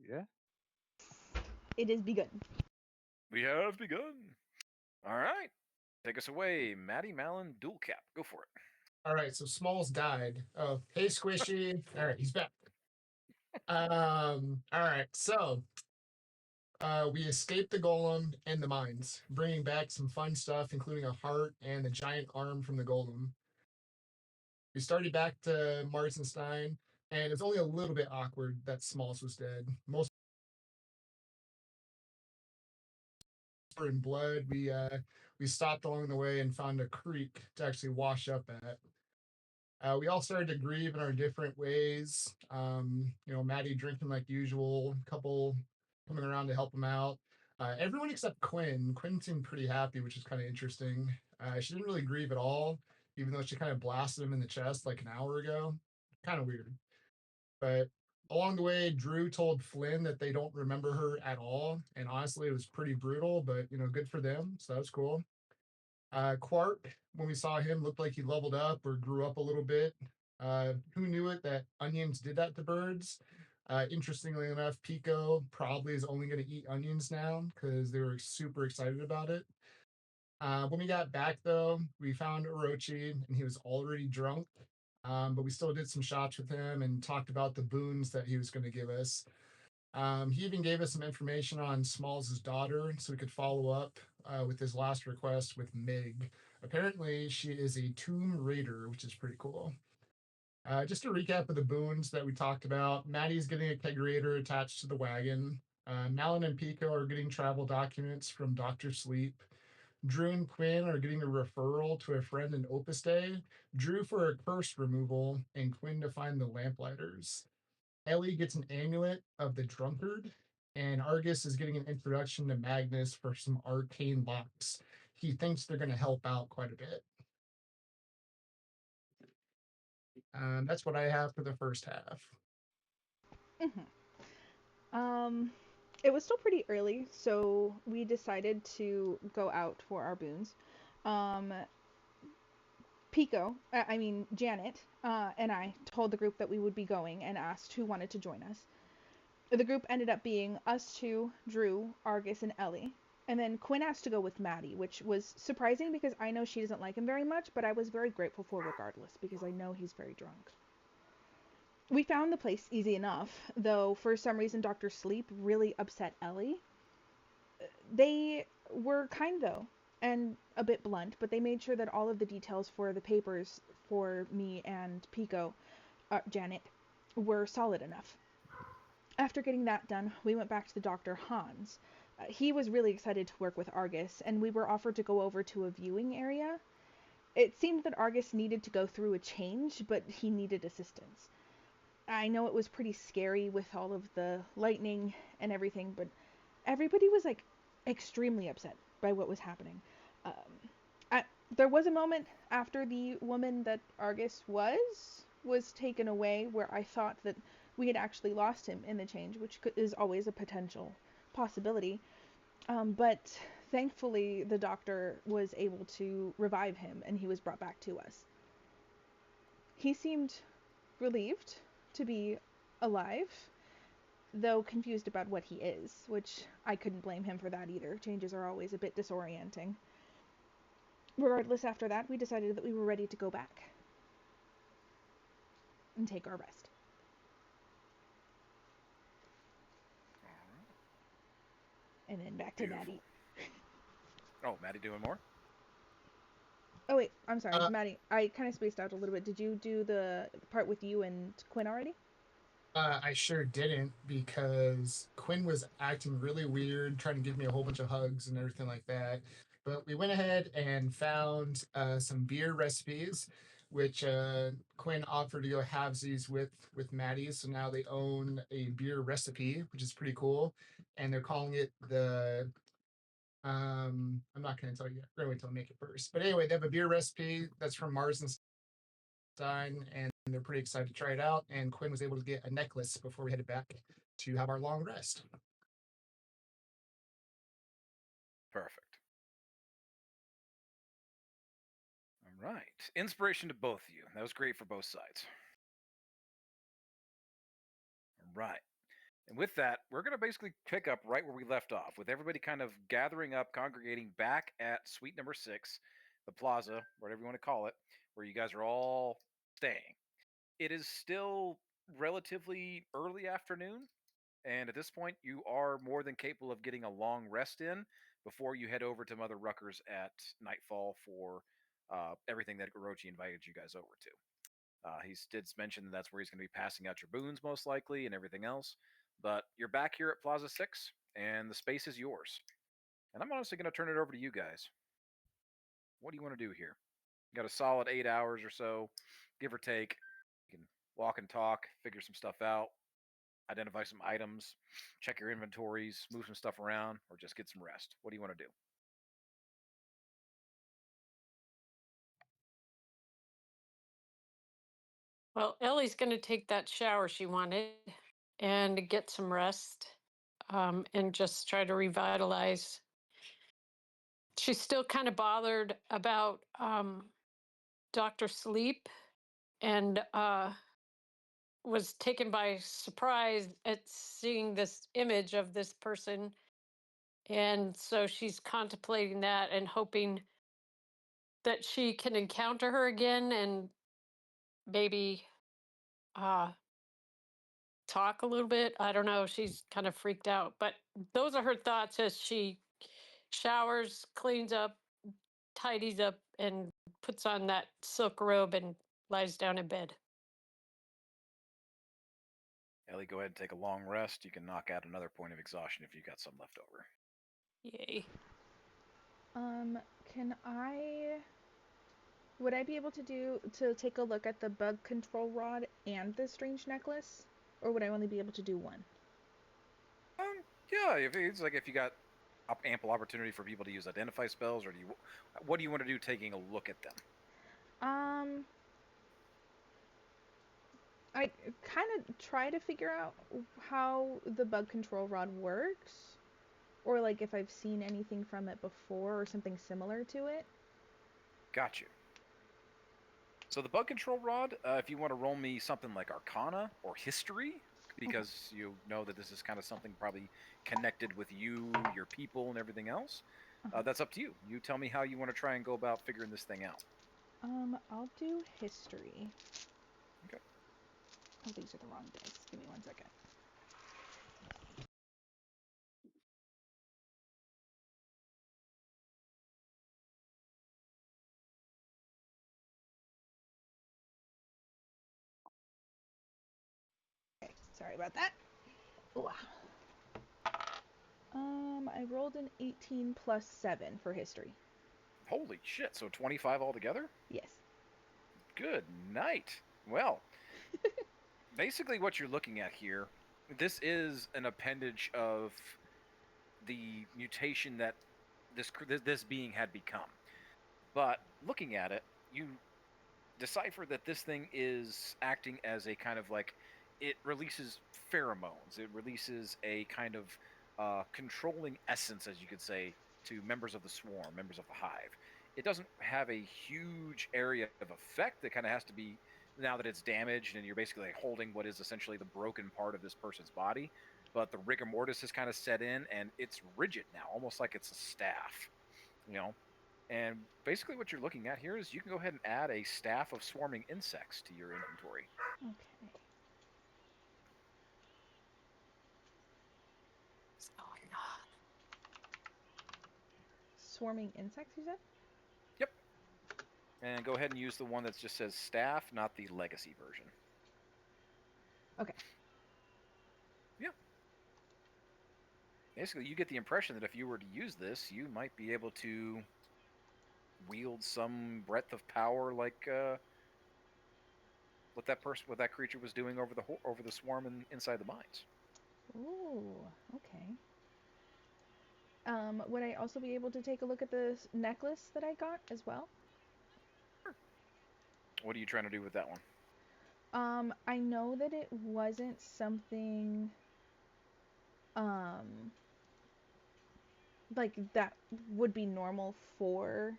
Yeah. It is begun. We have begun. All right. Take us away, Maddie Malin, dual cap. Go for it. All right, so Smalls died. Oh, hey, Squishy. All right, he's back. All right, so we escaped the golem and the mines, bringing back some fun stuff, including a heart and a giant arm from the golem. We started back to Martenstein, and it's only a little bit awkward that Smalls was dead. Most were in blood. We stopped along the way and found a creek to actually wash up at. We all started to grieve in our different ways. Maddie drinking like usual, a couple coming around to help him out. Everyone except Quinn. Quinn seemed pretty happy, which is kind of interesting. She didn't really grieve at all, even though she kind of blasted him in the chest like an hour ago. Kind of weird. But along the way, Drew told Flynn that they don't remember her at all. And honestly, it was pretty brutal, but good for them. So that was cool. Quark, when we saw him, looked like he leveled up or grew up a little bit. Who knew it that onions did that to birds? Interestingly enough, Pico probably is only going to eat onions now because they were super excited about it. When we got back, though, we found Orochi and he was already drunk. But we still did some shots with him and talked about the boons that he was going to give us. He even gave us some information on Smalls' daughter so we could follow up with his last request with Mig. Apparently, she is a Tomb Raider, which is pretty cool. Just a recap of the boons that we talked about. Maddie's getting a kegerator attached to the wagon. Malin and Pico are getting travel documents from Dr. Sleep. Drew and Quinn are getting a referral to a friend in Opus Day. Drew for a curse removal, and Quinn to find the lamplighters. Ellie gets an amulet of the drunkard, and Argus is getting an introduction to Magnus for some arcane locks. He thinks they're going to help out quite a bit. That's what I have for the first half. Mm-hmm. It was still pretty early, so we decided to go out for our boons. Um, Janet, and I told the group that we would be going and asked who wanted to join us. The group ended up being us two, Drew, Argus, and Ellie. And then Quinn asked to go with Maddie, which was surprising because I know she doesn't like him very much, but I was very grateful for regardless because I know he's very drunk. We found the place easy enough, though for some reason Dr. Sleep really upset Ellie. They were kind though, and a bit blunt, but they made sure that all of the details for the papers for me and Pico, Janet, were solid enough. After getting that done, we went back to the Dr. Hans. He was really excited to work with Argus, and we were offered to go over to a viewing area. It seemed that Argus needed to go through a change, but he needed assistance. I know it was pretty scary with all of the lightning and everything, but everybody was like extremely upset by what was happening. Um, there was a moment after the woman that Argus was taken away where I thought that we had actually lost him in the change, which is always a potential possibility. But thankfully, the doctor was able to revive him and he was brought back to us. He seemed relieved to be alive, though confused about what he is, which I couldn't blame him for that either. Changes are always a bit disorienting. Regardless, after that, we decided that we were ready to go back and take our rest. All right. And then back to Beautiful. Maddie. Oh, Maddie doing more? Oh wait, I'm sorry, Uh, Maddie. I kind of spaced out a little bit. Did you do the part with you and Quinn already? I sure didn't because Quinn was acting really weird, trying to give me a whole bunch of hugs and everything like that. But we went ahead and found some beer recipes, which Quinn offered to go halvesies with Maddie. So now they own a beer recipe, which is pretty cool, and they're calling it the. I'm not going to tell you yet. We're going to wait till I make it first. But anyway, they have a beer recipe that's from Mars and and they're pretty excited to try it out. And Quinn was able to get a necklace before we headed back to have our long rest. Perfect. All right. Inspiration to both of you. That was great for both sides. All right. And with that, we're going to basically pick up right where we left off, with everybody kind of gathering up, congregating back at suite number 6, the plaza, whatever you want to call it, where you guys are all staying. It is still relatively early afternoon, and at this point, you are more than capable of getting a long rest in before you head over to Mother Rucker's at nightfall for everything that Orochi invited you guys over to. He did mention that that's where he's going to be passing out your boons most likely and everything else. But you're back here at Plaza 6, and the space is yours. And I'm honestly going to turn it over to you guys. What do you want to do here? You got a solid 8 hours or so, give or take. You can walk and talk, figure some stuff out, identify some items, check your inventories, move some stuff around, or just get some rest. What do you want to do? Well, Ellie's going to take that shower she wanted and get some rest, and just try to revitalize. She's still kind of bothered about Dr. Sleep, and was taken by surprise at seeing this image of this person. And so she's contemplating that and hoping that she can encounter her again and maybe talk a little bit. I don't know. She's kind of freaked out. But those are her thoughts as she showers, cleans up, tidies up, and puts on that silk robe and lies down in bed. Ellie, go ahead and take a long rest. You can knock out another point of exhaustion if you got some left over. Yay. Would I be able to take a look at the bug control rod and the strange necklace? Or would I only be able to do one? Yeah, if you got ample opportunity for people to use identify spells, or what do you want to do taking a look at them? I kind of try to figure out how the bug control rod works, or like if I've seen anything from it before or something similar to it. Got you. So the bug control rod, if you want to roll me something like Arcana or History, because you know that this is kind of something probably connected with you, your people, and everything else, that's up to you. You tell me how you want to try and go about figuring this thing out. I'll do History. Okay. Oh, these are the wrong dice. Give me 1 second. Okay, sorry about that. Ooh. I rolled an 18 plus 7 for History. Holy shit, so 25 altogether? Yes. Good night. Well, basically what you're looking at here, this is an appendage of the mutation that this being had become. But looking at it, you decipher that this thing is acting as a kind of like, it releases pheromones. It releases a kind of controlling essence, as you could say, to members of the swarm, members of the hive. It doesn't have a huge area of effect that kind of has to be, now that it's damaged and you're basically like holding what is essentially the broken part of this person's body. But the rigor mortis has kind of set in, and it's rigid now, almost like it's a staff, you know. And basically what you're looking at here is you can go ahead and add a staff of swarming insects to your inventory. Okay. What's going on? Swarming insects, you said? Yep. And go ahead and use the one that just says staff, not the legacy version. Okay. Yeah. Basically, you get the impression that if you were to use this, you might be able to wield some breadth of power, like what that creature was doing over the swarm inside the mines. Ooh, okay. Would I also be able to take a look at the necklace that I got as well? Sure. What are you trying to do with that one? I know that it wasn't something, like that would be normal for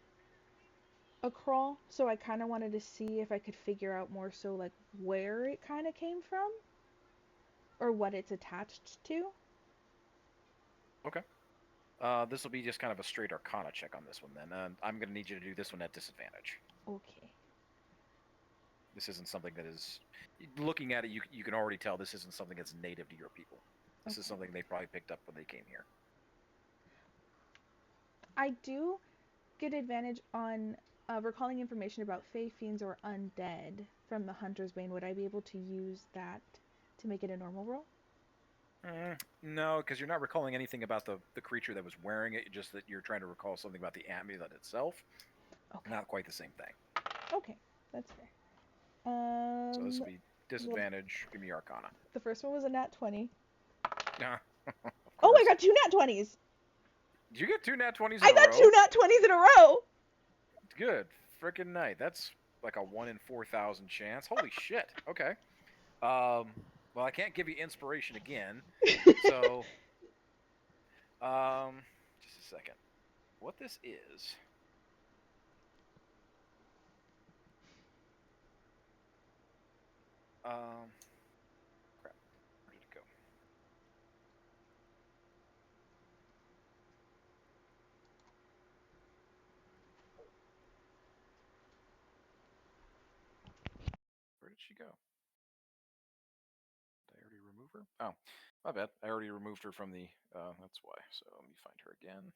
a crawl, so I kind of wanted to see if I could figure out more so like where it kind of came from, or what it's attached to. Okay. This will be just kind of a straight Arcana check on this one then. I'm going to need you to do this one at disadvantage. Okay. This isn't something that is. Looking at it, you can already tell this isn't something that's native to your people. This is Okay. something they probably picked up when they came here. I do get advantage on recalling information about fey, fiends, or undead from the Hunter's Bane. Would I be able to use that to make it a normal roll? No, because you're not recalling anything about the creature that was wearing it. Just that you're trying to recall something about the amulet itself. Okay. Not quite the same thing. Okay, that's fair. So this will be disadvantage. Give me Arcana. The first one was a nat 20. Nah. Oh, I got 2 nat 20s! Did you get 2 nat 20s in I a got row? 2 nat 20s in a row! Good. Frickin' night. That's like a 1 in 4,000 chance. Holy shit. Okay. Well, I can't give you inspiration again. So, just a second. What this is. Crap. Where did it go? Where did she go? Did I already remove her? Oh, my bad. I already removed her from the. That's why. So let me find her again.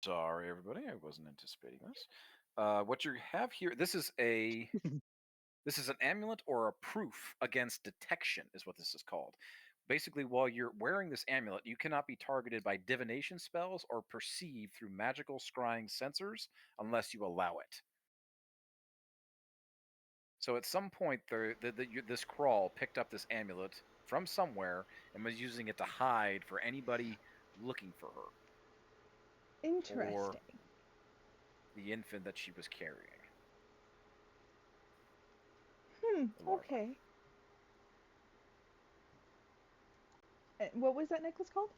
Sorry, everybody. I wasn't anticipating this. What you have here. This is a. This is an amulet or a proof against detection, is what this is called. Basically, while you're wearing this amulet, you cannot be targeted by divination spells or perceived through magical scrying sensors unless you allow it. So at some point, this crawl picked up this amulet from somewhere and was using it to hide for anybody looking for her, Interesting. the infant that she was carrying. Okay. What was that necklace called?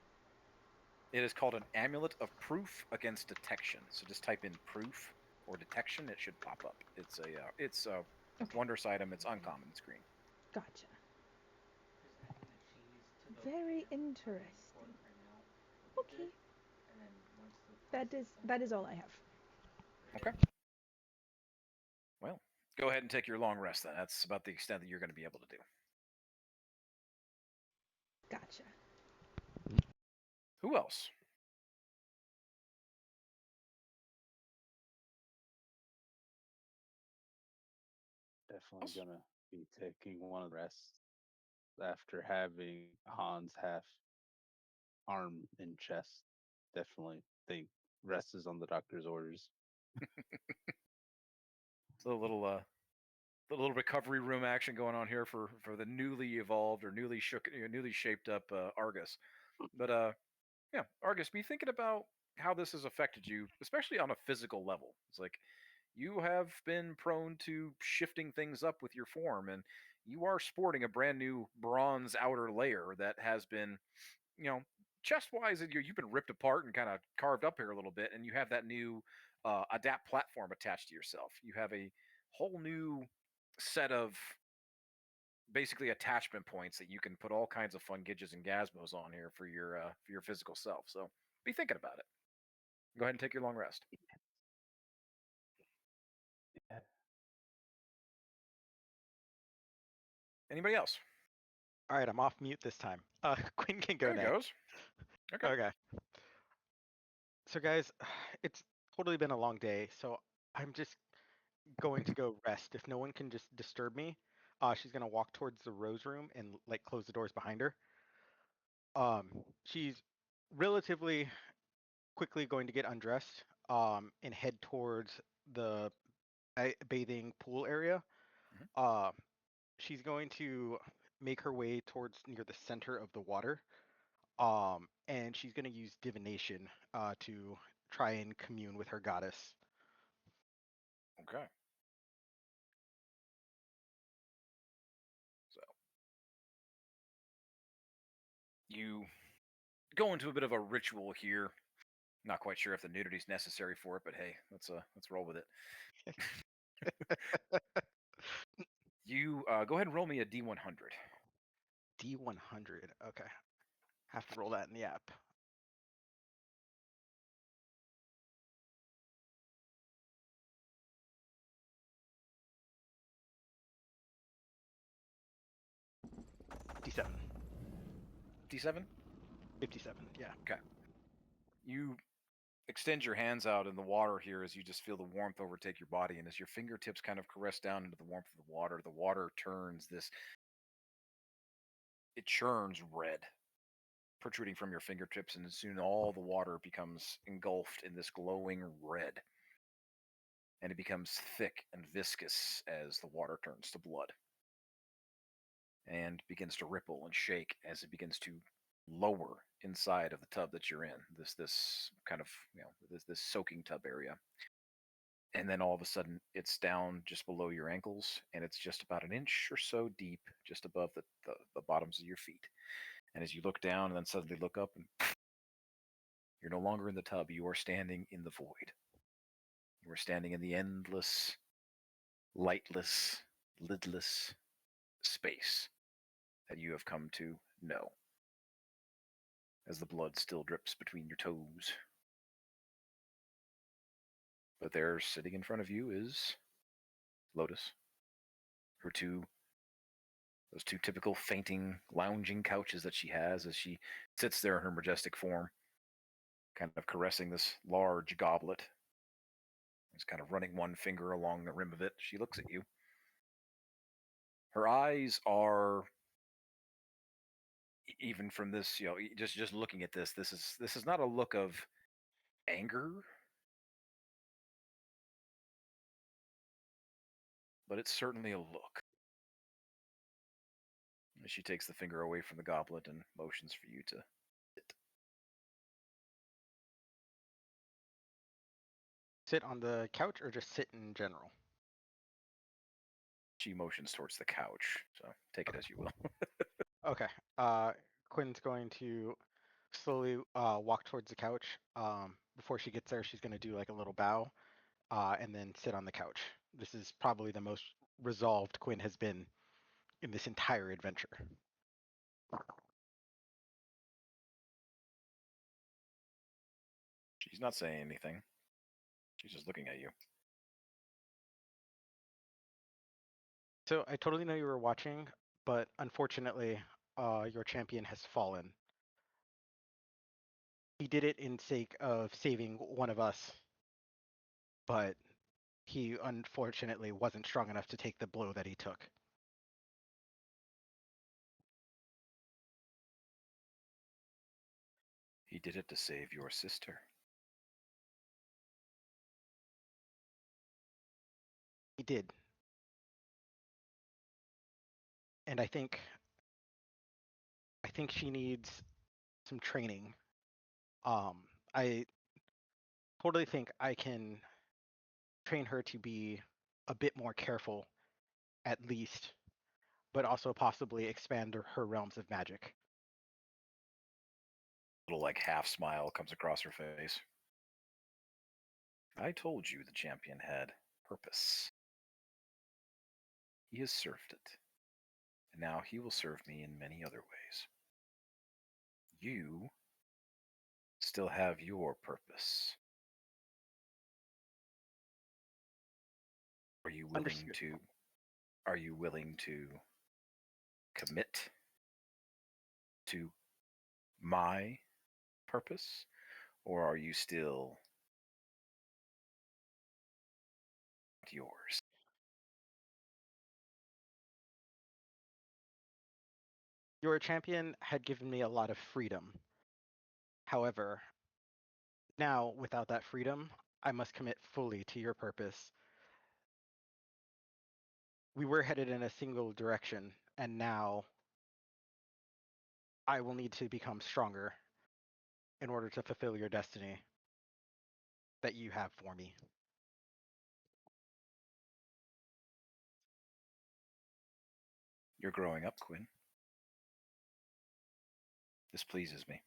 It is called an amulet of proof against detection. So just type in proof or detection; it should pop up. It's a Okay. wondrous item. It's uncommon. It's green. Gotcha. Very interesting. Okay. That is all I have. Okay. Well, go ahead and take your long rest then. That's about the extent that you're going to be able to do. Gotcha. Who else? Definitely gonna be taking one rest after having Hans half arm and chest. Definitely think rest is on the doctor's orders. So the little recovery room action going on here for the newly evolved or newly shaped up Argus. But yeah, Argus, be thinking about how this has affected you, especially on a physical level. It's like you have been prone to shifting things up with your form, and you are sporting a brand new bronze outer layer that has been, you know, chest wise, you've been ripped apart and kind of carved up here a little bit, and you have that new adapt platform attached to yourself. You have a whole new set of basically attachment points that you can put all kinds of fun gidgets and gazmos on here for your physical self. So be thinking about it. Go ahead and take your long rest. Yeah. Anybody else? All right, I'm off mute this time. Quinn can go There it next. goes. Okay. Okay. So guys, it's totally been a long day, so I'm just going to go rest. If no one can just disturb me, she's gonna walk towards the rose room and like close the doors behind her. She's relatively quickly going to get undressed, and head towards the bathing pool area. Mhm. She's going to make her way towards near the center of the water. And she's gonna use divination to try and commune with her goddess. Okay. So you go into a bit of a ritual here. Not quite sure if the nudity is necessary for it, but hey, let's roll with it. You go ahead and roll me a D100. D100. Okay. Have to roll that in the app. D7. D7. 57. Yeah. You extend your hands out in the water here as you just feel the warmth overtake your body, and as your fingertips kind of caress down into the warmth of the water turns this. It churns red, protruding from your fingertips, and soon all the water becomes engulfed in this glowing red. And it becomes thick and viscous as the water turns to blood. And begins to ripple and shake as it begins to lower inside of the tub that you're in. This kind of, this soaking tub area. And then all of a sudden it's down just below your ankles, and it's just about an inch or so deep, just above the bottoms of your feet. And as you look down and then suddenly look up, and you're no longer in the tub, you are standing in the void. You are standing in the endless, lightless, lidless space that you have come to know, as the blood still drips between your toes. But there, sitting in front of you, is Lotus. Those two typical fainting, lounging couches that she has as she sits there in her majestic form, kind of caressing this large goblet. She's kind of running one finger along the rim of it. She looks at you. Her eyes are, even from this, just looking at this is not a look of anger, but it's certainly a look. She takes the finger away from the goblet and motions for you to sit. Sit on the couch or just sit in general? She motions towards the couch, so take it as you will. Okay. Quinn's going to slowly walk towards the couch. Before she gets there, she's going to do like a little bow and then sit on the couch. This is probably the most resolved Quinn has been in this entire adventure. She's not saying anything. She's just looking at you. So I totally know you were watching, but unfortunately, your champion has fallen. He did it in sake of saving one of us, but he unfortunately wasn't strong enough to take the blow that he took. He did it to save your sister. He did. And I think she needs some training. I totally think I can train her to be a bit more careful, at least, but also possibly expand her realms of magic. Little like half smile comes across her face. I told you the champion had purpose. He has served it, and now he will serve me in many other ways. You still have your purpose. Are you willing Understood. to commit to my purpose, or are you still yours? Your champion had given me a lot of freedom. However, now without that freedom, I must commit fully to your purpose. We were headed in a single direction, and now I will need to become stronger in order to fulfill your destiny that you have for me. You're growing up, Quinn. This pleases me.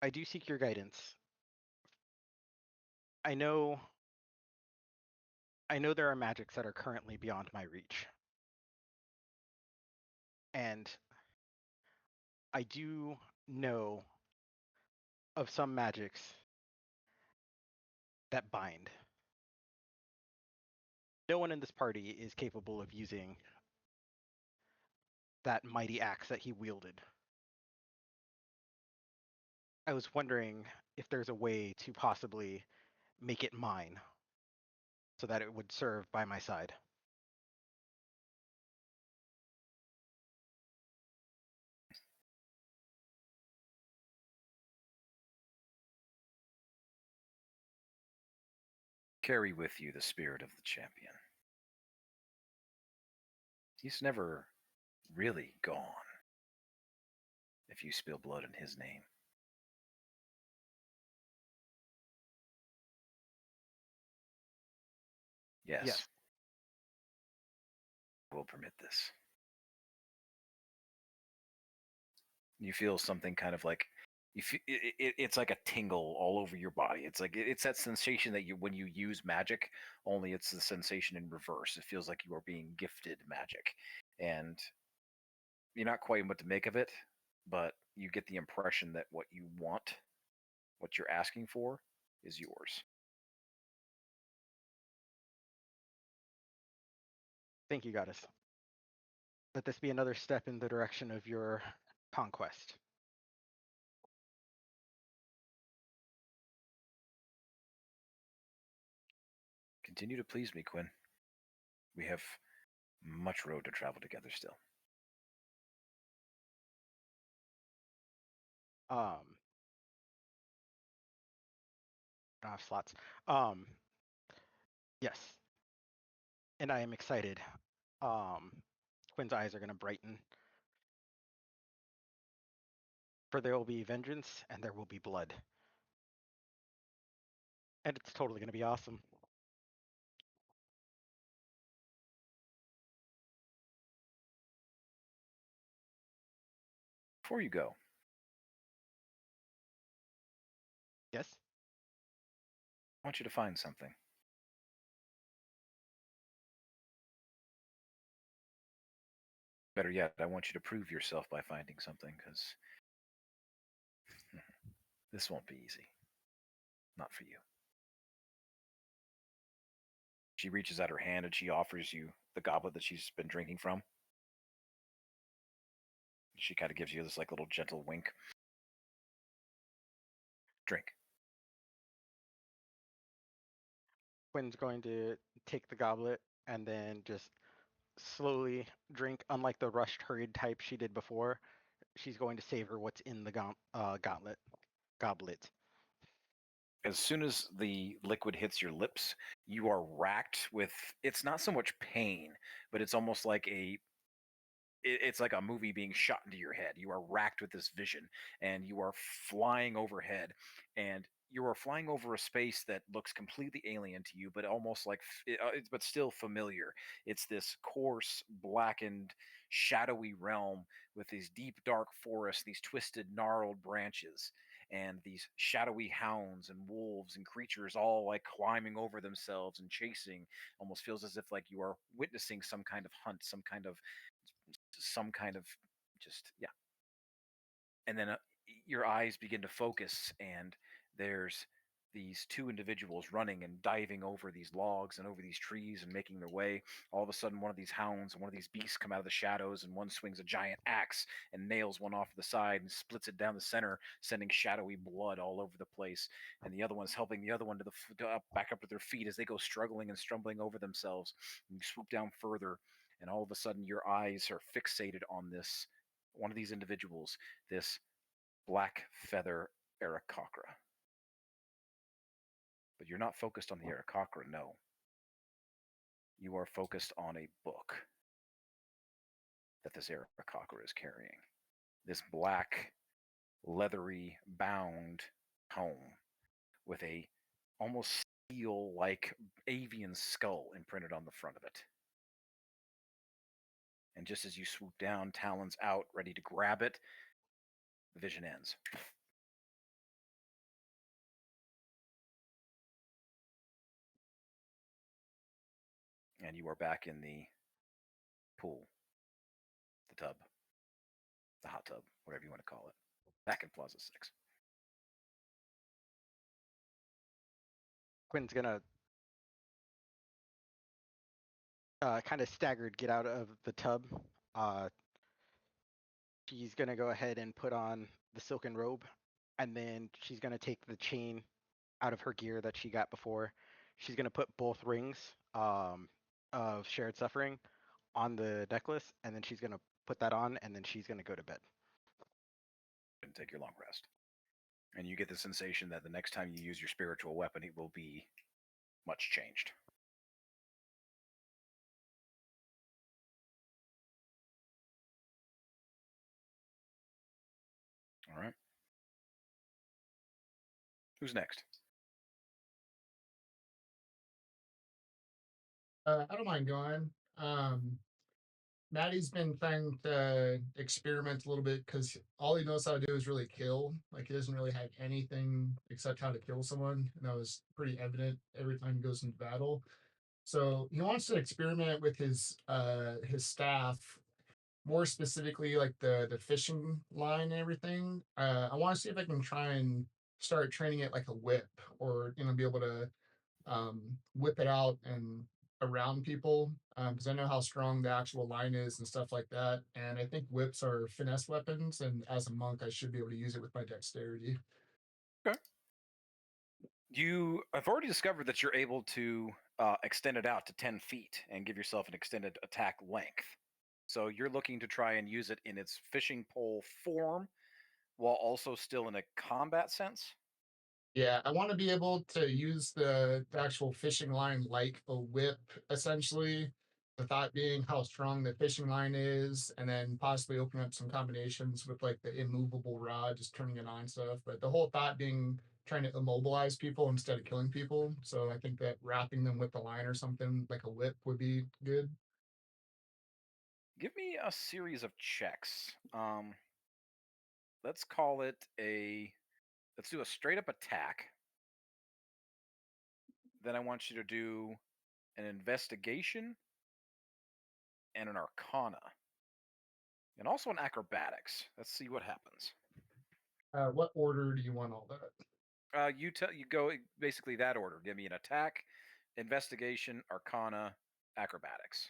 I do seek your guidance. I know there are magics that are currently beyond my reach. And I do know of some magics that bind. No one in this party is capable of using that mighty axe that he wielded. I was wondering if there's a way to possibly make it mine so that it would serve by my side. Carry with you the spirit of the champion. He's never really gone if you spill blood in his name. Yes. We'll permit this. You feel something kind of like it's like a tingle all over your body. It's like it's that sensation that you when you use magic, only it's the sensation in reverse. It feels like you are being gifted magic, and you're not quite what to make of it, but you get the impression that what you want, what you're asking for, is yours. Thank you, goddess. Let this be another step in the direction of your conquest. Continue to please me, Quinn. We have much road to travel together still. I don't have slots. Yes. And I am excited. Quinn's eyes are going to brighten. For there will be vengeance and there will be blood. And it's totally going to be awesome. Before you go, Yes? I want you to find something. Better yet, I want you to prove yourself by finding something, because this won't be easy. Not for you. She reaches out her hand and she offers you the goblet that she's been drinking from. She kind of gives you this like little gentle wink. Drink. Quinn's going to take the goblet and then just slowly drink, unlike the rushed, hurried type she did before. She's going to savor what's in the goblet. As soon as the liquid hits your lips, you are racked with, it's not so much pain, but it's almost like it's like a movie being shot into your head. You are racked with this vision and you are flying overhead, and you are flying over a space that looks completely alien to you, but almost like but still familiar. It's this coarse, blackened, shadowy realm with these deep dark forests, these twisted, gnarled branches, and these shadowy hounds and wolves and creatures all like climbing over themselves and chasing. Almost feels as if like you are witnessing some kind of hunt, some kind of just, yeah. And then your eyes begin to focus, and there's these two individuals running and diving over these logs and over these trees and making their way. All of a sudden, one of these hounds and one of these beasts come out of the shadows, and one swings a giant axe and nails one off the side and splits it down the center, sending shadowy blood all over the place. And the other one's helping the other one back up to their feet as they go struggling and stumbling over themselves. And you swoop down further, and all of a sudden, your eyes are fixated on this one of these individuals, this black feather Aarakocra. But you're not focused on the Aarakocra, no. You are focused on a book that this Aarakocra is carrying. This black, leathery, bound tome with a almost steel-like avian skull imprinted on the front of it. And just as you swoop down, talons out, ready to grab it, the vision ends. and you are back in the pool, the tub, the hot tub, whatever you want to call it, back in Plaza 6. Quinn's gonna kind of staggered get out of the tub. She's gonna go ahead and put on the silken robe, and then she's gonna take the chain out of her gear that she got before. She's gonna put both rings of shared suffering on the necklace, and then she's gonna put that on, and then she's gonna go to bed. And take your long rest. And you get the sensation that the next time you use your spiritual weapon, it will be much changed. All right. Who's next? I don't mind going. Maddie's been trying to experiment a little bit because all he knows how to do is really kill. Like he doesn't really have anything except how to kill someone, and that was pretty evident every time he goes into battle. So he wants to experiment with his staff, more specifically like the fishing line and everything. I want to see if I can try and start training it like a whip, or be able to whip it out and around people, because I know how strong the actual line is and stuff like that. And I think whips are finesse weapons, and as a monk, I should be able to use it with my dexterity. Okay. You have already discovered that you're able to extend it out to 10 feet and give yourself an extended attack length. So you're looking to try and use it in its fishing pole form while also still in a combat sense? Yeah, I want to be able to use the actual fishing line like a whip, essentially. The thought being how strong the fishing line is, and then possibly open up some combinations with like the immovable rod, just turning it on stuff. But the whole thought being trying to immobilize people instead of killing people. So I think that wrapping them with the line or something like a whip would be good. Give me a series of checks. Let's call it let's do a straight up attack. Then I want you to do an investigation and an arcana. And also an acrobatics. Let's see what happens. What order do you want all that? You go basically that order. Give me an attack, investigation, arcana, acrobatics.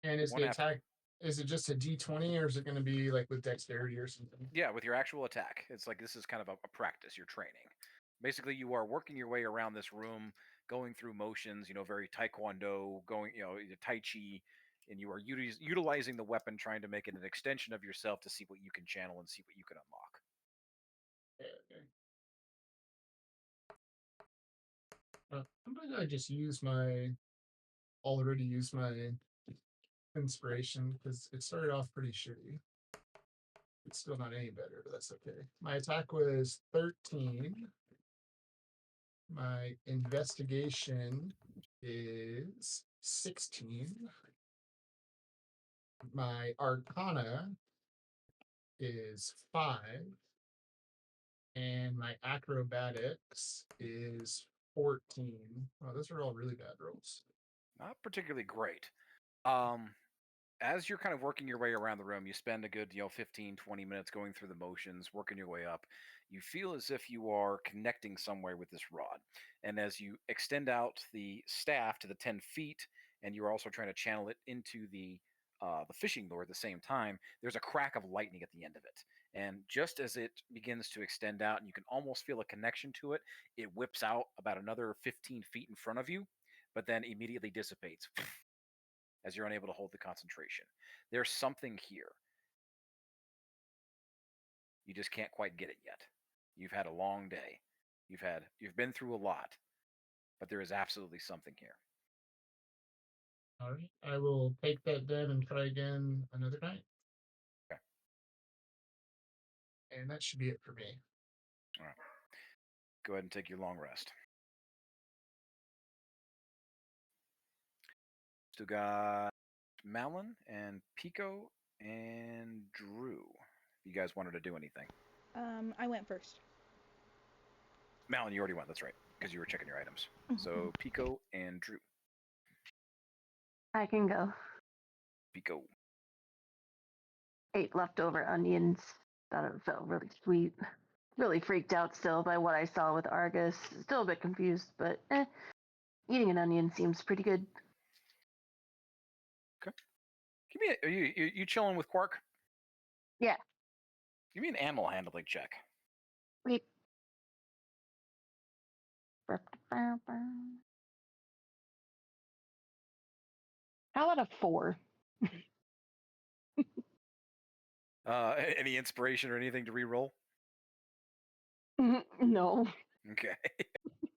And is One the after- attack, is it just a D20 or is it going to be like with dexterity or something? Yeah, with your actual attack. It's like this is kind of a practice. You're training. Basically, you are working your way around this room, going through motions. Very taekwondo, going tai chi, and you are utilizing the weapon, trying to make it an extension of yourself to see what you can channel and see what you can unlock. Okay. I'm gonna just already use my inspiration because it started off pretty shitty. It's still not any better, but that's okay. My attack was 13. My investigation is 16. My arcana is 5. And my acrobatics is 14. Oh, those are all really bad rolls. Not particularly great. As you're kind of working your way around the room, you spend a good 15, 20 minutes going through the motions, working your way up. You feel as if you are connecting somewhere with this rod. And as you extend out the staff to the 10 feet, and you're also trying to channel it into the fishing lure at the same time, there's a crack of lightning at the end of it. And just as it begins to extend out, and you can almost feel a connection to it, it whips out about another 15 feet in front of you, but then immediately dissipates as you're unable to hold the concentration. There's something here. You just can't quite get it yet. You've had a long day. You've been through a lot, but there is absolutely something here. All right. I will take that then and try again another night. Okay. And that should be it for me. All right. Go ahead and take your long rest. Still got Malin and Pico and Drew. If you guys wanted to do anything. I went first. Malin, you already went. That's right, because you were checking your items. So Pico and Drew. I can go. Pico. Ate leftover onions. Thought it felt really sweet. Really freaked out still by what I saw with Argus. Still a bit confused, but eating an onion seems pretty good. Give me are you chilling with Quark? Yeah. Give me an animal handling check. Wait. How about a 4? Any inspiration or anything to re-roll? No. Okay.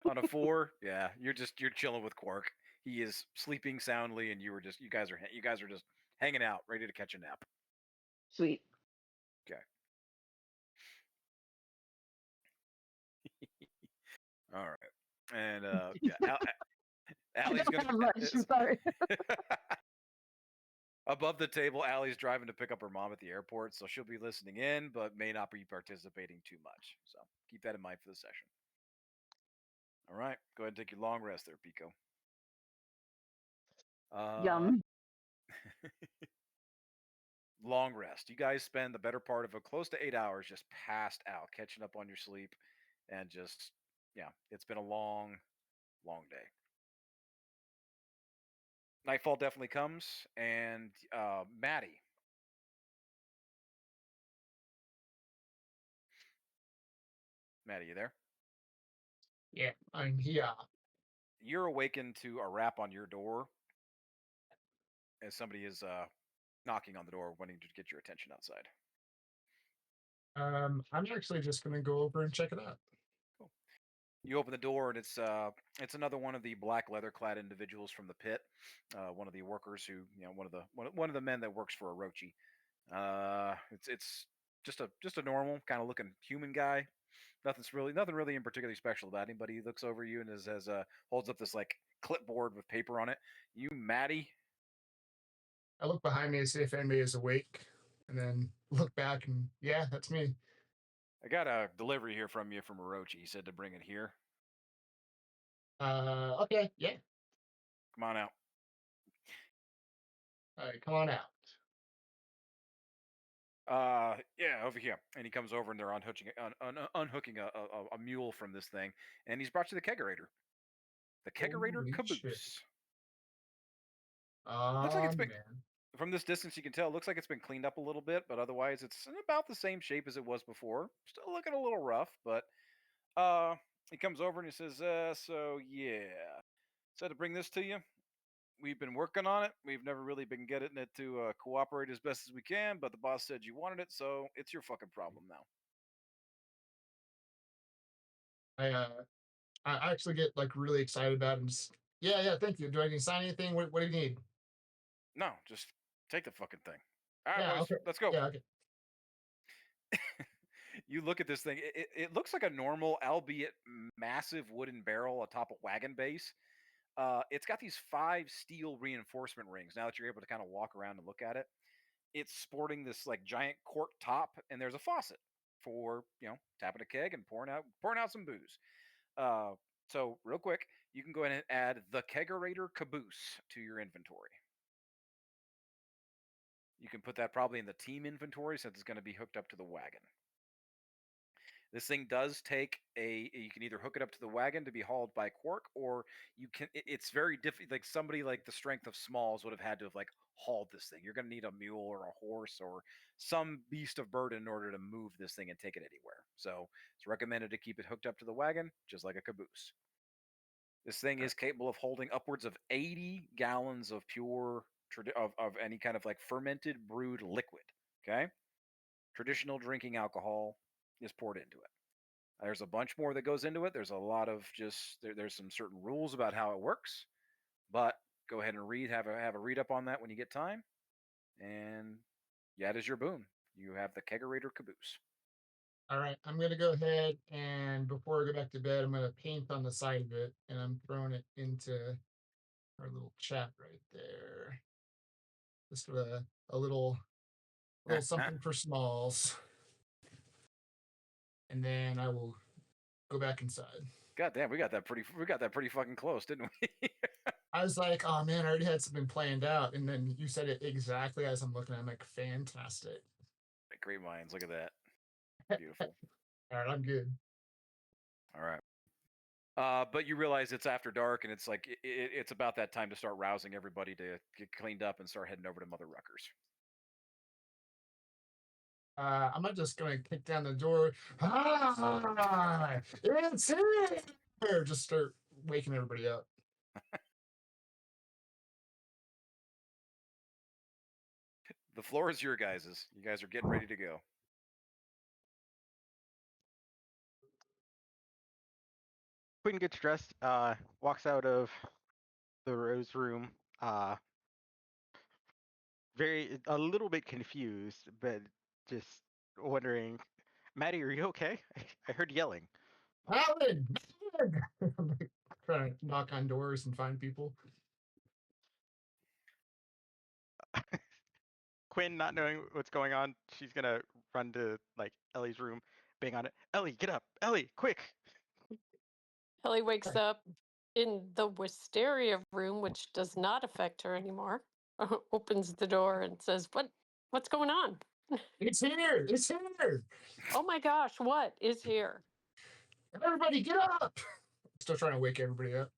On a 4, yeah, you're chilling with Quark. He is sleeping soundly, and you guys are just hanging out, ready to catch a nap. Sweet. Okay. All right. And yeah, Allie's I don't gonna have much. I'm sorry. above the table. Allie's driving to pick up her mom at the airport, so she'll be listening in, but may not be participating too much. So keep that in mind for the session. All right, go ahead and take your long rest there, Pico. Yum. Long rest. You guys spend the better part of close to 8 hours just passed out, catching up on your sleep, and just it's been a long, long day. Nightfall definitely comes, and Maddie. Maddie, you there? Yeah, I'm here. You're awakened to a rap on your door as somebody is knocking on the door, wanting to get your attention outside. I'm actually just gonna go over and check it out. Cool. You open the door, and it's another one of the black leather-clad individuals from the pit. One of the workers who, one of the men that works for Orochi. It's just a normal kind of looking human guy. Nothing really in particularly special about him. But he looks over you and holds up this like clipboard with paper on it. You, Maddie. I look behind me to see if anybody is awake, and then look back, and yeah, that's me. I got a delivery here from you from Orochi. He said to bring it here. Okay, yeah. Come on out. All right, come on out. Yeah, over here. And he comes over, and they're unhooking a mule from this thing, and he's brought you the kegerator. The kegerator Holy caboose. shit. Looks like it's been Man. from this distance. You can tell it looks like it's been cleaned up a little bit, but otherwise it's in about the same shape as it was before. Still looking a little rough, but he comes over and he says, "So yeah, said to bring this to you. We've been working on it. We've never really been getting it to cooperate as best as we can, but the boss said you wanted it, so it's your fucking problem now." I actually get like really excited about it. And just, yeah, thank you. Do I need to sign anything? What do you need? No, just take the fucking thing. All right, Yeah, boys, okay. let's go. Yeah, okay. You look at this thing. It looks like a normal, albeit massive wooden barrel atop a wagon base. It's got these 5 steel reinforcement rings. Now that you're able to kind of walk around and look at it, it's sporting this like giant cork top, and there's a faucet for tapping a keg and pouring out some booze. So real quick, you can go ahead and add the Kegerator Caboose to your inventory. You can put that probably in the team inventory since it's going to be hooked up to the wagon. This thing does take you can either hook it up to the wagon to be hauled by Quark, or it's very difficult. Like somebody like the strength of Smalls would have had to have like hauled this thing. You're going to need a mule or a horse or some beast of burden in order to move this thing and take it anywhere. So it's recommended to keep it hooked up to the wagon, just like a caboose. This thing is capable of holding upwards of 80 gallons of pure of any kind of like fermented brewed liquid. Okay, traditional drinking alcohol is poured into it. There's a bunch more that goes into it. There's a lot of there's some certain rules about how it works, but go ahead and have a read up on that when you get time. And that is your boon. You have the Kegerator Caboose. All right, I'm gonna go ahead and before I go back to bed, I'm gonna paint on the side of it, and I'm throwing it into our little chat right there. Just a little something for Smalls, and then I will go back inside. God damn, we got that pretty fucking close, didn't we? I was like, oh man, I already had something planned out, and then you said it exactly as I'm looking. I'm like, fantastic. Great minds. Look at that. Beautiful. All right, I'm good. All right. But you realize it's after dark, and it's like it's about that time to start rousing everybody to get cleaned up and start heading over to Mother Ruckers. I'm not just gonna kick down the door. Ah, it's here! Just start waking everybody up. The floor is your guys's. You guys are getting ready to go. Quinn gets dressed, walks out of the Rose Room, a little bit confused, but just wondering, Maddie, are you okay? I heard yelling. Alan! I'm like, trying to knock on doors and find people. Quinn, not knowing what's going on, she's gonna run to like Ellie's room, bang on it. Ellie, get up! Ellie, quick! Ellie wakes up in the wisteria room, which does not affect her anymore. Opens the door and says, What's going on? It's here! It's here! Oh my gosh, what is here? Everybody get up! Still trying to wake everybody up.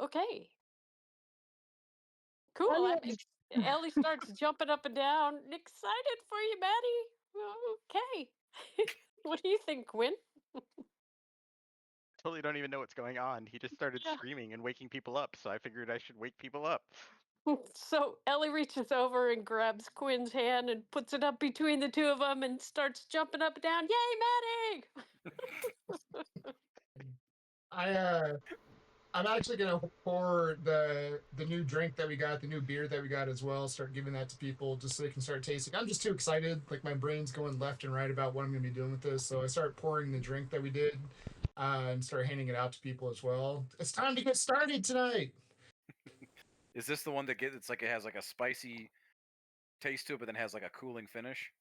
Okay. Cool. Ellie starts jumping up and down. Excited for you, Maddie. Okay. What do you think, Quinn? Totally don't even know what's going on. He just started Yeah. screaming and waking people up, so I figured I should wake people up. So Ellie reaches over and grabs Quinn's hand and puts it up between the two of them and starts jumping up and down. Yay, Maddie! I'm actually gonna pour the new drink that we got, the new beer that we got as well. Start giving that to people just so they can start tasting. I'm just too excited. Like my brain's going left and right about what I'm gonna be doing with this. So I start pouring the drink that we did, and start handing it out to people as well. It's time to get started tonight. Is this the one that it's like it has like a spicy taste to it, but then has like a cooling finish?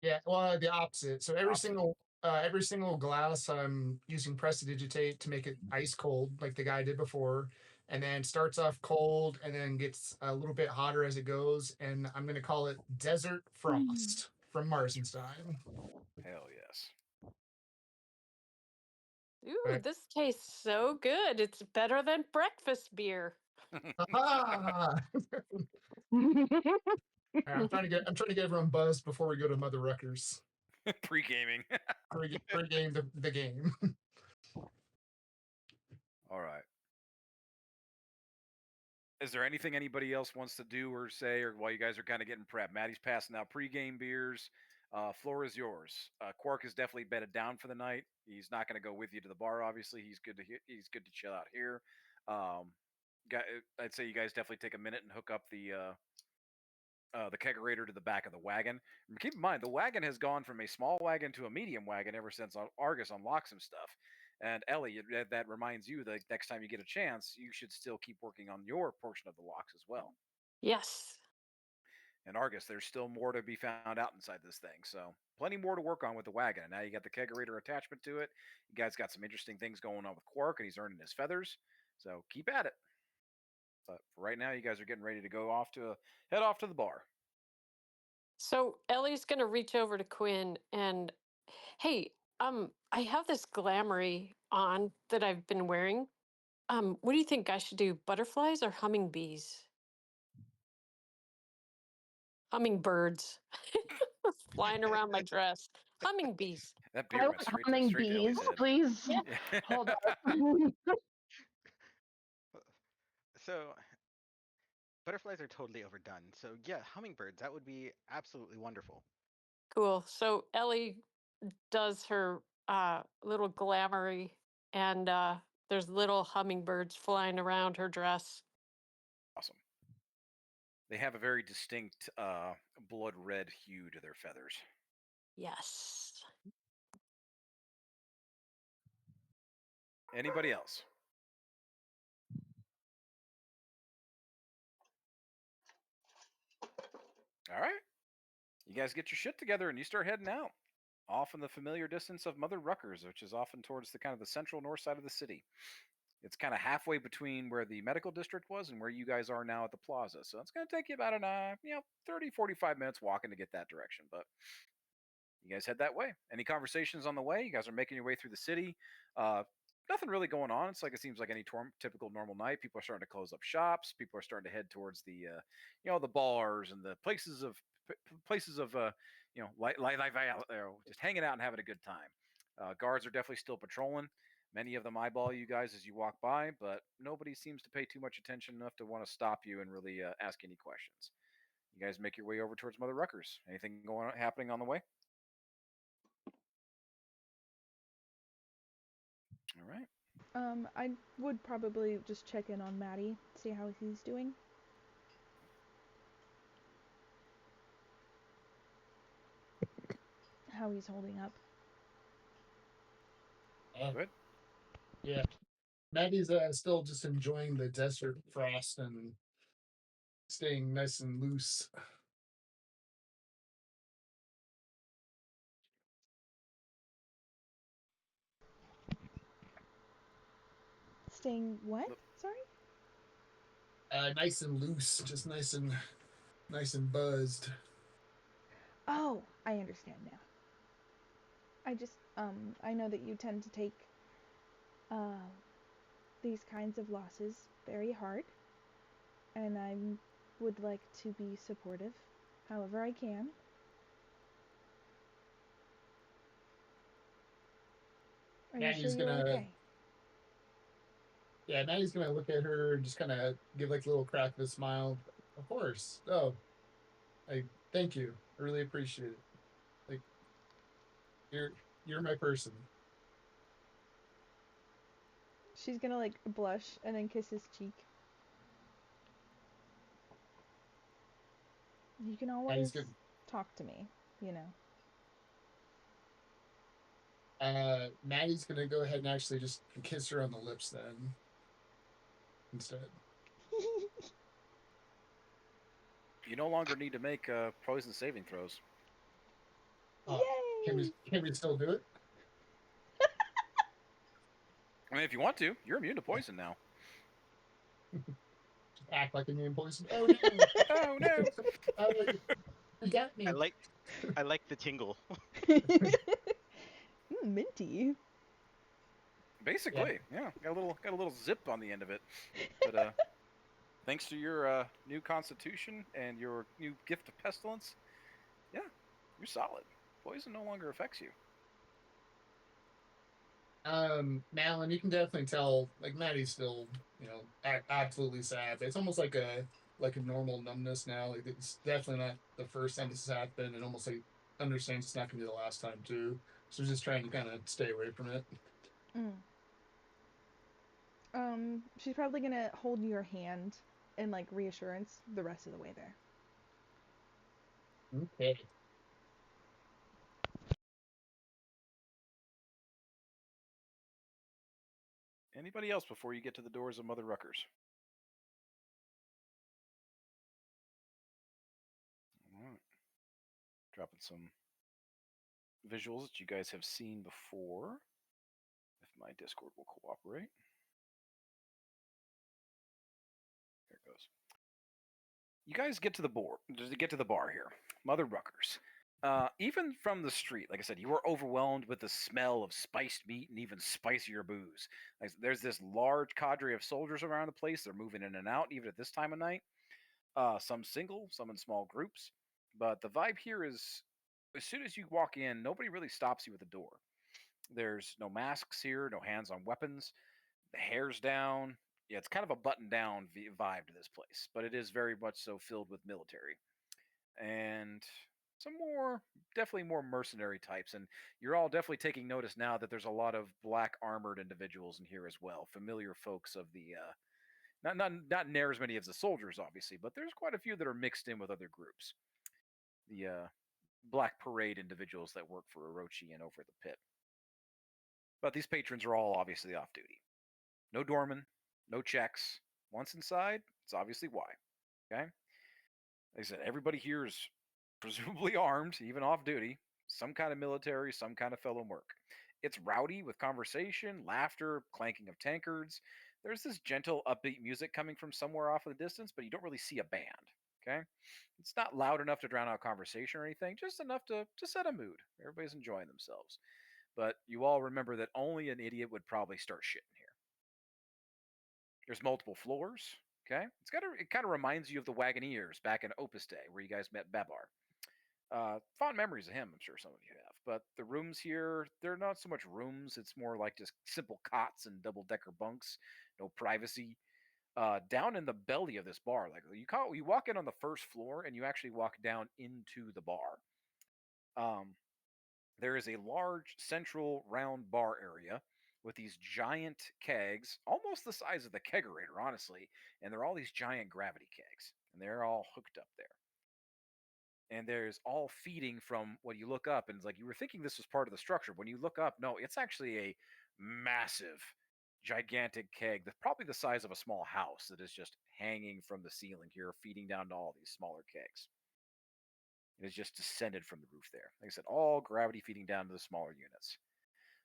Yeah, well, the opposite. So Opposite. every single glass I'm using prestidigitate to make it ice cold, like the guy did before, and then starts off cold and then gets a little bit hotter as it goes. And I'm gonna call it Desert Frost from Marsenstein. Hell yes. Ooh, Right. this tastes so good. It's better than breakfast beer. Ah! I'm trying to get everyone buzzed before we go to Mother Ruckers. Pre-gaming. Pre-game the game. All right. Is there anything anybody else wants to do or say, or while you guys are kind of getting prepped? Maddie's passing out pre-game beers. Floor is yours. Quark is definitely bedded down for the night. He's not going to go with you to the bar. Obviously, he's good to chill out here. I'd say you guys definitely take a minute and hook up the kegerator to the back of the wagon. And keep in mind, the wagon has gone from a small wagon to a medium wagon ever since Argus unlocked some stuff. And Ellie, that reminds you that next time you get a chance, you should still keep working on your portion of the locks as well. Yes. And Argus, there's still more to be found out inside this thing. So plenty more to work on with the wagon. And now you got the kegerator attachment to it. You guys got some interesting things going on with Quark, and he's earning his feathers. So keep at it. But for right now, you guys are getting ready to head off to the bar. So Ellie's gonna reach over to Quinn and, hey, I have this glamoury on that I've been wearing. What do you think I should do? Butterflies or hummingbees? Hummingbirds flying around my dress. Hummingbees. That I beer want went straight humming to Ellie's bees, head. please. Yeah. Hold on. So, butterflies are totally overdone. So, yeah, hummingbirds, that would be absolutely wonderful. Cool. So Ellie does her little glamoury, and there's little hummingbirds flying around her dress. Awesome. They have a very distinct blood red hue to their feathers. Yes. Anybody else? All right. You guys get your shit together and you start heading out. Off in the familiar distance of Mother Ruckers, which is often towards the kind of the central north side of the city. It's kind of halfway between where the medical district was and where you guys are now at the plaza. So it's going to take you about 30, 45 minutes walking to get that direction. But you guys head that way. Any conversations on the way? You guys are making your way through the city. Nothing really going on. It's like it seems like any typical normal night. People are starting to close up shops. People are starting to head towards the the bars and the places of just hanging out and having a good time. Guards are definitely still patrolling. Many of them eyeball you guys as you walk by, but nobody seems to pay too much attention enough to want to stop you and really ask any questions. You guys make your way over towards Mother Ruckers. Anything happening on the way? All right. I would probably just check in on Maddie, see how he's doing. How he's holding up. Good. Yeah. Maddie's still just enjoying the desert frost and staying nice and loose. Staying what? Sorry? Nice and loose, just nice and buzzed. Oh, I understand now. I just, I know that you tend to take, these kinds of losses very hard, and I would like to be supportive however I can. Are you Maddie's sure you're gonna- okay? Yeah, Maddie's gonna look at her and just kind of give like a little crack of a smile. Of course. Oh, thank you. I really appreciate it. Like, you're my person. She's gonna like blush and then kiss his cheek. You can always good. talk to me, you know. Maddie's gonna go ahead and actually just kiss her on the lips then. Instead. You no longer need to make poison saving throws. Oh, Yay! can we still do it? I mean, if you want to, you're immune to poison now. Just act like immune poison. Oh no! Oh no! Oh, you got me. I like the tingle. Minty. Basically, yeah. Got a little zip on the end of it. But thanks to your new constitution and your new gift of pestilence, yeah, you're solid. Poison no longer affects you. Malin, you can definitely tell, like, Maddie's still, absolutely sad. It's almost like a normal numbness now. Like, it's definitely not the first time this has happened, and almost like understands it's not gonna be the last time too. So just trying to kind of stay away from it. She's probably gonna hold your hand in like reassurance the rest of the way there. Okay. Anybody else before you get to the doors of Mother Ruckers? All right. Dropping some visuals that you guys have seen before. If my Discord will cooperate. There it goes. You guys get to the bar here. Mother Ruckers. Even from the street, like I said, you are overwhelmed with the smell of spiced meat and even spicier booze. Like, there's this large cadre of soldiers around the place. They're moving in and out, even at this time of night. Some single, some in small groups. But the vibe here is, as soon as you walk in, nobody really stops you at the door. There's no masks here, no hands on weapons. The hair's down. Yeah, it's kind of a button-down vibe to this place, but it is very much so filled with military. And definitely more mercenary types, and you're all definitely taking notice now that there's a lot of black armored individuals in here as well, familiar folks of the not near as many as the soldiers, obviously, but there's quite a few that are mixed in with other groups. The Black Parade individuals that work for Orochi and over at the pit. But these patrons are all obviously off duty. No doorman, no checks. Once inside, it's obviously why. Okay? Like I said, everybody here is presumably armed, even off duty. Some kind of military, some kind of fellow merc. It's rowdy with conversation, laughter, clanking of tankards. There's this gentle, upbeat music coming from somewhere off in the distance, but you don't really see a band. Okay, it's not loud enough to drown out conversation or anything, just enough to set a mood. Everybody's enjoying themselves. But you all remember that only an idiot would probably start shitting here. There's multiple floors. Okay, it kind of reminds you of the Wagoneers back in Opus Day, where you guys met Babar. Fond memories of him, I'm sure some of you have. But the rooms here, they're not so much rooms. It's more like just simple cots and double-decker bunks, no privacy. Down in the belly of this bar, like you walk in on the first floor and you actually walk down into the bar. There is a large central round bar area with these giant kegs, almost the size of the kegerator, honestly. And they're all these giant gravity kegs, and they're all hooked up there. And there's all feeding from what you look up, and it's like you were thinking this was part of the structure. When you look up, no, it's actually a massive, gigantic keg that's probably the size of a small house that is just hanging from the ceiling here, feeding down to all these smaller kegs. It has just descended from the roof there. Like I said, all gravity feeding down to the smaller units.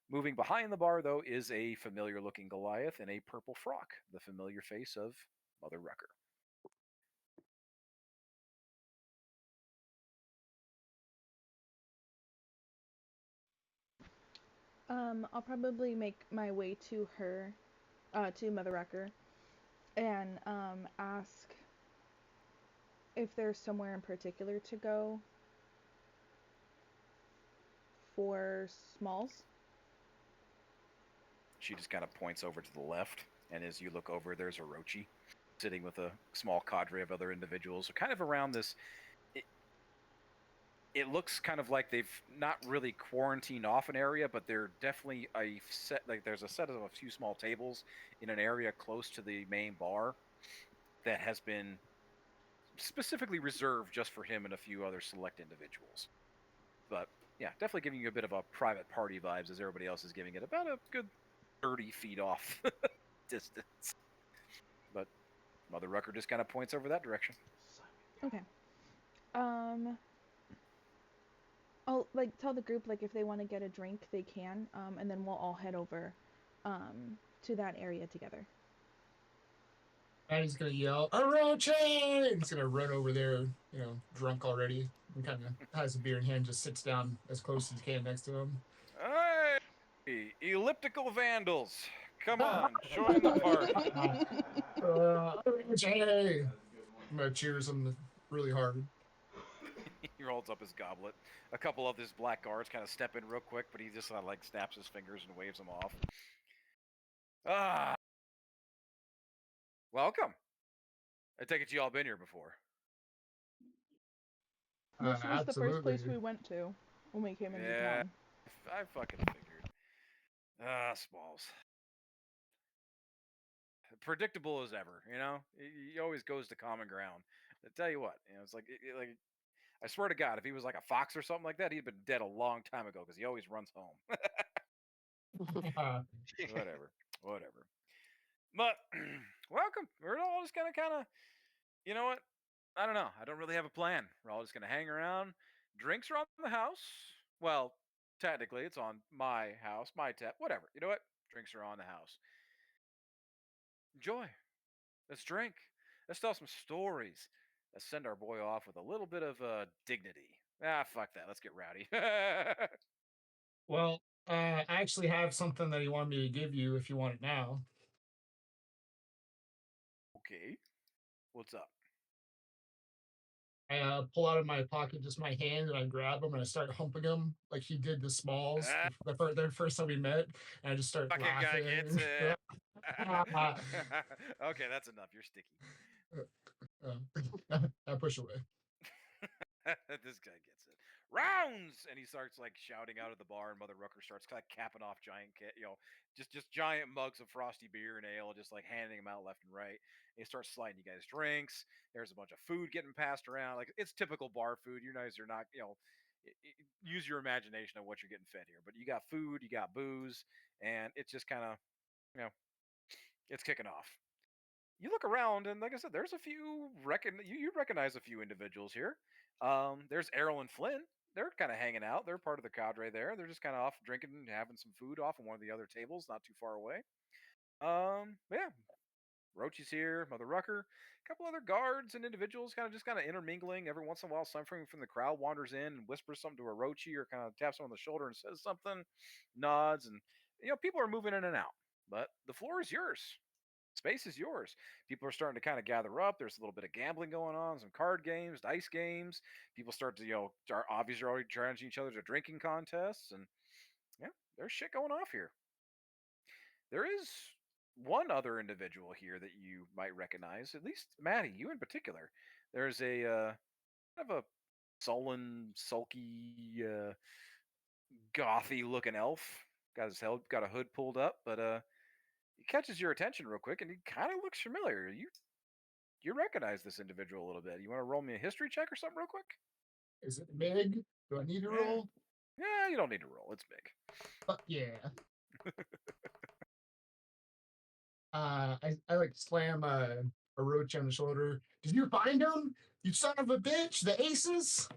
Moving behind the bar, though, is a familiar looking Goliath in a purple frock, the familiar face of Mother Rucker. I'll probably make my way to her, to Mother Rucker, and ask if there's somewhere in particular to go for Smalls. She just kind of points over to the left, and as you look over, there's Orochi sitting with a small cadre of other individuals, kind of around this. It looks kind of like they've not really quarantined off an area, but they're definitely there's a set of a few small tables in an area close to the main bar that has been specifically reserved just for him and a few other select individuals. But yeah, definitely giving you a bit of a private party vibes, as everybody else is giving it about a good 30 feet off distance. But Mother Rucker just kind of points over that direction. Okay. I'll tell the group if they want to get a drink they can, and then we'll all head over to that area together. And he's gonna yell, Orochi! He's gonna run over there, drunk already, and kind of has a beer in hand, just sits down as close as he can next to him. Hey, elliptical vandals, come on, join the party. Orochi! I'm gonna cheers him really hard. He holds up his goblet. A couple of his black guards kind of step in real quick, but he just snaps his fingers and waves them off. Welcome. I take it you all been here before. This was absolutely. the first place we went to when we came into town. I fucking figured. Smalls. Predictable as ever, He always goes to common ground. I tell you what, it's like I swear to God, if he was like a fox or something like that, he'd been dead a long time ago because he always runs home. Whatever. But welcome. We're all just gonna kind of, you know what? I don't know. I don't really have a plan. We're all just gonna hang around. Drinks are on the house. Well, technically, it's on my house, my tap. Whatever. You know what? Drinks are on the house. Enjoy. Let's drink. Let's tell some stories. Let's send our boy off with a little bit of dignity. Fuck that. Let's get rowdy. Well, I actually have something that he wanted me to give you if you want it now. Okay. What's up? I pull out of my pocket just my hand and I grab him and I start humping him like he did the Smalls the first time we met. And I just start Fucking laughing. guy gets it. Okay, that's enough. You're sticky. I push away. This guy gets it. Rounds, and he starts shouting out of the bar, and Mother Rucker starts capping off just giant mugs of frosty beer and ale, just handing them out left and right. And he starts sliding you guys drinks. There's a bunch of food getting passed around. It's typical bar food. You guys are not, use your imagination of what you're getting fed here. But you got food, you got booze, and it's just kind of, it's kicking off. You look around, and like I said, there's a few you recognize a few individuals here. There's Errol and Flynn. they're kind of hanging out. They're part of the cadre there. They're just kind of off drinking and having some food off on one of the other tables, not too far away. Yeah, Rochi's here, Mother Rucker, a couple other guards and individuals kind of intermingling. Every once in a while, something from the crowd wanders in and whispers something to Orochi or kind of taps him on the shoulder and says something, nods, and people are moving in and out. But the floor is yours. Space is yours. People are starting to kind of gather up. There's a little bit of gambling going on, some card games, dice games. People start to, are obviously already challenging each other to drinking contests, and yeah, there's shit going off here. There is one other individual here that you might recognize, at least Maddie, you in particular. There's a kind of a sullen, sulky, gothy-looking elf. Got a hood pulled up, but he catches your attention real quick, and he kind of looks familiar. You recognize this individual a little bit. You want to roll me a history check or something real quick? Is it Mig? Do I need to Yeah. roll? Yeah, you don't need to roll. It's big. Fuck yeah. I like slam Orochi on the shoulder. Did you find him? You son of a bitch! The aces.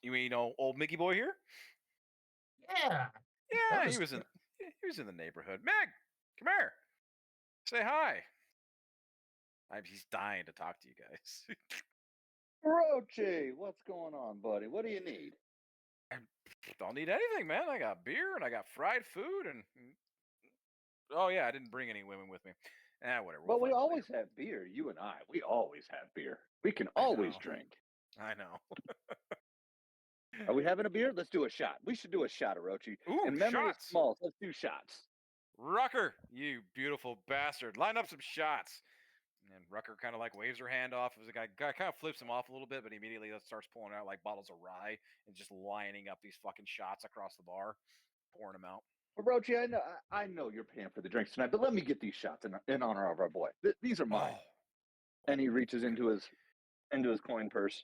You mean old Mickey boy here? Yeah. Yeah, was- he was in the neighborhood. Meg, come here. Say hi. He's dying to talk to you guys. Roche, what's going on, buddy? What do you need? Don't need anything, man. I got beer and I got fried food and oh yeah, I didn't bring any women with me. Whatever. Well, we fight always later. have beer. You and I, we always have beer. We can I always know. drink. I know. Are we having a beer? Let's do a shot. We should do a shot, Orochi. Ooh, In memory shots. of Smalls, let's do shots. Rucker, you beautiful bastard. Line up some shots. And Rucker kind of like waves her hand off. As the guy kind of flips him off a little bit, but immediately starts pulling out like bottles of rye and just lining up these fucking shots across the bar, pouring them out. Orochi, I know you're paying for the drinks tonight, but let me get these shots in honor of our boy. These are mine. Oh, And he reaches into his coin purse.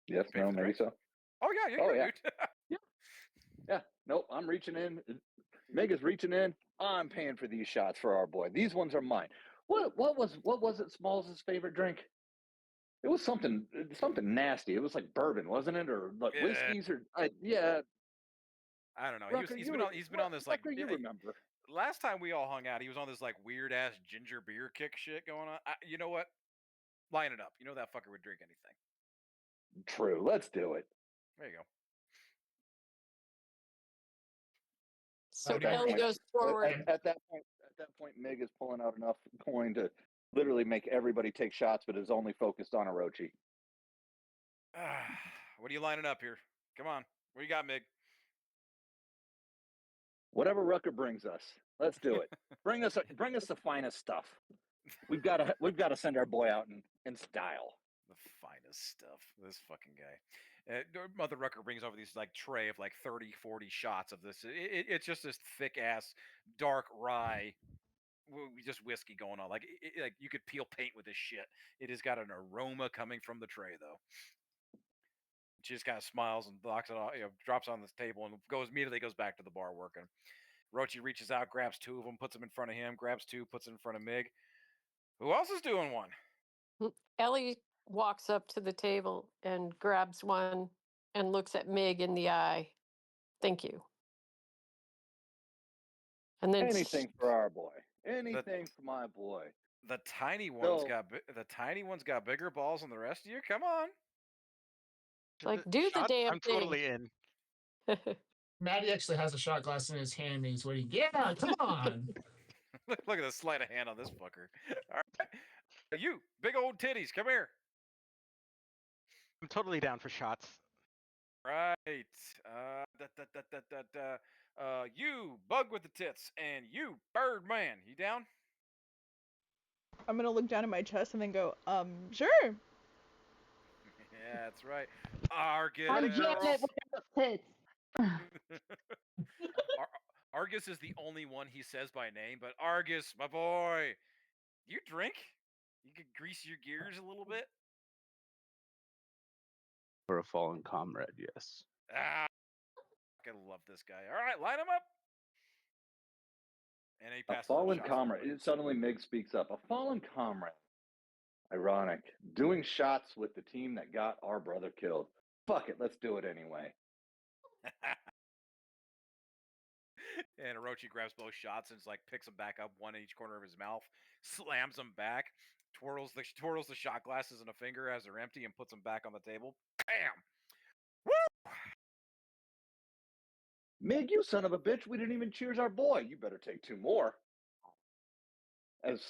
Yes, Pay no, for the maybe drinks? so. oh yeah, Oh, you're yeah. dude. Yeah, nope, I'm reaching in. Meg is reaching in. I'm paying for these shots for our boy. These ones are mine. What was it? Smalls' favorite drink? It was something nasty. It was like bourbon, wasn't it, or like Yeah. whiskeys, or yeah. I don't know. Rucker, He's been on this like Rucker, you remember? last time we all hung out. He was on this like weird ass ginger beer kick shit going on. You know what? Line it up. You know that fucker would drink anything. True. Let's do it. There you go. So Okay. Ellie goes forward. At that point, Meg is pulling out enough coin to literally make everybody take shots, but is only focused on Orochi. What are you lining up here? Come on. What do you got, Mig? Whatever Rucker brings us, let's do it. Bring us the finest stuff. We've got to send our boy out in style. The finest stuff. This fucking guy. Mother Rucker brings over these like tray of like 30, 40 shots of this. It's just this thick ass dark rye, just whiskey going on. Like like you could peel paint with this shit. It has got an aroma coming from the tray though. She just kind of smiles and blocks it off, drops on this table and immediately goes back to the bar working. Rochi reaches out, grabs two of them, puts them in front of him, grabs two, puts it in front of Mig. Who else is doing one? Ellie walks up to the table and grabs one and looks at Mig in the eye. Thank you. And then Anything for our boy. Anything for my boy. The tiny one's So- got bigger balls than the rest of you. Come on. like, do the Shots? damn I'm thing. totally in. Maddie actually has a shot glass in his hand and he's waiting. Yeah, come on. Look at the sleight of hand on this fucker. All right. You, big old titties, come here. I'm totally down for shots. Right. You, bug with the tits, and you, Birdman. You down? I'm gonna look down at my chest and then go, sure. Yeah, that's right. Argus. I'm jamming it with those tits. Argus is the only one he says by name, but Argus, my boy, you drink? You could grease your gears a little bit? For a fallen comrade, yes. Ah, love this guy. All right, line him up. And he A passes out fallen shots. comrade. Suddenly, Mig speaks up. A fallen comrade. Ironic. Doing shots with the team that got our brother killed. Fuck it. Let's do it anyway. And Orochi grabs both shots and like picks them back up, one in each corner of his mouth, slams them back, twirls the shot glasses in a finger as they're empty, and puts them back on the table. Bam! Woo! Mig, you son of a bitch. We didn't even cheers our boy. You better take 2 more. As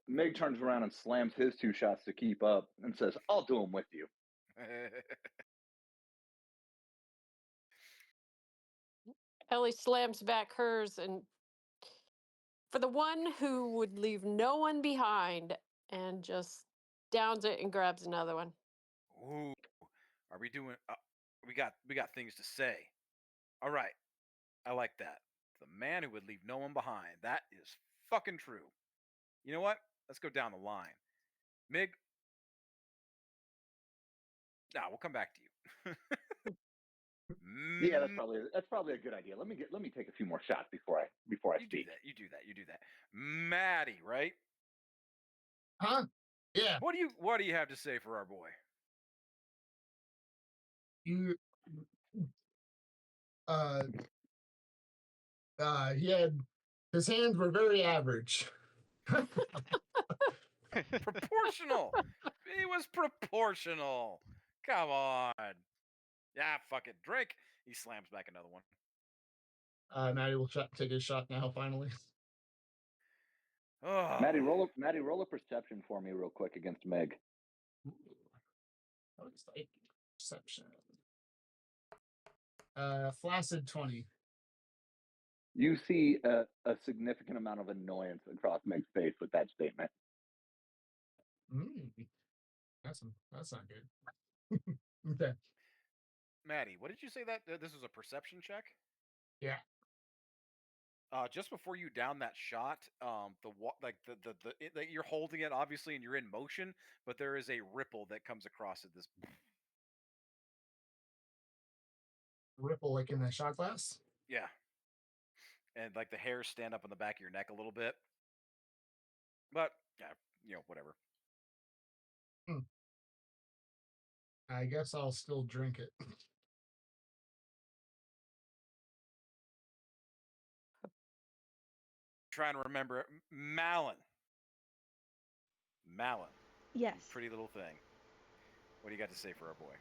Mig turns around and slams his 2 shots to keep up and says, I'll do them with you. Ellie slams back hers, and for the one who would leave no one behind, and just downs it and grabs another one. Ooh, are we doing? We got things to say. All right, I like that. The man who would leave no one behind. That is fucking true. You know what? Let's go down the line. Mig. Nah, we'll come back to you. Yeah, that's probably a good idea. Let me take a few more shots before I speak. You do that. Maddie, right? Huh? Yeah. What do you have to say for our boy? You he had his hands were very average. Proportional. He was proportional. Come on. Yeah, fuck it. Drink. He slams back another one. Maddie will take his shot now. Finally. Oh. Maddie, roll a perception for me real quick against Meg. That looks like perception. Flaccid 20. You see a significant amount of annoyance across Meg's face with that statement. That's not good. Okay. Maddie, what did you say that this was a perception check? Yeah. Just before you down that shot, you're holding it obviously and you're in motion, but there is a ripple that comes across it. This ripple like in the shot glass? Yeah. And like the hairs stand up on the back of your neck a little bit. But yeah, whatever. I guess I'll still drink it. Trying to remember it. Malin. Yes. Pretty little thing. What do you got to say for our boy?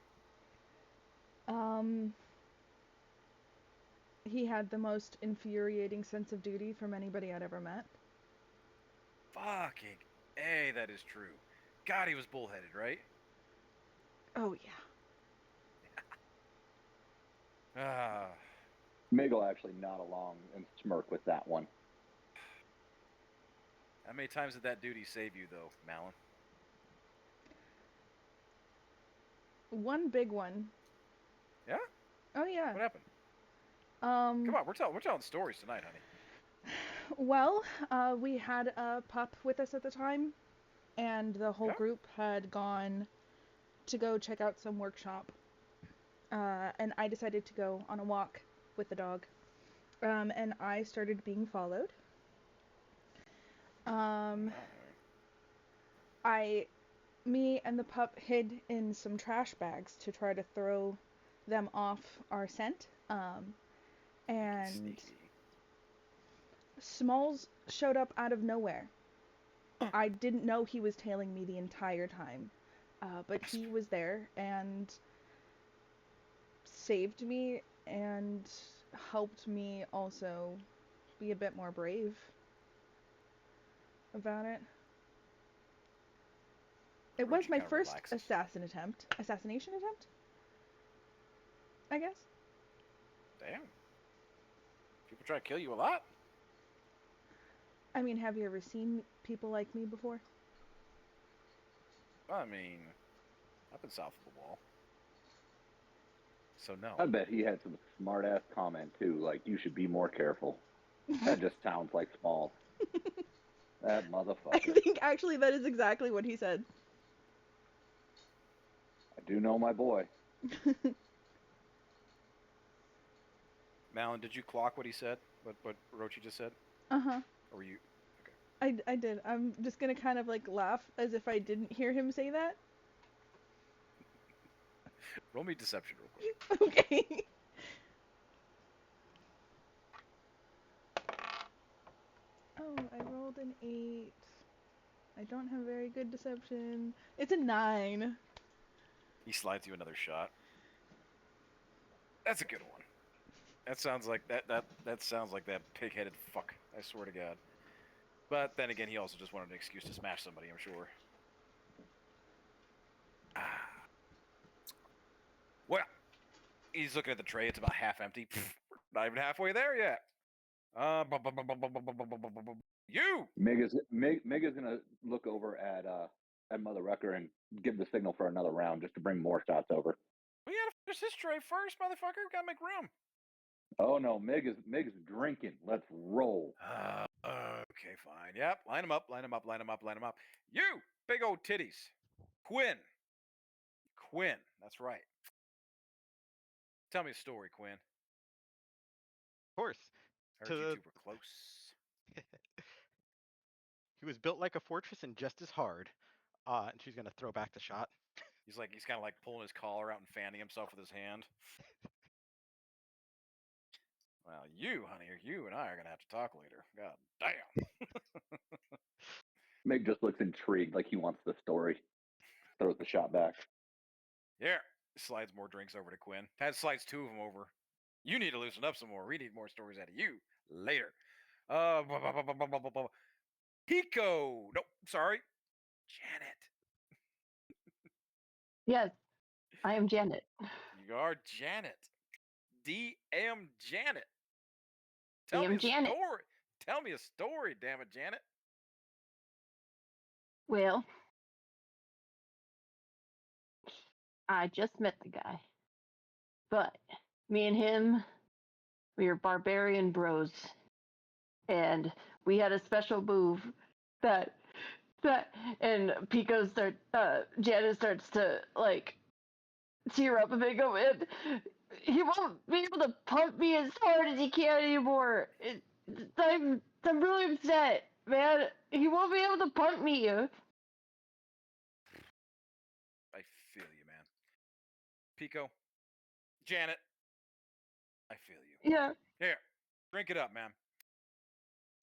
He had the most infuriating sense of duty from anybody I'd ever met. Fucking A, that is true. God, he was bullheaded, right? Oh yeah. Meg will actually nod along and smirk with that one. How many times did that duty save you, though, Malin? One big one. Yeah? Oh yeah. What happened? Come on, we're telling stories tonight, honey. Well, we had a pup with us at the time, and the whole group had gone to go check out some workshop. And I decided to go on a walk with the dog. And I started being followed. Me and the pup hid in some trash bags to try to throw them off our scent. And Sneaky. Smalls showed up out of nowhere. I didn't know he was tailing me the entire time. But he was there and saved me and helped me also be a bit more brave about it. It was my first assassination attempt, I guess. Damn. People try to kill you a lot? I mean, have you ever seen people like me before? I mean, I've been south of the wall. So no. I bet he had some smart ass comment too, like you should be more careful. That just sounds like Smalls. That motherfucker. I think actually that is exactly what he said. I do know my boy. Malin, did you clock what he said? What Orochi just said? Uh-huh. Or were you? I did. I'm just gonna kind of like laugh as if I didn't hear him say that. Roll me deception real quick. Okay. Oh, I rolled an 8. I don't have very good deception. It's a 9. He slides you another shot. That's a good one. That sounds like that sounds like that pig-headed fuck. I swear to God. But then again, he also just wanted an excuse to smash somebody, I'm sure. Well, he's looking at the tray. It's about half empty. Not even halfway there yet. You! Meg is gonna look over at Mother Rucker and give the signal for another round just to bring more shots over. We gotta finish this tray first, motherfucker. We gotta make room. Oh no, Meg is drinking. Let's roll. Okay, fine. Yep, line him up, line him up, line him up, line him up. You, big old titties. Quinn. Quinn, that's right. Tell me a story, Quinn. Of course. Heard To you the- two were close. He was built like a fortress and just as hard. And she's gonna throw back the shot. He's kind of like pulling his collar out and fanning himself with his hand. Well, you, honey, you and I are gonna have to talk later. God damn. Meg just looks intrigued, like he wants the story. Throws the shot back. Here, slides more drinks over to Quinn. Slides 2 of them over. You need to loosen up some more. We need more stories out of you later. Pico. Nope, sorry. Janet. Yes, I am Janet. You are Janet. DM Janet. Tell me DM a Janet. story. Tell me a story, damn it, Janet. Well, I just met the guy. But me and him, we were barbarian bros. And we had a special move that and Janet starts to like tear up a bit, go in. He won't be able to pump me as hard as he can anymore. I'm really upset, man. He won't be able to pump me. I feel you, man. Pico. Janet. I feel you. Yeah. Here, drink it up, man.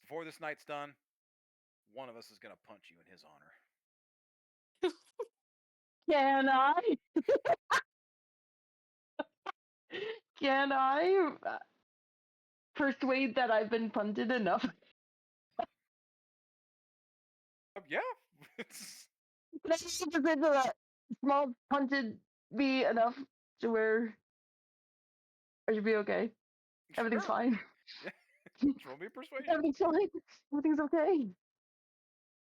Before this night's done, one of us is gonna punch you in his honor. Can I? Can I persuade that I've been punted enough? Yeah. Can I persuade that small punted be enough to where I should be okay? Everything's Sure. fine. Yeah. Roll me persuasion. Everything's fine. Everything's okay.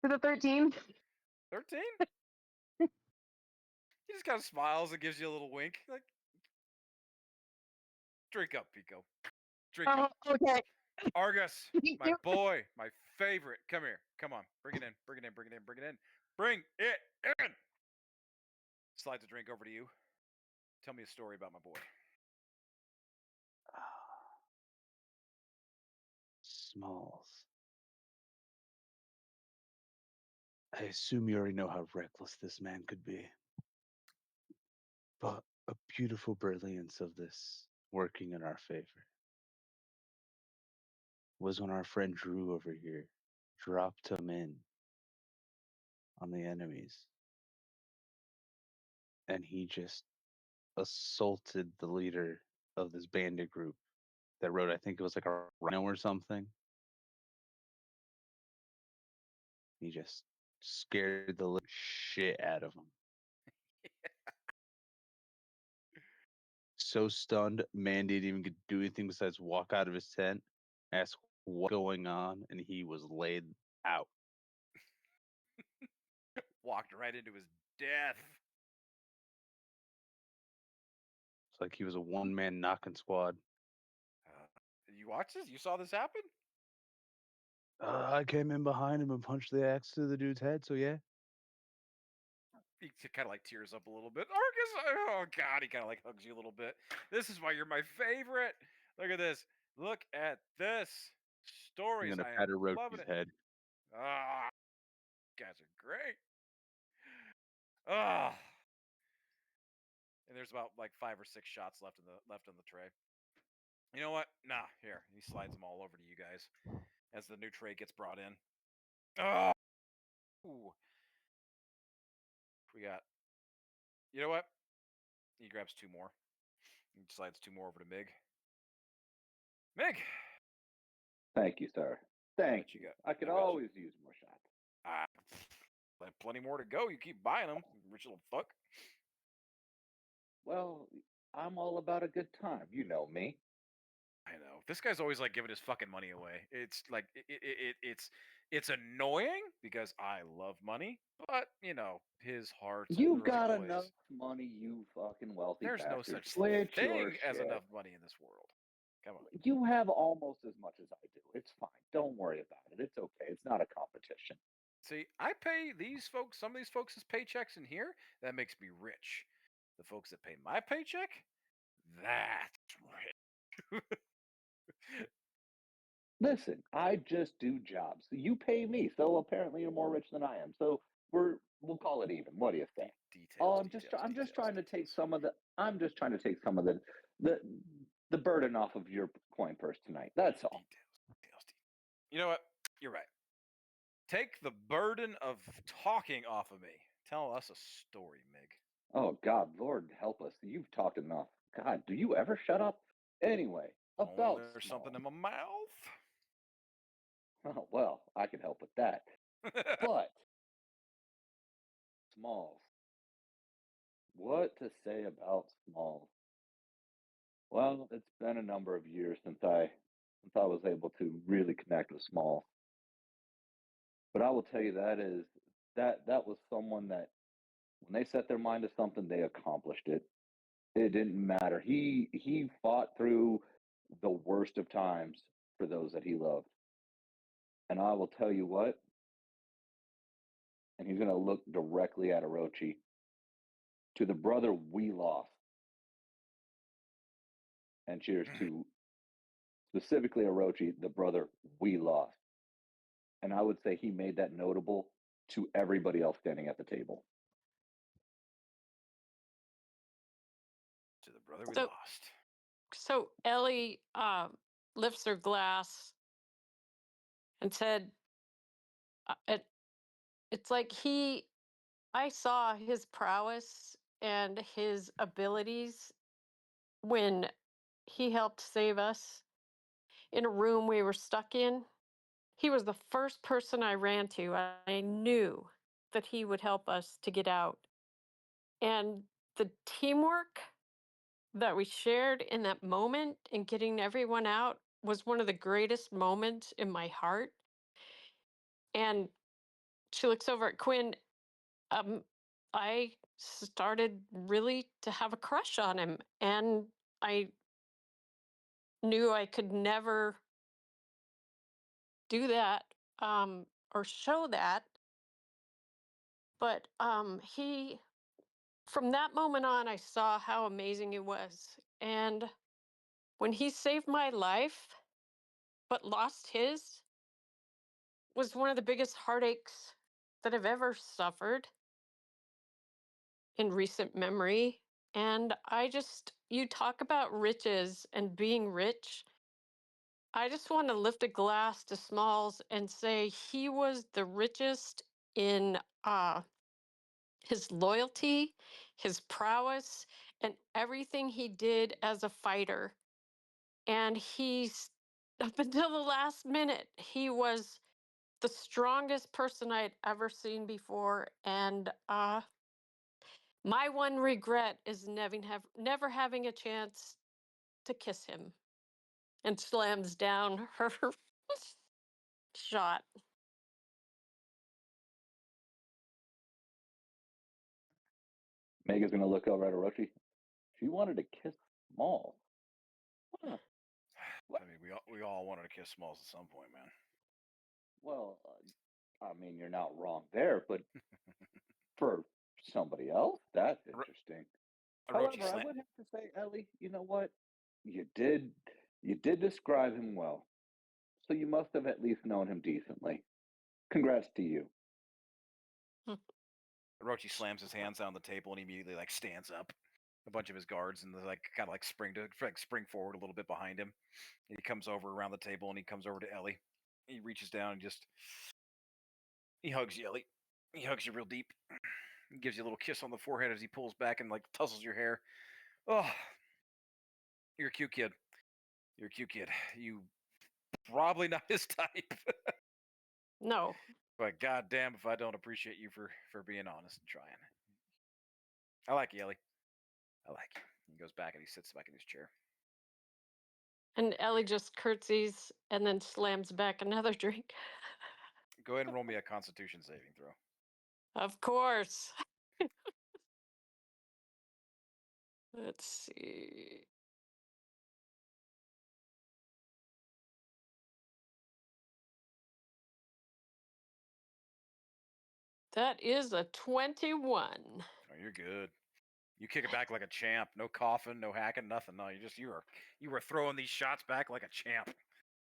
Is it 13? 13? He just kind of smiles and gives you a little wink. Like, drink up, Pico. Drink up. Okay. Argus, Thank my you. boy, my favorite. Come here. Come on. Bring it in. Bring it in. Bring it in. Bring it in. Bring it in. Slides a drink over to you. Tell me a story about my boy. Smalls. I assume you already know how reckless this man could be. But a beautiful brilliance of this working in our favor was when our friend Drew over here dropped him in on the enemies. And he just assaulted the leader of this bandit group that rode, I think it was like a rhino or something. He just scared the living shit out of him. So stunned, man didn't even get to do anything besides walk out of his tent, ask what's going on, and he was laid out. Walked right into his death. It's like he was a one-man knocking squad. You watched this? You saw this happen? I came in behind him and punched the axe to the dude's head, so yeah. He kind of like tears up a little bit. Argus, oh God, he kind of like hugs you a little bit. This is why you're my favorite. Look at this. Look at this. I'm Stories. gonna I pat am loving Orochi's it. head. Ah, guys are great. Ah. And there's about like 5 or 6 shots left in the tray. You know what? Nah, here. He slides them all over to you guys as the new tray gets brought in. Oh. Ooh. We got. You know what? He grabs 2 more. He slides 2 more over to Mig. Mig. Thank you, sir. Thank bet you you. got- I could I bet you- always use more shots. I have plenty more to go. You keep buying them, rich little fuck. Well, I'm all about a good time. You know me. I know this guy's always like giving his fucking money away. It's like it's annoying because I love money, but you know his heart's in You've the right got place. enough money, you fucking wealthy There's no bastard. such Quit your thing as shit. enough money in this world. Come on. You have almost as much as I do. It's fine. Don't worry about it. It's okay. It's not a competition. See, I pay these folks, some of these folks' paychecks in here. That makes me rich. The folks that pay my paycheck, that's rich. Listen, I just do jobs. You pay me, so apparently you're more rich than I am. So we'll call it even. What do you think? Details. I'm just trying to take some of the the burden off of your coin purse tonight. That's all. Details. You know what? You're right. Take the burden of talking off of me. Tell us a story, Mig. Oh God, Lord help us. You've talked enough. God, do you ever shut up? Anyway, Only about there's Small. something in my mouth. Oh, well, I can help with that. But Smalls. What to say about Smalls? Well, it's been a number of years since I was able to really connect with Smalls. But I will tell you that was someone that when they set their mind to something, they accomplished it. It didn't matter. He fought through the worst of times for those that he loved. And I will tell you what, and he's going to look directly at Orochi, to the brother we lost. And cheers to specifically Orochi, the brother we lost. And I would say he made that notable to everybody else standing at the table. To the brother we So- lost. So Ellie lifts her glass and said, it's like I saw his prowess and his abilities when he helped save us in a room we were stuck in. He was the first person I ran to. I knew that he would help us to get out. And the teamwork that we shared in that moment and getting everyone out was one of the greatest moments in my heart. And she looks over at Quinn. I started really to have a crush on him, and I knew I could never do that or show that. But he, from that moment on, I saw how amazing he was. And when he saved my life, but lost his, was one of the biggest heartaches that I've ever suffered in recent memory. And you talk about riches and being rich. I just want to lift a glass to Smalls and say he was the richest in his loyalty, his prowess, and everything he did as a fighter. And up until the last minute, he was the strongest person I'd ever seen before. And my one regret is never having a chance to kiss him. And slams down her shot. Mega's going to look over at Orochi. She wanted to kiss Smalls. Huh. I mean, we all wanted to kiss Smalls at some point, man. Well, I mean, you're not wrong there, but for somebody else, that's interesting. However, I would have to say, Ellie, you know what? You did You did describe him well, so you must have at least known him decently. Congrats to you. Orochi slams his hands on the table and immediately like stands up. A bunch of his guards and like kind of like spring forward a little bit behind him. And he comes over around the table and he comes over to Ellie. He reaches down and he hugs you, Ellie. He hugs you real deep. He gives you a little kiss on the forehead as he pulls back and like tussles your hair. Oh, you're a cute kid. You're a cute kid. You probably not his type. No. But goddamn if I don't appreciate you for being honest and trying. I like you, Ellie. I like you. He goes back and he sits back in his chair. And Ellie just curtsies and then slams back another drink. Go ahead and roll me a Constitution saving throw. Of course. Let's see. That is a 21. Oh, you're good. You kick it back like a champ. No coughing, no hacking, nothing. No, you were throwing these shots back like a champ.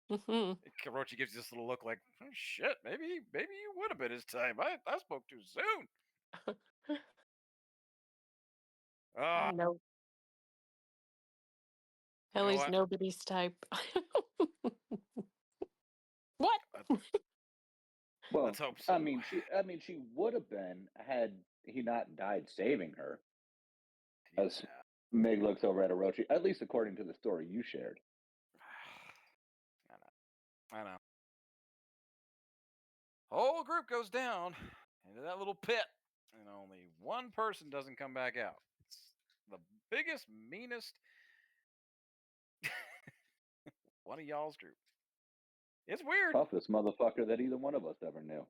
Mhm. Orochi gives you this little look like, oh, shit, maybe you would have been his time. I spoke too soon. Ah, No. know Ellie's what? nobody's type. What? Well, let's hope so. I mean, she would have been had he not died saving her. As Yeah. Meg looks over at Orochi, at least according to the story you shared. I know. Whole group goes down into that little pit, and only one person doesn't come back out. It's the biggest, meanest one of y'all's group. It's weird. Toughest motherfucker that either one of us ever knew.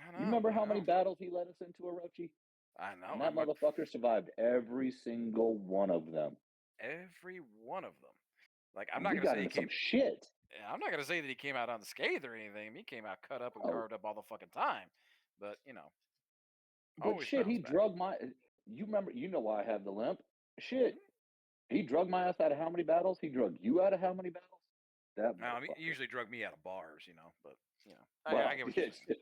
I know, You remember I how many know. battles he led us into, Orochi? I know. And that motherfucker survived every single one of them. Every one of them. Like I'm And not we gonna got say he into came. some shit. I'm not gonna say that he came out unscathed or anything. He came out cut up and Oh. carved up all the fucking time. But you know, But always shit, bounce he back. drug my. You remember? You know why I have the limp? Shit, he drug my ass out of how many battles? He drug you out of how many battles? That I mean, motherfucker. he usually drug me out of bars, you know. But you know, Well, I get what you're saying.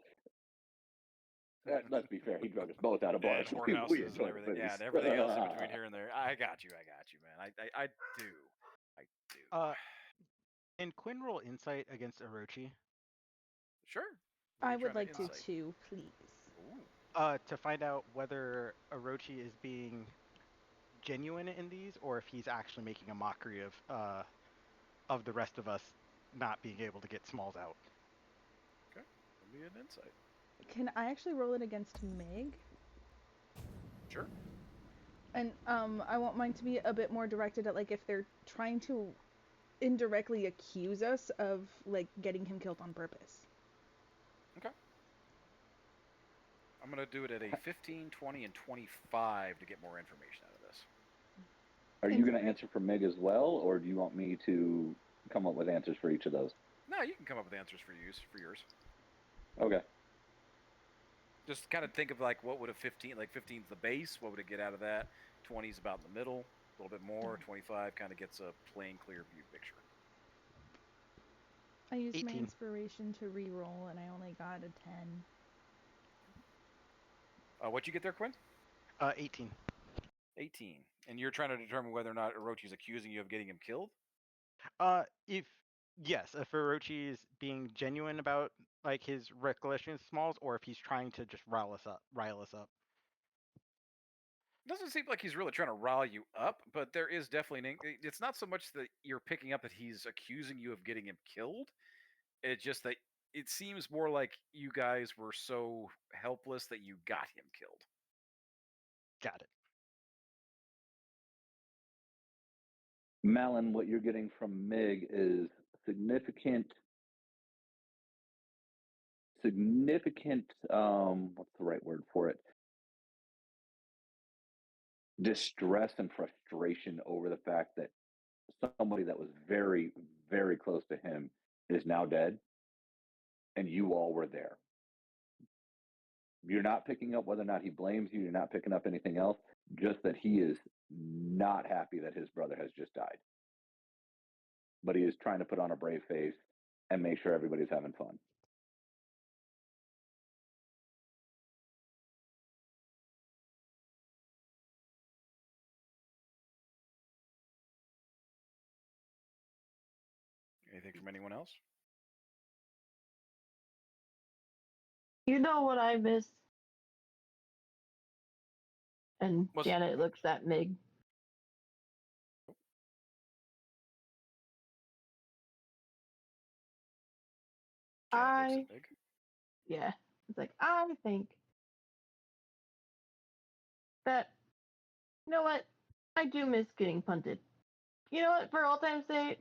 Let's be fair. He drug us both out of And bars. whorehouses and enjoyed everything. the Yeah, and booze. everything else in between here and there. I got you, man. I do. Can Quinn roll insight against Orochi? Sure. What are I you would trying like to insight? too, please. Ooh. To find out whether Orochi is being genuine in these, or if he's actually making a mockery of the rest of us not being able to get Smalls out. Okay. Give me an insight. Can I actually roll it against Meg? Sure. And I want mine to be a bit more directed at like if they're trying to indirectly accuse us of like getting him killed on purpose. Okay. I'm gonna do it at a 15, 20, and 25 to get more information out of this. Are you going to answer for Meg as well, or do you want me to come up with answers for each of those? No, you can come up with answers for yours. Okay. Just kind of think of like what would a 15, like 15 is the base, what would it get out of that? 20 is about in the middle, a little bit more. 25 kind of gets a plain, clear view picture. I used 18. my inspiration to re-roll and I only got a 10. What'd you get there, Quinn? 18. 18. And you're trying to determine whether or not Orochi's accusing you of getting him killed? If Orochi is being genuine about like his recollection of Smalls, or if he's trying to just rile us up. Doesn't seem like he's really trying to rile you up, but there is definitely it's not so much that you're picking up that he's accusing you of getting him killed. It's just that it seems more like you guys were so helpless that you got him killed. Got it. Malin, what you're getting from Mig is significant, what's the right word for it? Distress and frustration over the fact that somebody that was very, very close to him is now dead, and you all were there. You're not picking up whether or not he blames you. You're not picking up anything else, just that he is not happy that his brother has just died. but he is trying to put on a brave face and make sure everybody's having fun. Anything from anyone else? You know what I miss? And What's- Janet looks at Mig. Janet looks at Mig. Yeah. It's like, I think that, you know what? I do miss getting punted. You know what? For all time's sake,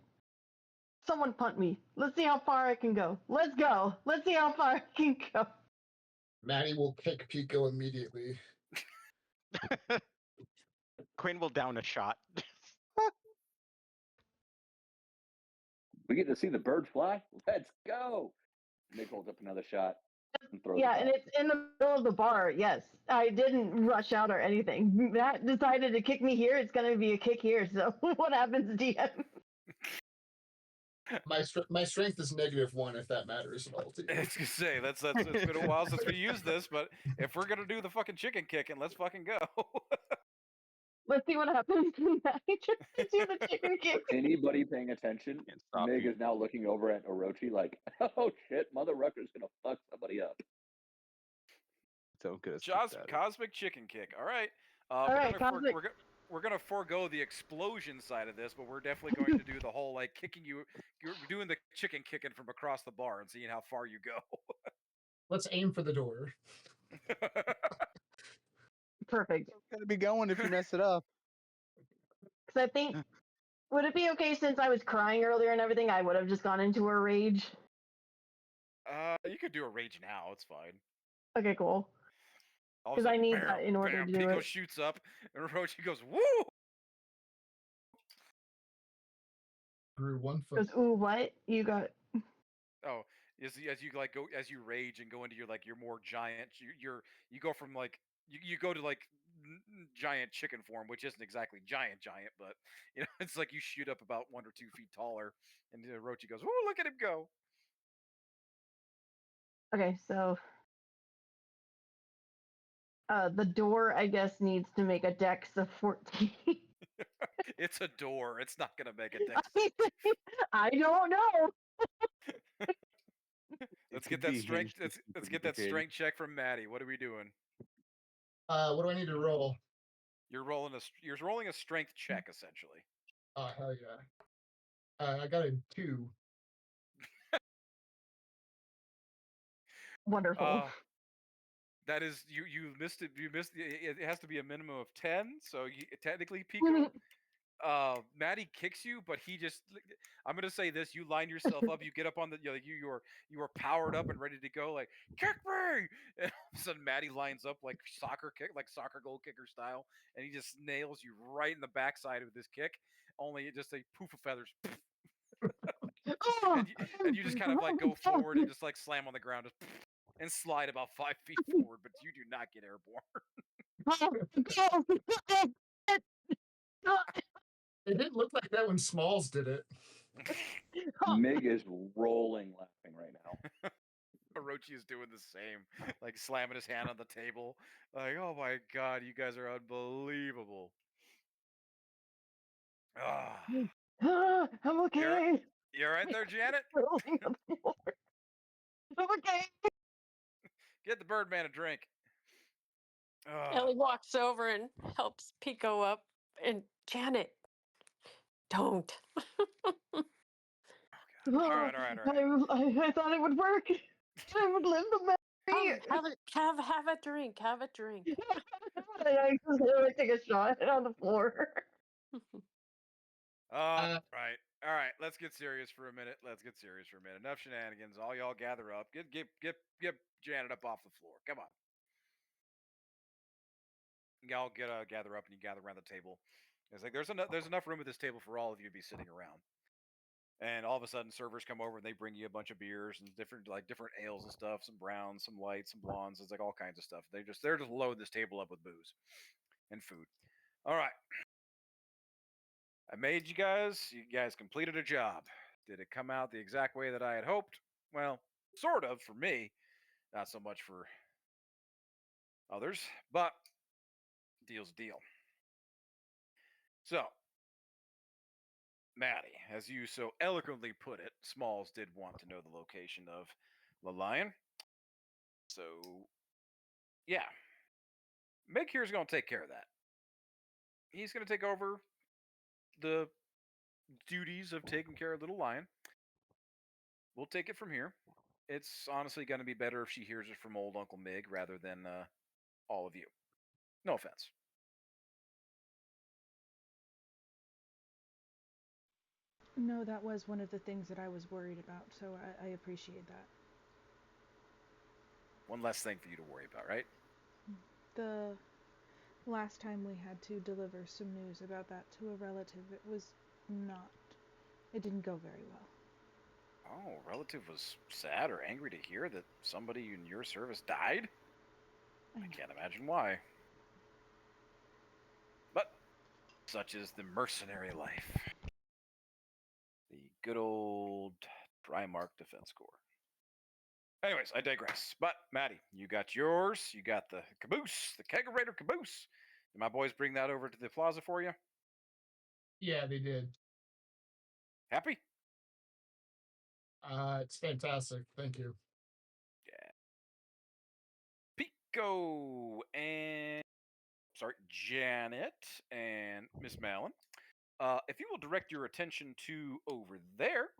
someone punt me. Let's see how far I can go. Let's go. Let's see how far I can go. Maddie will kick Pico immediately. Quinn will down a shot. We get to see the bird fly. Let's go. Nick holds up another shot and throws Yeah, it and back. it's in the middle of the bar. Yes, I didn't rush out or anything. Matt decided to kick me here. It's gonna be a kick here. So what happens, DM? My strength is -1 if that matters at all to I you. was gonna say it's been a while since we used this, but if we're gonna do the fucking chicken kicking, let's fucking go. Let's see what happens when Matt tries to do the chicken kick. Anybody paying attention, Can't stop Mig you. is now looking over at Orochi like, oh shit, Mother Rucker's gonna fuck somebody up. Don't get us Cosmic chicken kick. All right. All right, Cosmic. We're gonna forego the explosion side of this, but we're definitely going to do the whole like kicking you. You're doing the chicken kicking from across the bar and seeing how far you go. Let's aim for the door. Perfect. Gotta be going if you mess it up. Because I think, would it be okay since I was crying earlier and everything? I would have just gone into a rage. You could do a rage now. It's fine. Okay, cool. All of a 'Cause I sudden, need bam, that in order bam, to do Pico it. shoots up, and Orochi goes, "Woo!" Grew 1 foot. Goes, ooh, what? You got. Oh, as you like go as you rage and go into your more giant. You go from like you go to like giant chicken form, which isn't exactly giant, but it's like you shoot up about 1 or 2 feet taller, and Orochi goes, "Woo! Look at him go!" Okay, so. The door, I guess, needs to make a dex of 14. It's a door. It's not gonna make a dex. I don't know. Let's get that strength. Let's get that strength check from Maddie. What are we doing? What do I need to roll? You're rolling a strength check essentially. Oh hell yeah! I got a 2. Wonderful. That is you missed it. You missed it. It has to be a minimum of 10. So technically, Pico. Maddie kicks you, but he just. I'm gonna say this: you line yourself up, you get up on the. You are powered up and ready to go. Like kick me, and all of a sudden Maddie lines up like soccer goal kicker style, and he just nails you right in the backside with this kick. Only just a poof of feathers, and you just kind of like go forward and just like slam on the ground, just and slide about 5 feet forward, but you do not get airborne. It didn't look like that when Smalls did it. Mig is rolling laughing right now. Orochi is doing the same, like slamming his hand on the table, like, "Oh my god, you guys are unbelievable." I'm okay. You're right there, Janet. Rolling on the floor. I'm okay. Get the Birdman a drink. Ellie walks over and helps Pico up. And Janet, don't. All right. I thought it would work. I would live the memory. Have a drink. Have a drink. I just literally take a shot on the floor. Right. All right. Let's get serious for a minute. Enough shenanigans. All y'all gather up. Get Janet up off the floor. Come on. Y'all gather up and you gather around the table. It's like there's enough room at this table for all of you to be sitting around. And all of a sudden, servers come over and they bring you a bunch of beers and different ales and stuff, some browns, some whites, some blondes. It's like all kinds of stuff. They're just loading this table up with booze and food. All right. I made you guys. You guys completed a job. Did it come out the exact way that I had hoped? Well, sort of for me. Not so much for others, but deal's a deal. So, Maddie, as you so eloquently put it, Smalls did want to know the location of the lion. So, yeah. Meg here's going to take care of that. He's going to take over the duties of taking care of Little Lion. We'll take it from here. It's honestly going to be better if she hears it from old Uncle Mig rather than all of you. No offense. No, that was one of the things that I was worried about, so I appreciate that. One less thing for you to worry about, right? The last time we had to deliver some news about that to a relative, it didn't go very well. Oh, relative was sad or angry to hear that somebody in your service died? I can't imagine why. But such is the mercenary life. The good old Drymark Defense Corps. Anyways, I digress. But, Maddie, you got yours. You got the caboose, the kegerator caboose. Did my boys bring that over to the plaza for you? Yeah, they did. Happy? It's fantastic. Thank you. Yeah. Pico and Janet and Miss Malin. If you will direct your attention to over there,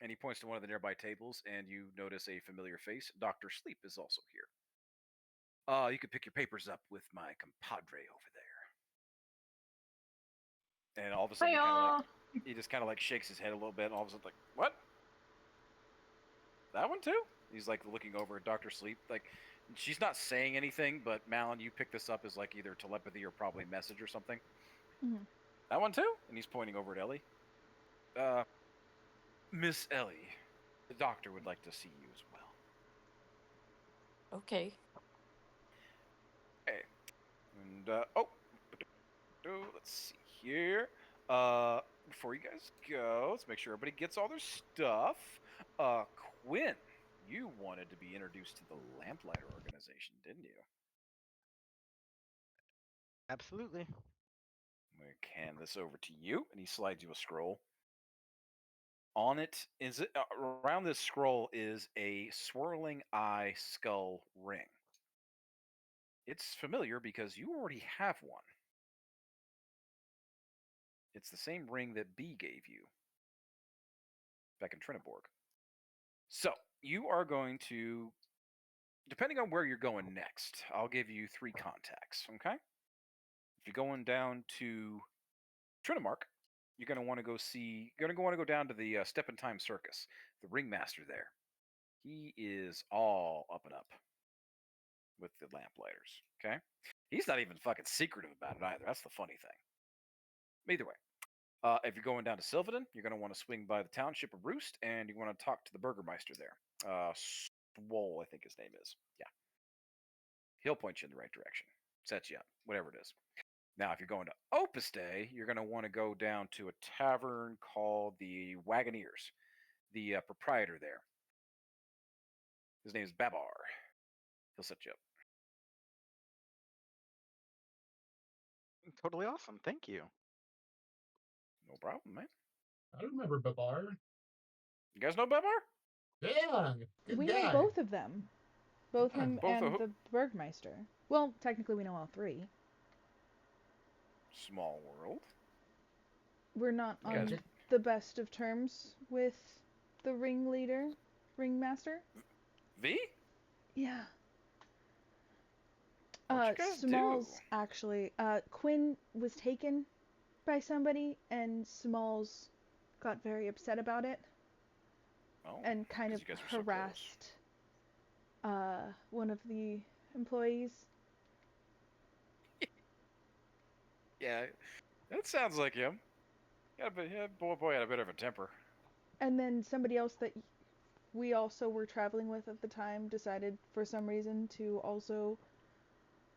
and he points to one of the nearby tables, and you notice a familiar face. Dr. Sleep is also here. You could pick your papers up with my compadre over there. And all of a sudden, he just kind of like shakes his head a little bit, and all of a sudden, like, what? That one too? He's like looking over at Dr. Sleep. Like, she's not saying anything, but Malin, you pick this up as like either telepathy or probably message or something. Mm-hmm. That one too? And he's pointing over at Ellie. Miss Ellie, the doctor would like to see you as well. Okay. Okay. And, let's see here. Before you guys go, let's make sure everybody gets all their stuff. Quinn, you wanted to be introduced to the Lamplighter organization, didn't you? Absolutely. I'm going to hand this over to you, and he slides you a scroll. On it is around this scroll is a swirling eye skull ring. It's familiar because you already have one. It's the same ring that B gave you back in Trinaborg. So, you are going to, depending on where you're going next, I'll give you 3 contacts, okay? If you're going down to Trinamark, you're going to want to go down to the Step in Time Circus, the ringmaster there. He is all up and up with the Lamplighters, okay? He's not even fucking secretive about it either. That's the funny thing. Either way, if you're going down to Sylvaden, you're going to want to swing by the township of Roost, and you want to talk to the Burgermeister there. Swole, I think his name is. Yeah. He'll point you in the right direction. Set you up, whatever it is. Now, if you're going to Opus Day, you're going to want to go down to a tavern called the Wagoneers. The proprietor there. His name is Babar. He'll set you up. Totally awesome. Thank you. No problem, man. I remember Babar. You guys know Babar? Yeah, good We guy. know both of them. Both him Both of and who? the Bergmeister. Well, technically we know all 3. Small world. We're not on Gotcha. the best of terms with the ringmaster. V? Yeah. What'd you guys Smalls do? actually. Quinn was taken by somebody, and Smalls got very upset about it. Oh, and kind of 'cause you guys were so close. harassed one of the employees. Yeah, that sounds like him. Yeah, but boy had a bit of a temper. And then somebody else that we also were traveling with at the time decided for some reason to also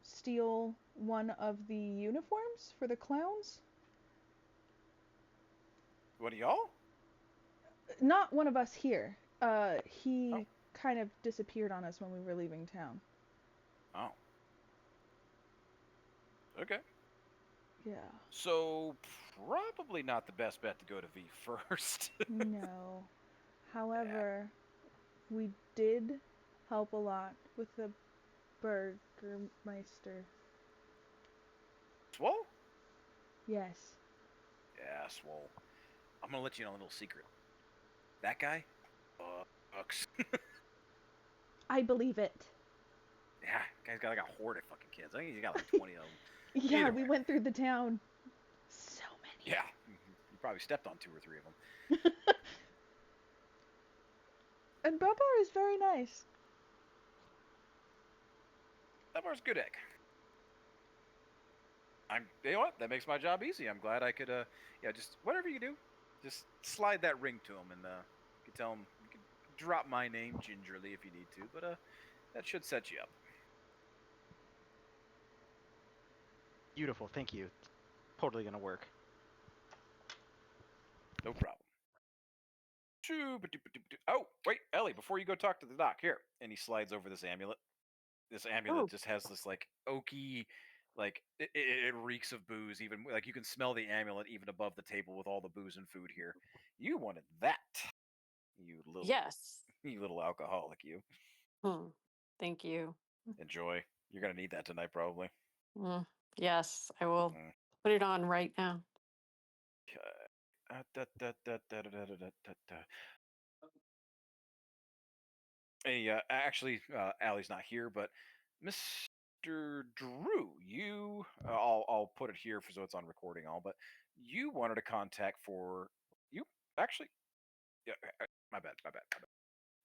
steal one of the uniforms for the clowns. What, y'all? Not one of us here. He Oh. kind of disappeared on us when we were leaving town. Oh. Okay. Yeah. So probably not the best bet to go to V first. No. However, we did help a lot with the Burgermeister. Swole? Yes. Yeah, Swole. I'm gonna let you know a little secret. That guy sucks. I believe it. Yeah, guy's got like a horde of fucking kids. I think he's got like 20 of them. Yeah, Either we way. went through the town. So many. Yeah, you probably stepped on 2 or 3 of them. And Babar is very nice. That bar's good egg. You know what? That makes my job easy. I'm glad I could, yeah, just whatever you do, just slide that ring to him, and you can tell him, you can drop my name gingerly if you need to, but that should set you up. Beautiful, thank you. It's totally gonna work. No problem. Oh, wait, Ellie, before you go talk to the doc, here. And he slides over this amulet. This amulet Oh. just has this like oaky, like it reeks of booze. Even like you can smell the amulet even above the table with all the booze and food here. You wanted that, you little Yes. you little alcoholic. You Thank you. enjoy. You're gonna need that tonight, probably. Yes, I will Mm. put it on right now. Hey, actually, Allie's not here, but Mr. Drew, you, I'll put it here so it's on recording all, but you wanted a contact for you. Actually, yeah, my bad.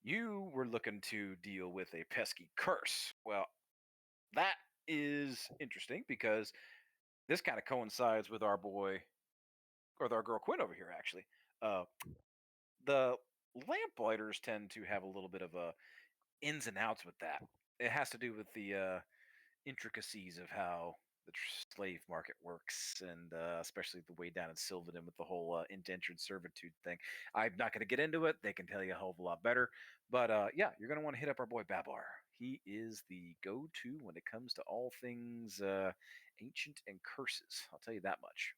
You were looking to deal with a pesky curse. Well, that is interesting because this kind of coincides with our boy, or with our girl Quinn over here, actually. The Lamplighters tend to have a little bit of a ins and outs with that. It has to do with the intricacies of how the slave market works, and especially the way down in Sylvanin with the whole indentured servitude thing. I'm not going to get into it. They can tell you a hell of a lot better. But yeah, you're going to want to hit up our boy Babar. He is the go-to when it comes to all things ancient and curses. I'll tell you that much.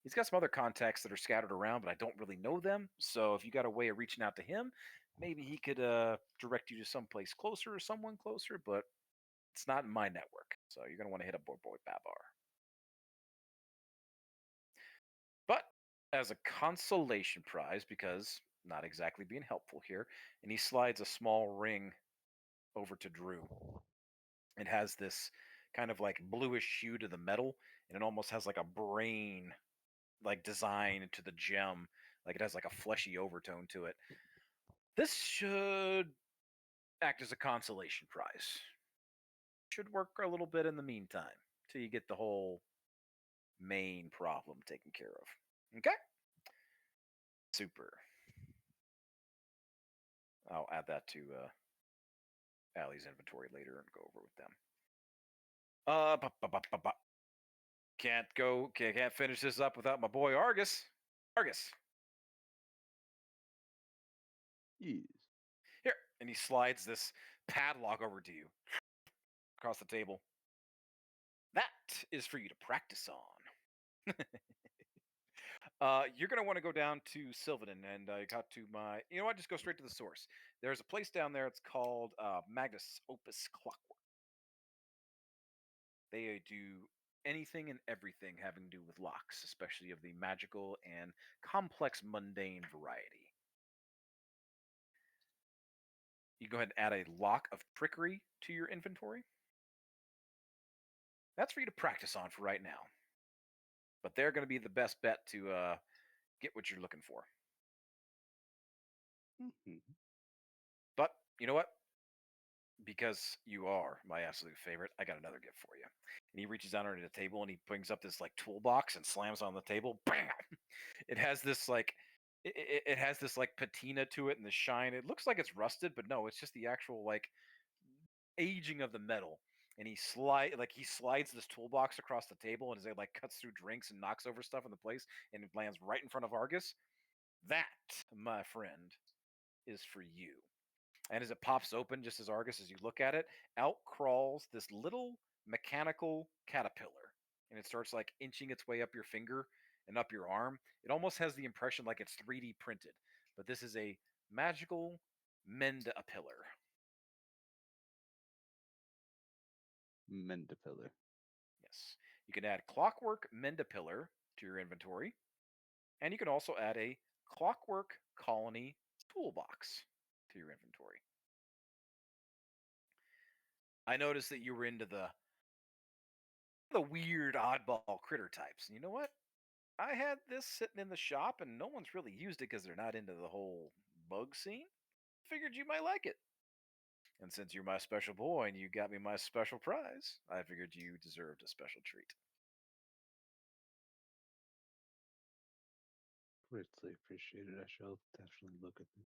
He's got some other contacts that are scattered around, but I don't really know them. So if you got a way of reaching out to him, maybe he could direct you to someplace closer or someone closer, but it's not in my network. So you're going to want to hit up boy Babar. But as a consolation prize, because not exactly being helpful here, and he slides a small ring over to Drew. It has this kind of like bluish hue to the metal, and it almost has like a brain like design to the gem. Like it has like a fleshy overtone to it. This should act as a consolation prize. Should work a little bit in the meantime till you get the whole main problem taken care of. Okay? Super. I'll add that to Allie's inventory later and go over with them. Can't finish this up without my boy Argus. Argus. Yes. Here. And he slides this padlock over to you across the table. That is for you to practice on. You're going to want to go down to Sylvanin, and I got to my. You know what? Just go straight to the source. There's a place down there. It's called Magnus Opus Clockwork. They do anything and everything having to do with locks, especially of the magical and complex mundane variety. You go ahead and add a lock of trickery to your inventory. That's for you to practice on for right now. But they're going to be the best bet to get what you're looking for. Mm-hmm. But you know what? Because you are my absolute favorite, I got another gift for you. And he reaches down under the table and he brings up this like toolbox and slams on the table. Bam! It has this like it has this like patina to it and the shine. It looks like it's rusted, but no, it's just the actual like aging of the metal. And he slides this toolbox across the table, and as it like cuts through drinks and knocks over stuff in the place, and it lands right in front of Argus. That, my friend, is for you. And as it pops open, just as Argus, as you look at it, out crawls this little mechanical caterpillar. And it starts like inching its way up your finger and up your arm. It almost has the impression like it's 3D printed. But this is a magical Mendapillar. Mendapillar. Yes. You can add Clockwork Mendapillar to your inventory. And you can also add a Clockwork Colony Toolbox to your inventory. I noticed that you were into the weird oddball critter types. And you know what? I had this sitting in the shop and no one's really used it because they're not into the whole bug scene. Figured you might like it. And since you're my special boy and you got me my special prize, I figured you deserved a special treat. Greatly appreciated. I shall definitely look at them.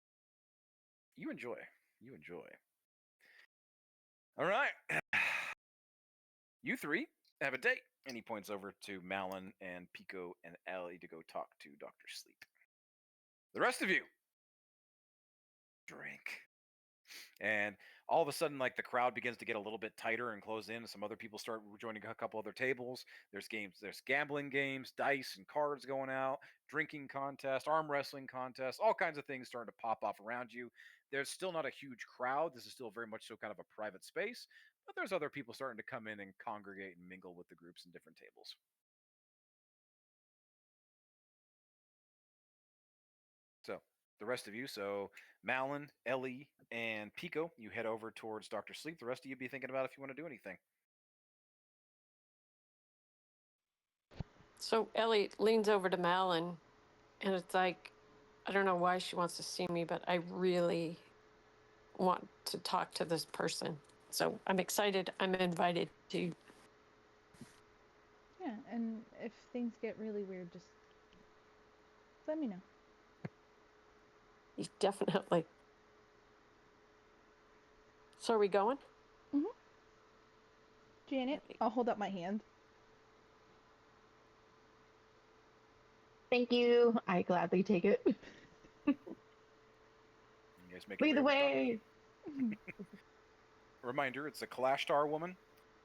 You enjoy. You enjoy. All right. You three have a date. And he points over to Malin and Pico and Ellie to go talk to Dr. Sleep. The rest of you, drink. And all of a sudden, like the crowd begins to get a little bit tighter and close in. Some other people start joining a couple other tables. There's games, there's gambling games, dice and cards going out, drinking contest, arm wrestling contest, all kinds of things starting to pop off around you. There's still not a huge crowd. This is still very much so kind of a private space, but there's other people starting to come in and congregate and mingle with the groups in different tables. So the rest of you, so Malin, Ellie, and Pico, you head over towards Dr. Sleep. The rest of you be thinking about if you want to do anything. So Ellie leans over to Malin, and it's like, I don't know why she wants to see me, but I really want to talk to this person. So I'm excited. I'm invited to. Yeah, and if things get really weird, just let me know. Definitely. So are we going? Janet, I'll hold up my hand. Thank you. I gladly take it. You guys make Lead the your way over to way. Reminder, it's a Kalashtar woman.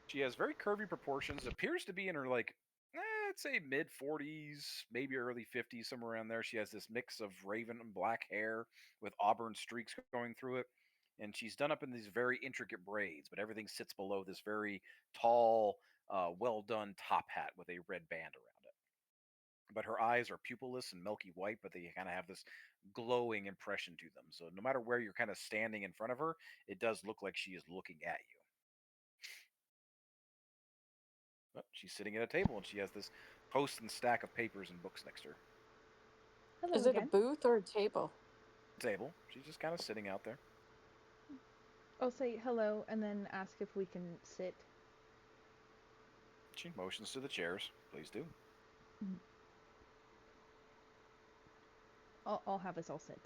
She has very curvy proportions, appears to be in her like, I'd say mid 40s, maybe early 50s, somewhere around there. She has this mix of raven and black hair with auburn streaks going through it. And she's done up in these very intricate braids, but everything sits below this very tall, well done top hat with a red band around it. But her eyes are pupilless and milky white, but they kind of have this glowing impression to them. So no matter where you're kind of standing in front of her, it does look like she is looking at you. But she's sitting at a table and she has this post and stack of papers and books next to her. Hello Is it again. a booth or a table? Table. She's just kind of sitting out there. I'll say hello and then ask if we can sit. She motions to the chairs. Please do. I'll have us all sit.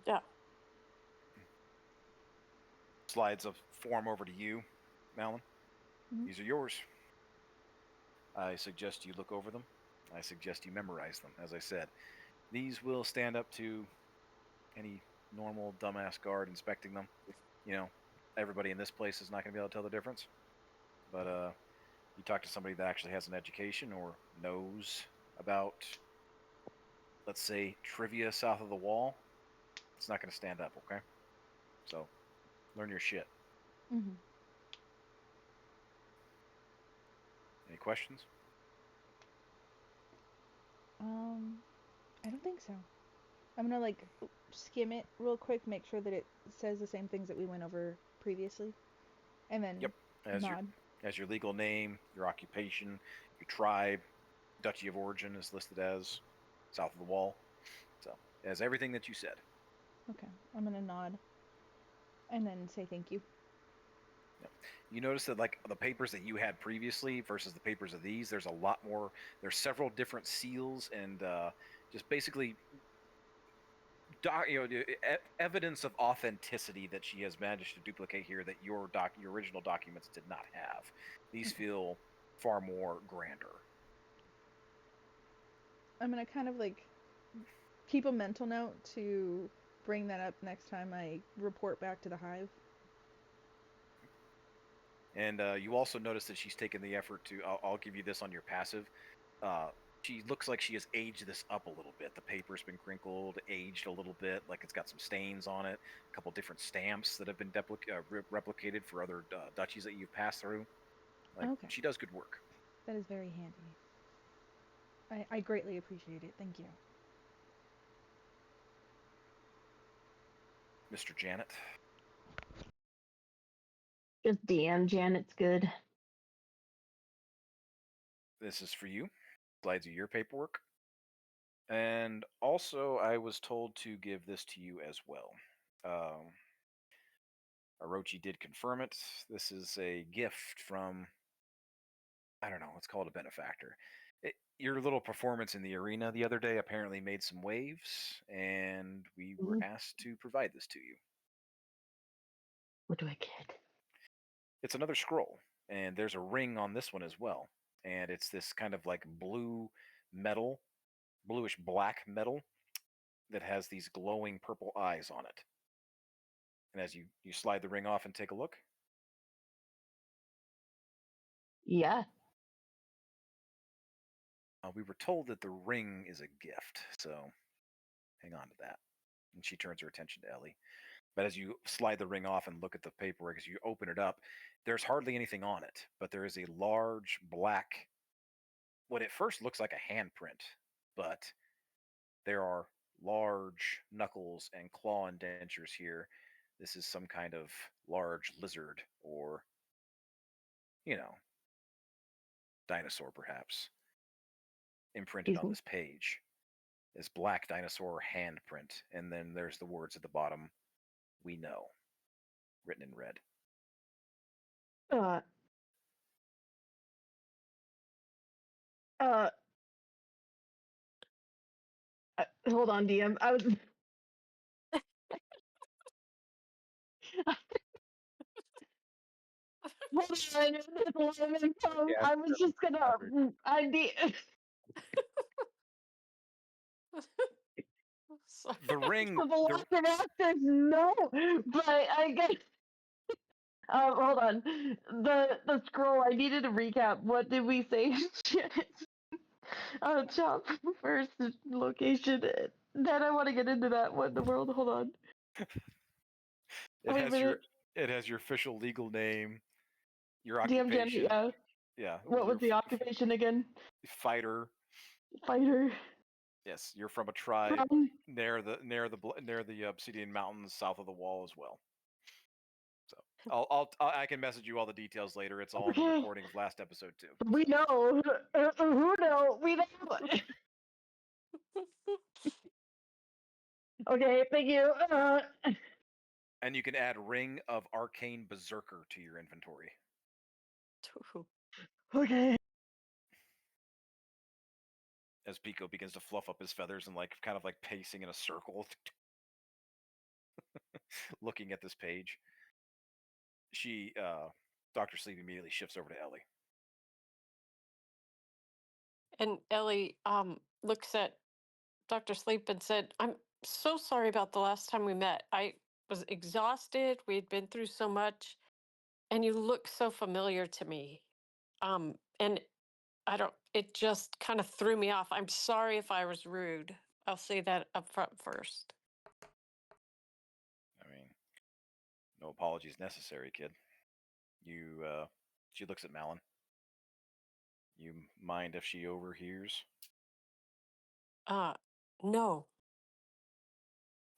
Yeah. Slides of form over to you, Malin. Mhm. These are yours. I suggest you look over them. I suggest you memorize them. As I said, these will stand up to any normal dumbass guard inspecting them. You know, everybody in this place is not going to be able to tell the difference. But you talk to somebody that actually has an education or knows about, let's say, trivia south of the wall, it's not going to stand up, okay? So, learn your shit. Mm-hmm. Any questions? I don't think so. I'm gonna like skim it real quick, make sure that it says the same things that we went over previously, and then Yep. nod. As your legal name, your occupation, your tribe, duchy of origin is listed as south of the wall. So, it has everything that you said. Okay, I'm gonna nod, and then say thank you. You notice that like the papers that you had previously versus the papers of these, there's a lot more. There's several different seals and just basically evidence of authenticity that she has managed to duplicate here that your original documents did not have. These feel far more grander. I'm gonna kind of like keep a mental note to bring that up next time I report back to the hive. And you also notice that she's taken the effort to. I'll give you this on your passive. She looks like she has aged this up a little bit. The paper's been crinkled, aged a little bit, like it's got some stains on it. A couple different stamps that have been replicated for other duchies that you've passed through. Like, Okay. she does good work. That is very handy. I greatly appreciate it. Thank you. Mr. Janet. Just DM Janet's good. This is for you. Slides you your paperwork. And also, I was told to give this to you as well. Orochi did confirm it. This is a gift from, I don't know, let's call it a benefactor. Your little performance in the arena the other day apparently made some waves, and we were asked to provide this to you. What do I get? It's another scroll, and there's a ring on this one as well. And it's this kind of like blue metal, bluish black metal that has these glowing purple eyes on it. And as you slide the ring off and take a look. Yeah. We were told that the ring is a gift, so hang on to that. And she turns her attention to Ellie. But as you slide the ring off and look at the paperwork, as you open it up, there's hardly anything on it, but there is a large black, what at first looks like a handprint, but there are large knuckles and claw indentures here. This is some kind of large lizard or, dinosaur perhaps, imprinted on this page. This black dinosaur handprint. And then there's the words at the bottom, "We know," written in red. Hold on, DM. I was. Hold on, there's a lot of info. Yeah, I was just gonna. I need. The ring. The Velociraptors, no, but I guess. Hold on. The scroll. I needed a recap. What did we say? Chop first location. Then I want to get into that. What in the world? Hold on. It has your official legal name, your DM occupation. Janet, yeah. Yeah. What was the occupation again? Fighter. Fighter. Yes, you're from a tribe near the Obsidian Mountains, south of the Wall as well. So I can message you all the details later. It's all in the recording of last episode too. We know. Who know? We know. Okay, thank you. And you can add Ring of Arcane Berserker to your inventory. Okay. As Pico begins to fluff up his feathers and kind of pacing in a circle, looking at this page. Dr. Sleep immediately shifts over to Ellie. And Ellie looks at Dr. Sleep and said, "I'm so sorry about the last time we met. I was exhausted. We had been through so much, and you look so familiar to me. And it just kind of threw me off. I'm sorry if I was rude. I'll say that up front first." I mean, no apologies necessary, kid. She looks at Malin. You mind if she overhears? No.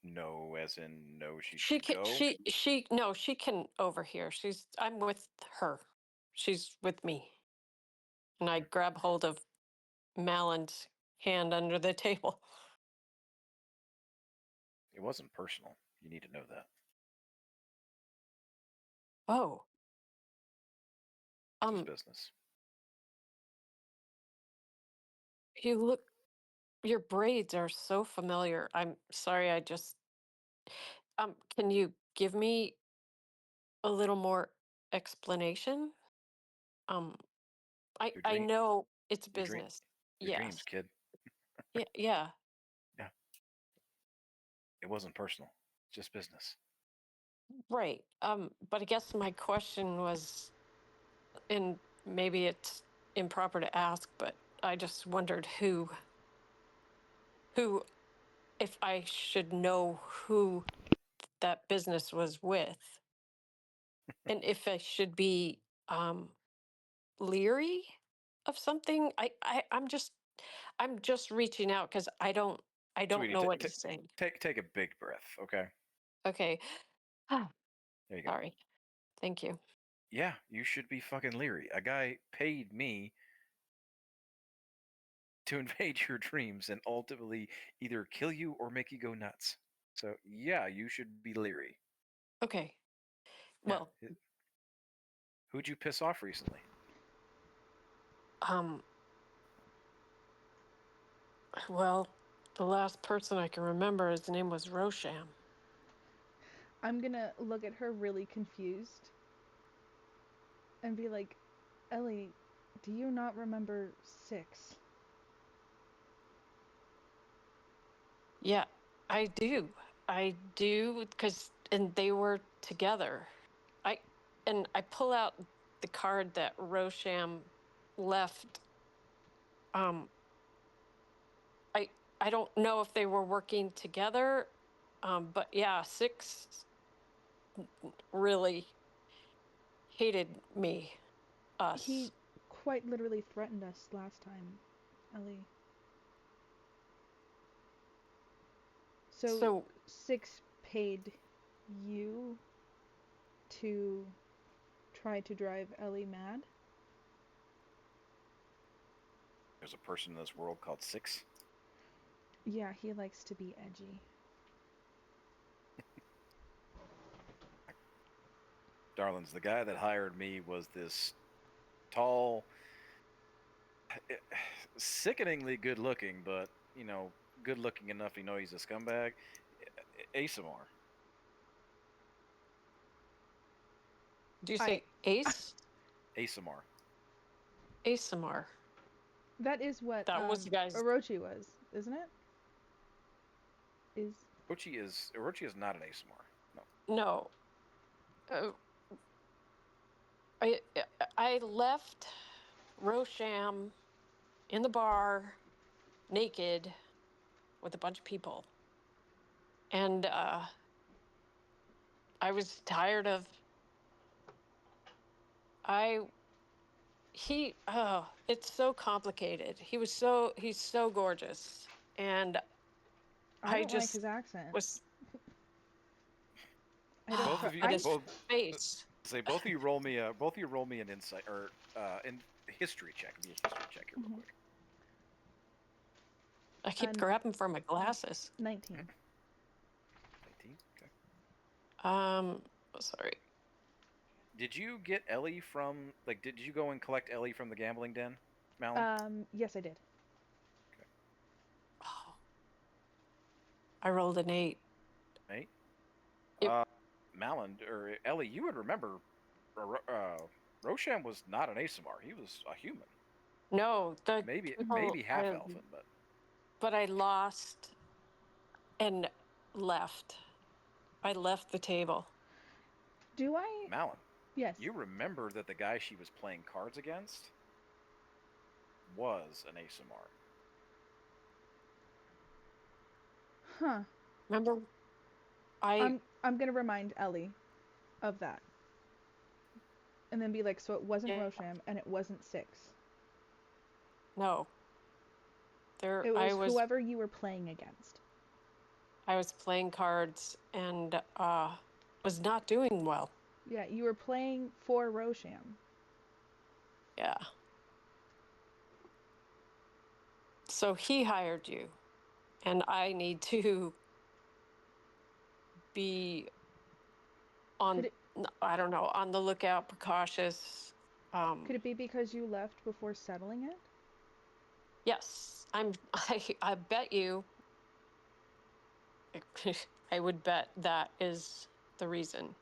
No, as in no, She can go? she can overhear. I'm with her. She's with me. And I grab hold of Malin's hand under the table. It wasn't personal. You need to know that. Oh. It's business. Your braids are so familiar. I'm sorry, can you give me a little more explanation? I know it's business. Your dreams, kid. Yeah. Yeah. It wasn't personal, just business. Right. But I guess my question was, and maybe it's improper to ask, but I just wondered who, if I should know who that business was with, and if I should be leery of something. I'm just reaching out because I don't Sweetie, know what to say. take a big breath, okay? Okay. Ah, There you go. sorry. Thank you. Yeah, you should be fucking leery. A guy paid me to invade your dreams and ultimately either kill you or make you go nuts. So yeah, you should be leery. Okay. Yeah. Well, Who'd you piss off recently? well, the last person I can remember, his name was Rosham. I'm gonna look at her really confused and be like, Ellie, do you not remember 6? Yeah, I do. I do because and they were together. I pull out the card that Rosham left. I don't know if they were working together, but yeah, 6 really hated me, us. He quite literally threatened us last time, Ellie. So 6 paid you to try to drive Ellie mad? There's a person in this world called Six. Yeah, he likes to be edgy. Darlings, the guy that hired me was this tall, sickeningly good looking, but, you know, good looking enough to know he's a scumbag. Asamar. Do you say Ace? Asamar. Asamar. That is what That was the guy's. Orochi was, isn't it? Orochi is not an Asamar. No. No. I left Rosham in the bar naked with a bunch of people. And I was tired of it's so complicated. He's so gorgeous. And I don't like just his accent. was I don't Both of you, at his both face. say both of you roll me an insight or in history check. It'd be a history check here real quick. I keep grabbing for my glasses. 19. 19. Okay. Sorry. Did you get Ellie from did you go and collect Ellie from the gambling den, Malin? Yes, I did. Okay. Oh. I rolled an 8. 8? Yep. Malin or Ellie, you would remember Rosham was not an Asamar. He was a human. No, maybe half elfin, but. But I lost and left. I left the table. Do I? Malin. Yes. You remember that the guy she was playing cards against was an Asamar. Huh. Remember? I'm gonna remind Ellie of that. And then be like, so it wasn't Rosham and it wasn't 6. No. It was whoever you were playing against. I was playing cards and was not doing well. Yeah, you were playing for Rosham. Yeah. So he hired you, and I need to be on, I don't know, on the lookout, precautious. Could it be because you left before settling it? Yes, I bet you, I would bet that is the reason.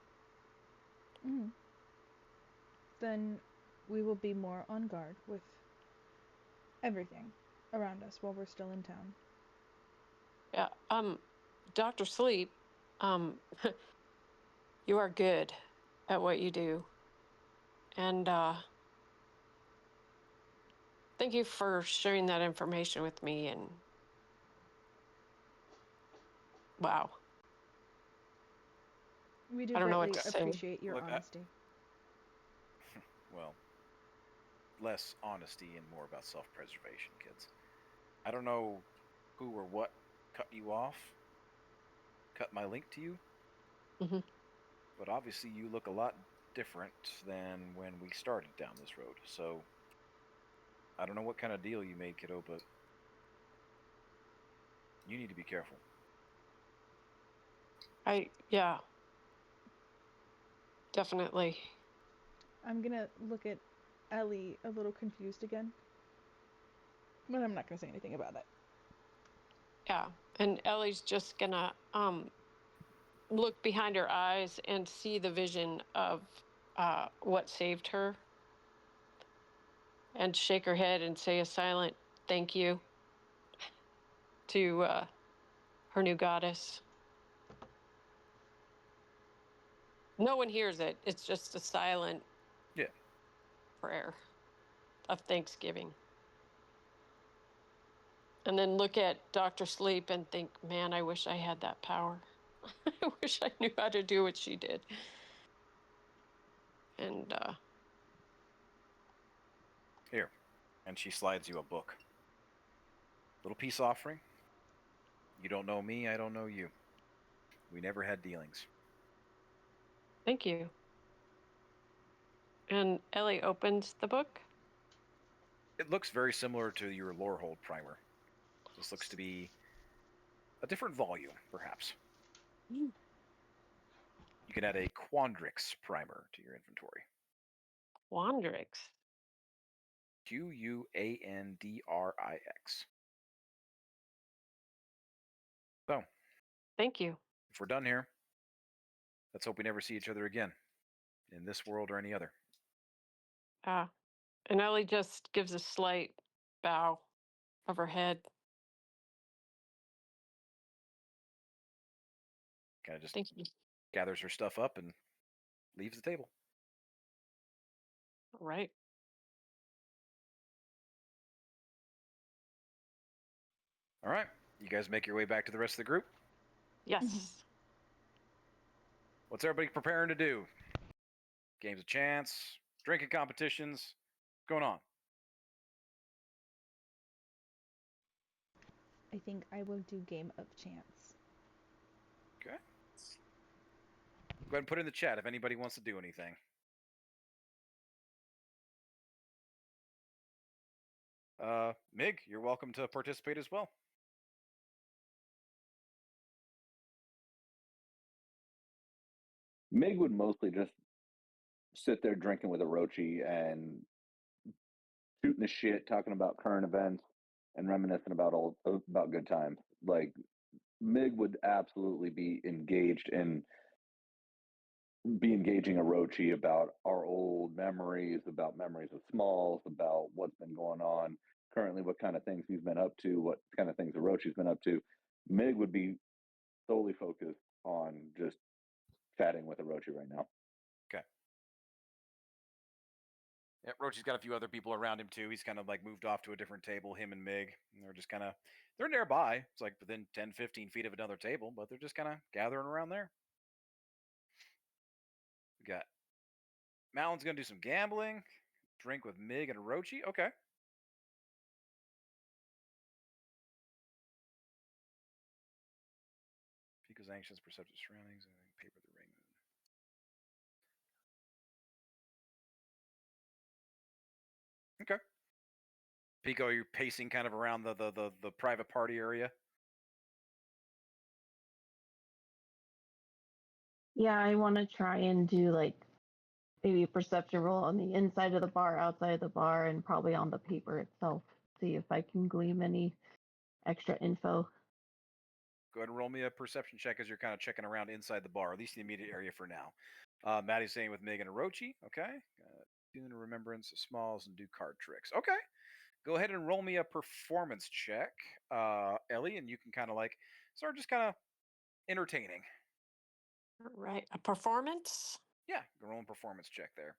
Then we will be more on guard with everything around us while we're still in town. Yeah. Dr. Sleep, you are good at what you do. And thank you for sharing that information with me. And wow. We do I don't know what greatly to say. appreciate your Look, honesty. Well, less honesty and more about self-preservation, kids. I don't know who or what cut you off, cut my link to you, Mhm. but obviously you look a lot different than when we started down this road. So I don't know what kind of deal you made, kiddo, but you need to be careful. Yeah, definitely. I'm gonna look at Ellie a little confused again. But I'm not gonna say anything about it. Yeah. And Ellie's just gonna look behind her eyes and see the vision of what saved her and shake her head and say a silent thank you to her new goddess. No one hears it. It's just a silent Yeah. prayer of thanksgiving. And then look at Dr. Sleep and think, man, I wish I had that power. I wish I knew how to do what she did. And Here. And she slides you a book. Little peace offering. You don't know me, I don't know you. We never had dealings. thank you. And Ellie opens the book. It looks very similar to your Lorehold primer. This looks to be a different volume, perhaps. Mm. You can add a Quandrix primer to your inventory. Quandrix. Quandrix. So, Thank you. if we're done here, let's hope we never see each other again, in this world or any other. And Ellie just gives a slight bow of her head. Kind of just Thank you. gathers her stuff up and leaves the table. All right. All right. You guys make your way back to the rest of the group. Yes. What's everybody preparing to do? Games of chance, drinking competitions. What's going on? I think I will do Game of Chance. Okay. Go ahead and put in the chat if anybody wants to do anything. Mig, you're welcome to participate as well. Mig would mostly just sit there drinking with Orochi and shooting the shit, talking about current events and reminiscing about good times. Like Mig would absolutely be engaging Orochi about our old memories, about memories of Smalls, about what's been going on currently, what kind of things he's been up to, what kind of things Orochi's been up to. Mig would be solely focused on just chatting with Orochi right now. Okay. Yeah, Rochi's got a few other people around him too. He's kind of like moved off to a different table, him and Mig. And they're just kind of, they're nearby. It's like within 10, 15 feet of another table, but they're just kind of gathering around there. We got Malon's going to do some gambling, drink with Mig and Orochi. Okay. Pico's anxious, perceptive surroundings, and paper the ring. Okay. Pico, you're pacing kind of around the private party area. Yeah, I want to try and do like maybe a perception roll on the inside of the bar, outside of the bar, and probably on the paper itself. See if I can glean any extra info. Go ahead and roll me a perception check as you're kind of checking around inside the bar, at least the immediate area for now. Maddie's saying with Megan and Orochi. Okay. Tune remembrance of Smalls and do card tricks. Okay. Go ahead and roll me a performance check, Ellie, and you can kind of like start just kind of entertaining. All right. A performance? Yeah, rolling performance check there.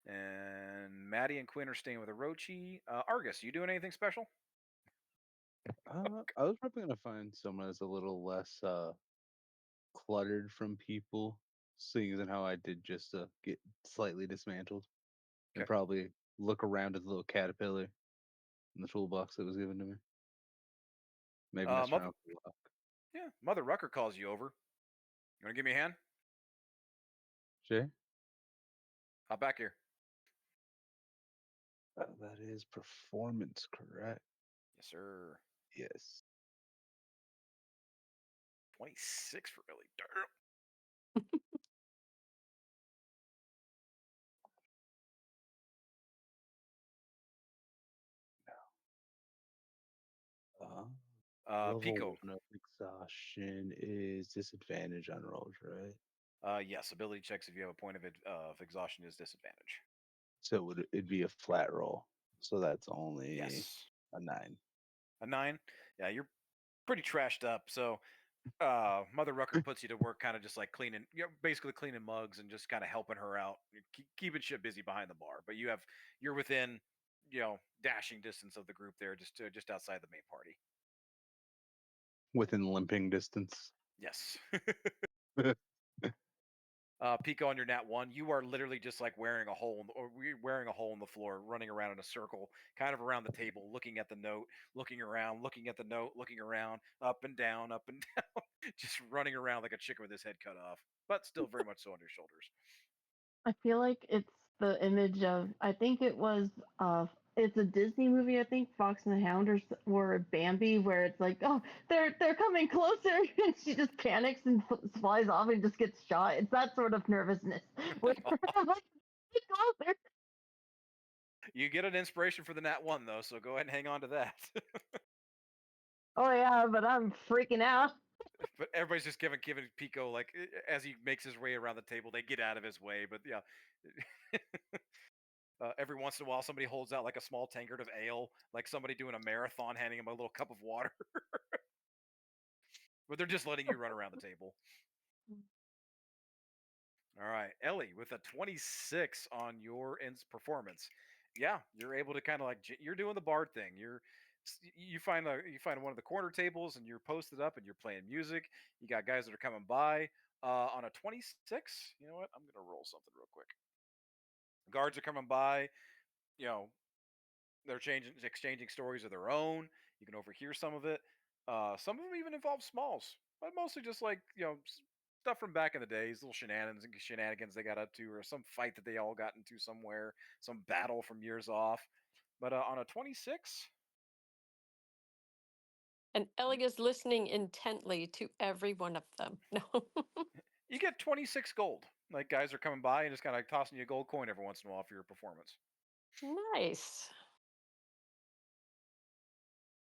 And Maddie and Quinn are staying with Orochi. Argus, you doing anything special? I was probably gonna find someone that's a little less cluttered from people, seeing as how I did just get slightly dismantled, and Okay. probably look around at the little caterpillar in the toolbox that was given to me. Maybe mess Mother, around with the lock. yeah, Mother Rucker calls you over. You want to give me a hand? Sure. Hop back here. That is performance, correct? Yes, sir. Yes. 26 for Ellie. Damn. Level Pico. 1 of exhaustion is disadvantage on rolls, right? Yes, ability checks if you have a point of exhaustion is disadvantage. So it'd be a flat roll. So that's only Yes. a 9. A 9? Yeah, you're pretty trashed up. So Mother Rucker puts you to work kind of just like cleaning, basically cleaning mugs and just kind of helping her out, keeping shit busy behind the bar. But you're within, dashing distance of the group there, just outside the main party. Within limping distance. Yes. Pico on your nat 1, you are literally just like wearing a hole in the floor, running around in a circle, kind of around the table, looking at the note, looking around, looking at the note, looking around, up and down, just running around like a chicken with his head cut off, but still very much so on your shoulders. I feel like it's the image of, I think it was it's a Disney movie, I think Fox and the Hound or Bambi, where it's like, oh, they're coming closer, and she just panics and flies off and just gets shot. It's that sort of nervousness. Where I'm like, get closer. You get an inspiration for the nat 1 though, so go ahead and hang on to that. Oh yeah, but I'm freaking out. But everybody's just giving Pico, like, as he makes his way around the table, they get out of his way. But yeah, every once in a while, somebody holds out like a small tankard of ale, like somebody doing a marathon, handing him a little cup of water. But they're just letting you run around the table. All right, Ellie, with a 26 on your performance, yeah, you're able to kind of like you're doing the bard thing. You find one of the corner tables and you're posted up and you're playing music. You got guys that are coming by. On a 26, you know what? I'm gonna roll something real quick. Guards are coming by. You know, they're exchanging stories of their own. You can overhear some of it. Some of them even involve smalls, but mostly just like stuff from back in the days, little shenanigans they got up to, or some fight that they all got into somewhere, some battle from years off. But on a 26, And Ellie is listening intently to every one of them. No. you get 26 gold. Like guys are coming by and just kind of like tossing you a gold coin every once in a while for your performance. Nice.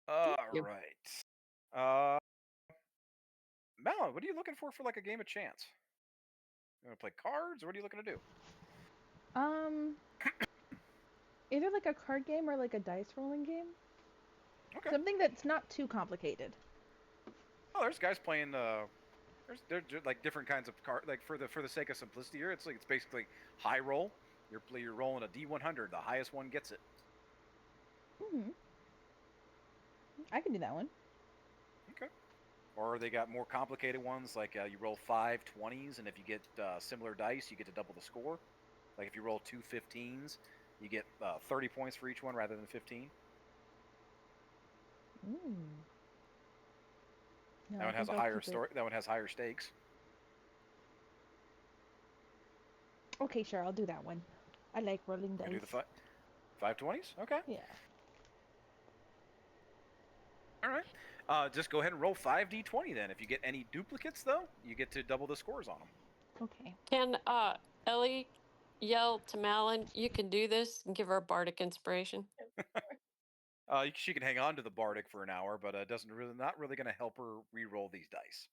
All you. right. Malin, what are you looking for like a game of chance? You want to play cards, or what are you looking to do? Either like a card game or like a dice rolling game. Okay. Something that's not too complicated. Oh, there's guys playing. There's like different kinds of card. Like for the sake of simplicity here, it's basically high roll. You're rolling a D100. The highest one gets it. I can do that one. Okay. Or they got more complicated ones, like you roll 5 20s, and if you get similar dice, you get to double the score. Like if you roll 2 15s, you get 30 points for each one rather than 15. No, That one has a higher story. That one has higher stakes. Okay, sure, I'll do that one. I like rolling dice. You do the 5 20s? Okay. Yeah. All right. Just go ahead and roll 5d20 then. If you get any duplicates, though, you get to double the scores on them. Okay. Can Ellie yell to Malin, "You can do this," and give her a bardic inspiration? She can hang on to the bardic for an hour, but not really going to help her re-roll these dice.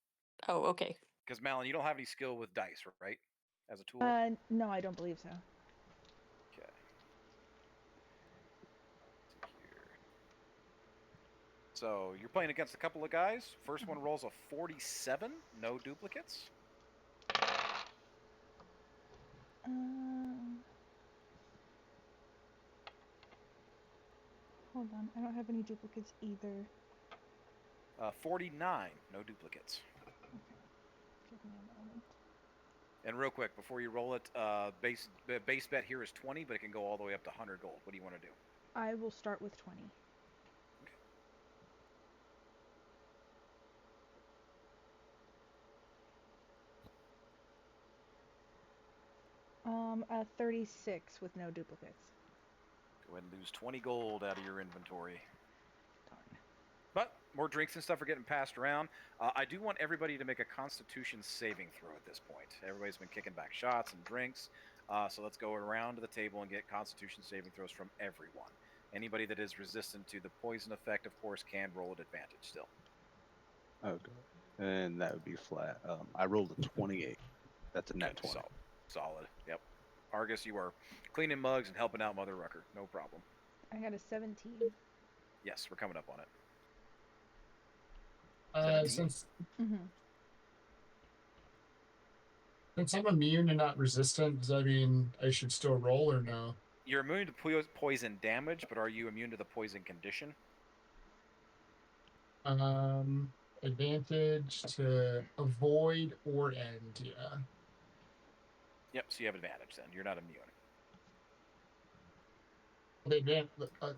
Oh, okay. Because Malin, you don't have any skill with dice, right? As a tool. No, I don't believe so. Okay. So you're playing against a couple of guys. First one rolls a 47, no duplicates. Hold on, I don't have any duplicates either. 49, no duplicates. Give me a moment. And real quick, before you roll it, base bet here is 20, but it can go all the way up to 100 gold. What do you want to do? I will start with 20. A 36 with no duplicates. Go ahead and lose 20 gold out of your inventory. Darn. But more drinks and stuff are getting passed around. I do want everybody to make a Constitution saving throw at this point. Everybody's been kicking back shots and drinks. So let's go around to the table and get Constitution saving throws from everyone. Anybody that is resistant to the poison effect, of course, can roll at advantage still. Okay. And that would be flat. I rolled a 28. That's a net 20. Solid. Yep. Argus, you are cleaning mugs and helping out Mother Rucker. No problem. I got a 17. Yes, we're coming up on it. 17? Since Mm-hmm. since I'm immune and not resistant, does that mean I should still roll or no? You're immune to poison damage, but are you immune to the poison condition? Advantage to avoid or end, yeah. Yep, so you have advantage then. You're not immune.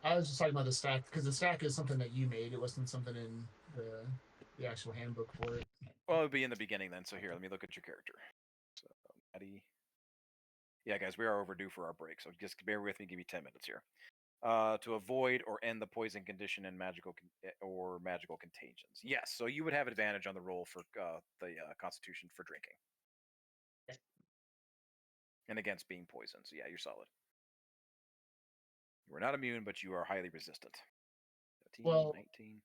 I was just talking about the stack, because the stack is something that you made. It wasn't something in the actual handbook for it. Well, it would be in the beginning then, so here, let me look at your character. So, Maddie. Yeah, guys, we are overdue for our break, so just bear with me, give me 10 minutes here. To avoid or end the poison condition and magical contagions. Yes, so you would have advantage on the roll for the Constitution for drinking. Okay. And against being poisoned, so yeah, you're solid. You are not immune, but you are highly resistant. 13, Well, 19.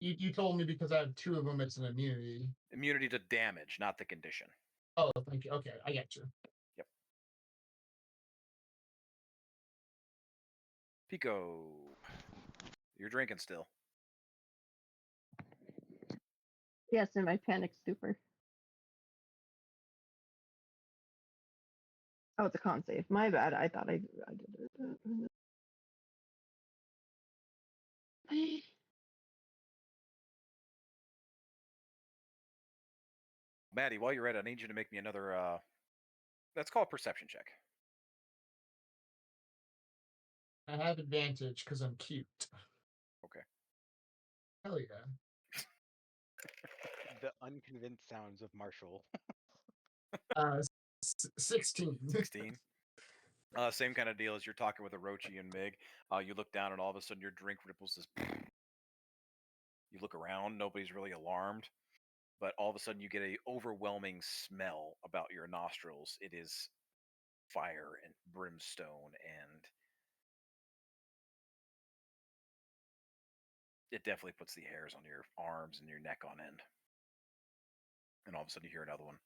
You told me because I have two of them, it's an immunity. Immunity to damage, not the condition. Oh, thank you. Okay, I get you. Yep. Pico. You're drinking still. Yes, in my panic stupor. Oh, it's a con save. My bad. I thought I did it. Maddie, while you're at it, I need you to make me another, let's call it perception check. I have advantage because I'm cute. Okay. Hell yeah. The unconvinced sounds of Marshall. 16. 16. Same kind of deal as you're talking with Orochi and Mig. You look down and all of a sudden your drink ripples this. You look around, nobody's really alarmed. But all of a sudden you get a overwhelming smell about your nostrils. It is fire and brimstone, and it definitely puts the hairs on your arms and your neck on end. And all of a sudden you hear another one.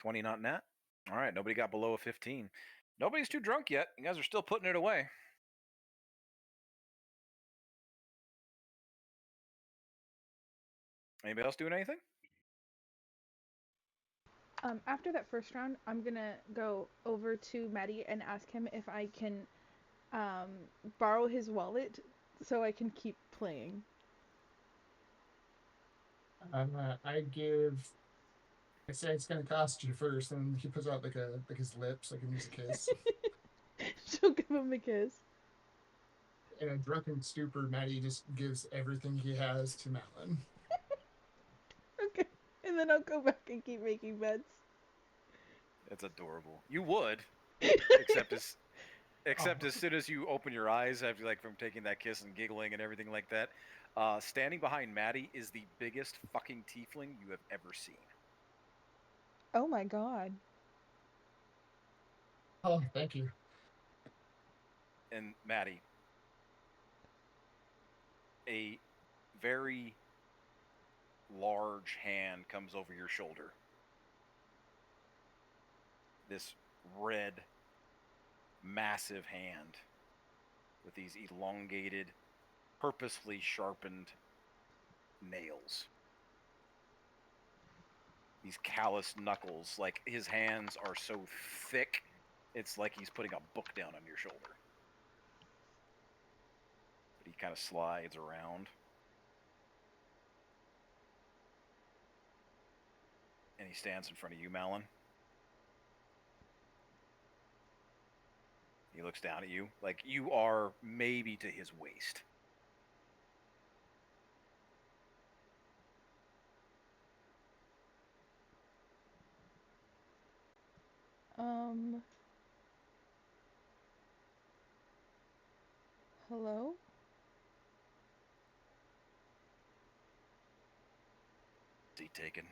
$20 not net. All right, nobody got below a 15. Nobody's too drunk yet. You guys are still putting it away. Anybody else doing anything? After that first round, I'm gonna go over to Maddie and ask him if I can borrow his wallet so I can keep playing. I say it's gonna cost you first, and he puts out like his lips, like he needs a kiss. She'll give him a kiss. In a drunken stupor, Maddie just gives everything he has to Madeline. Okay, and then I'll go back and keep making bets. It's adorable. You would, except as soon as you open your eyes, after like from taking that kiss and giggling and everything like that, standing behind Maddie is the biggest fucking tiefling you have ever seen. Oh my god. Oh, thank you. And Maddie, a very large hand comes over your shoulder. This red massive hand with these elongated, purposefully sharpened nails. These calloused knuckles, like his hands are so thick, it's like he's putting a book down on your shoulder. But he kind of slides around. And he stands in front of you, Malin. He looks down at you, like you are maybe to his waist. Hello? Is he taken?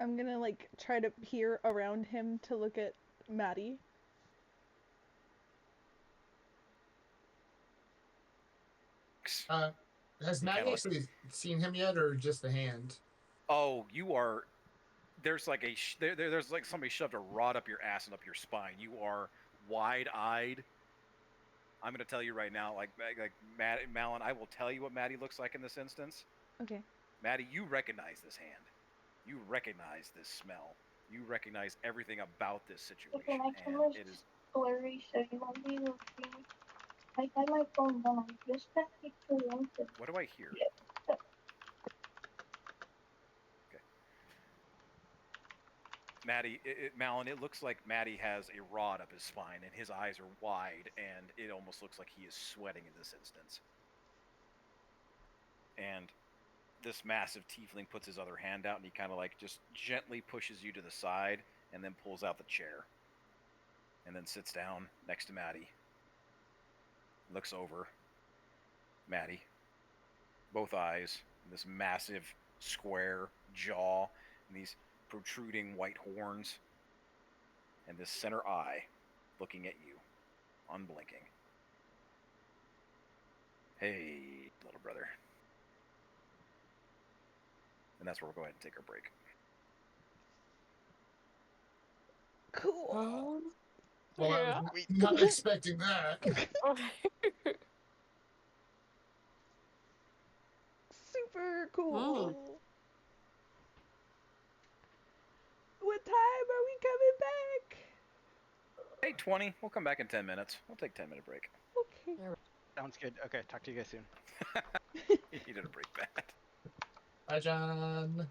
I'm gonna like try to peer around him to look at Maddie. Has He Maddie kinda actually seen him yet, or just the hand? Oh, you are. There's like there's like somebody shoved a rod up your ass and up your spine. You are wide-eyed. I'm gonna tell you right now, like Malin, I will tell you what Maddie looks like in this instance. Okay. Maddie, you recognize this hand. You recognize this smell. You recognize everything about this situation. Okay, my And camera's it is blurry, so you won't be able to see me. I had my phone down. Just that picture wanted. what do I hear? Yeah. Okay. Maddie, Malin, it looks like Maddie has a rod up his spine and his eyes are wide and it almost looks like he is sweating in this instance. And this massive tiefling puts his other hand out and he kind of like just gently pushes you to the side and then pulls out the chair and then sits down next to Maddie. Looks over. Maddie. Both eyes, this massive square jaw, and these protruding white horns, and this center eye looking at you, unblinking. Hey, little brother. And that's where we'll go ahead and take our break. Cool. Well, I Yeah. was not expecting that. Super cool. Mm. What time are we coming back? 8:20. We'll come back in 10 minutes. We'll take a 10-minute break. Okay. Sounds good. Okay, talk to you guys soon. You did a break bad. Bye, John.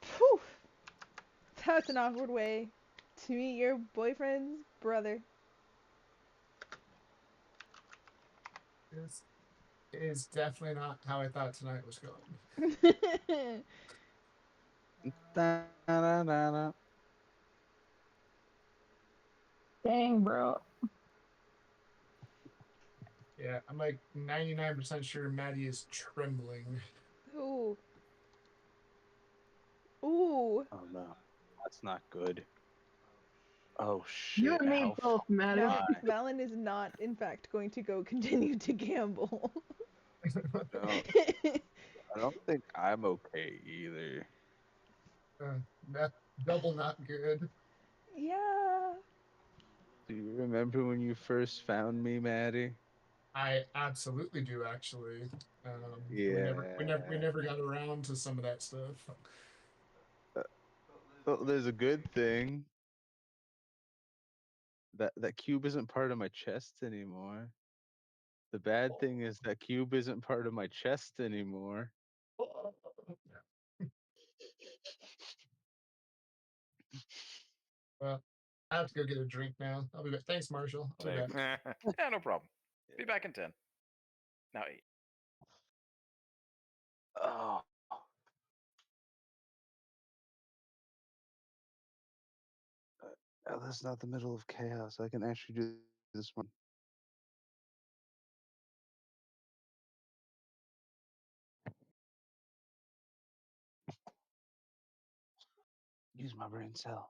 Phew. That's an awkward way to meet your boyfriend's brother. This is definitely not how I thought tonight was going. Da-da-da-da. Dang, bro. Yeah, I'm like 99% sure Maddie is trembling. Ooh. Ooh. Oh no, that's not good. Oh You shit! and me How both, Maddie. Malin is not, in fact, going to go continue to gamble. no, I don't think I'm okay either. That double not good. Yeah. Do you remember when you first found me, Maddie? I absolutely do, actually. We Yeah. never got around to some of that stuff. Well, there's a good thing. That cube isn't part of my chest anymore. The bad thing is that cube isn't part of my chest anymore. Well, I have to go get a drink now. I'll be back. Thanks, Marshall. I'll be Same. back. Yeah, no problem. Be back in 10. Now 8. Oh. That's not the middle of chaos. I can actually do this one. Use my brain cell.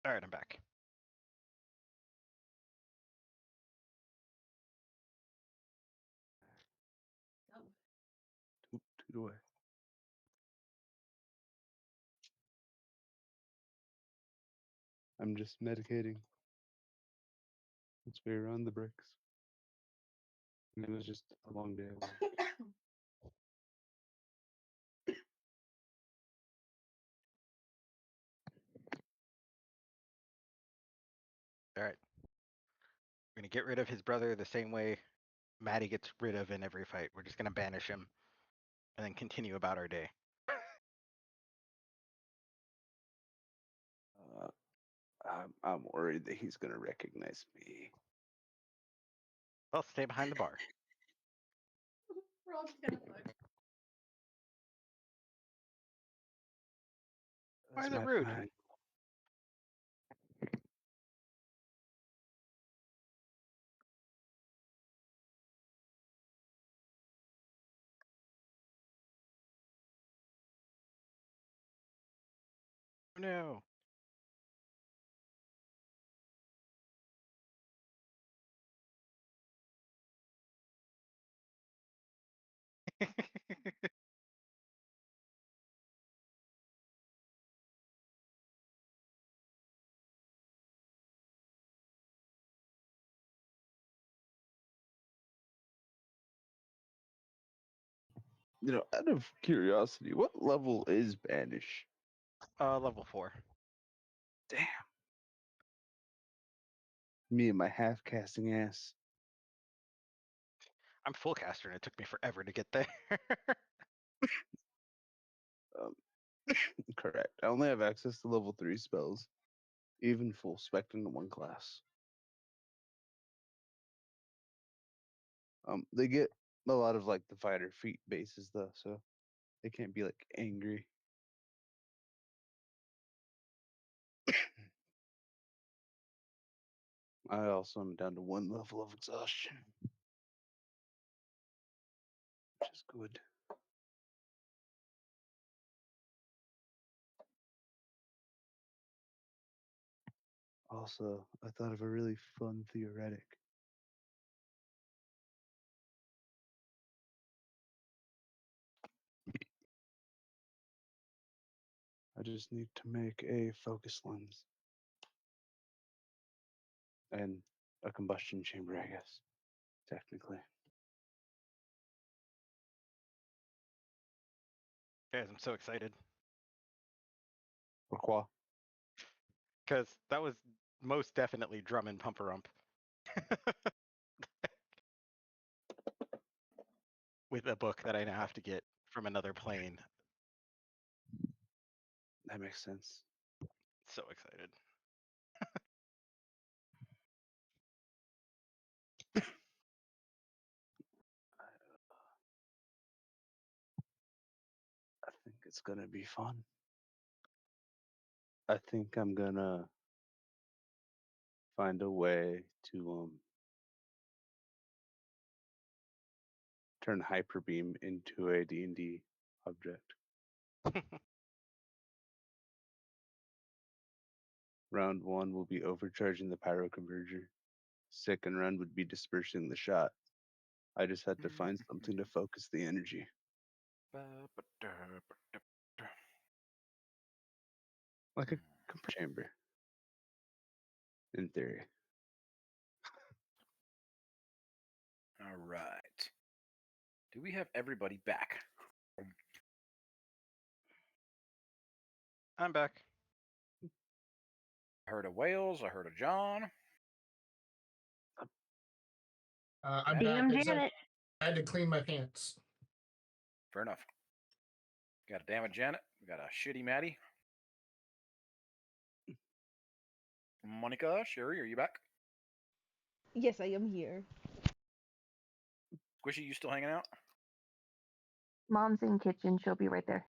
All right, I'm back. Toot away. I'm just medicating. It's way around the bricks. And it was just a long day. All right. We're gonna get rid of his brother the same way Maddie gets rid of in every fight. We're just gonna banish him and then continue about our day. I'm worried that he's gonna recognize me. Well, stay behind the bar. We're all just gonna look. Why is That's it my rude? plan. No. Out of curiosity, what level is Banish? Level 4. Damn. Me and my half casting ass. I'm full caster and it took me forever to get there. Correct. I only have access to level 3 spells, even full spec in one class. They get a lot of like the fighter feat bases though, so they can't be like angry. I also am down to 1 level of exhaustion, which is good. Also, I thought of a really fun theoretic. I just need to make a focus lens and a combustion chamber, I guess, technically. Guys, I'm so excited Pourquoi? because that was most definitely drum and pumper ump. With a book that I now have to get from another plane. That makes sense. So excited. I think it's gonna be fun. I think I'm gonna find a way to turn Hyperbeam into a D&D object. Round 1 will be overcharging the Pyro Converger. Second round would be dispersing the shot. I just had to find something to focus the energy. Like a compressor chamber. In theory. All right. Do we have everybody back? I'm back. I heard of Wales. I heard of John. I'm DM back. Except Janet. I had to clean my pants. Fair enough. Got a damn Janet. We got a shitty Maddie. Monica, Sherry, are you back? Yes, I am here. Squishy, you still hanging out? Mom's in kitchen. She'll be right there.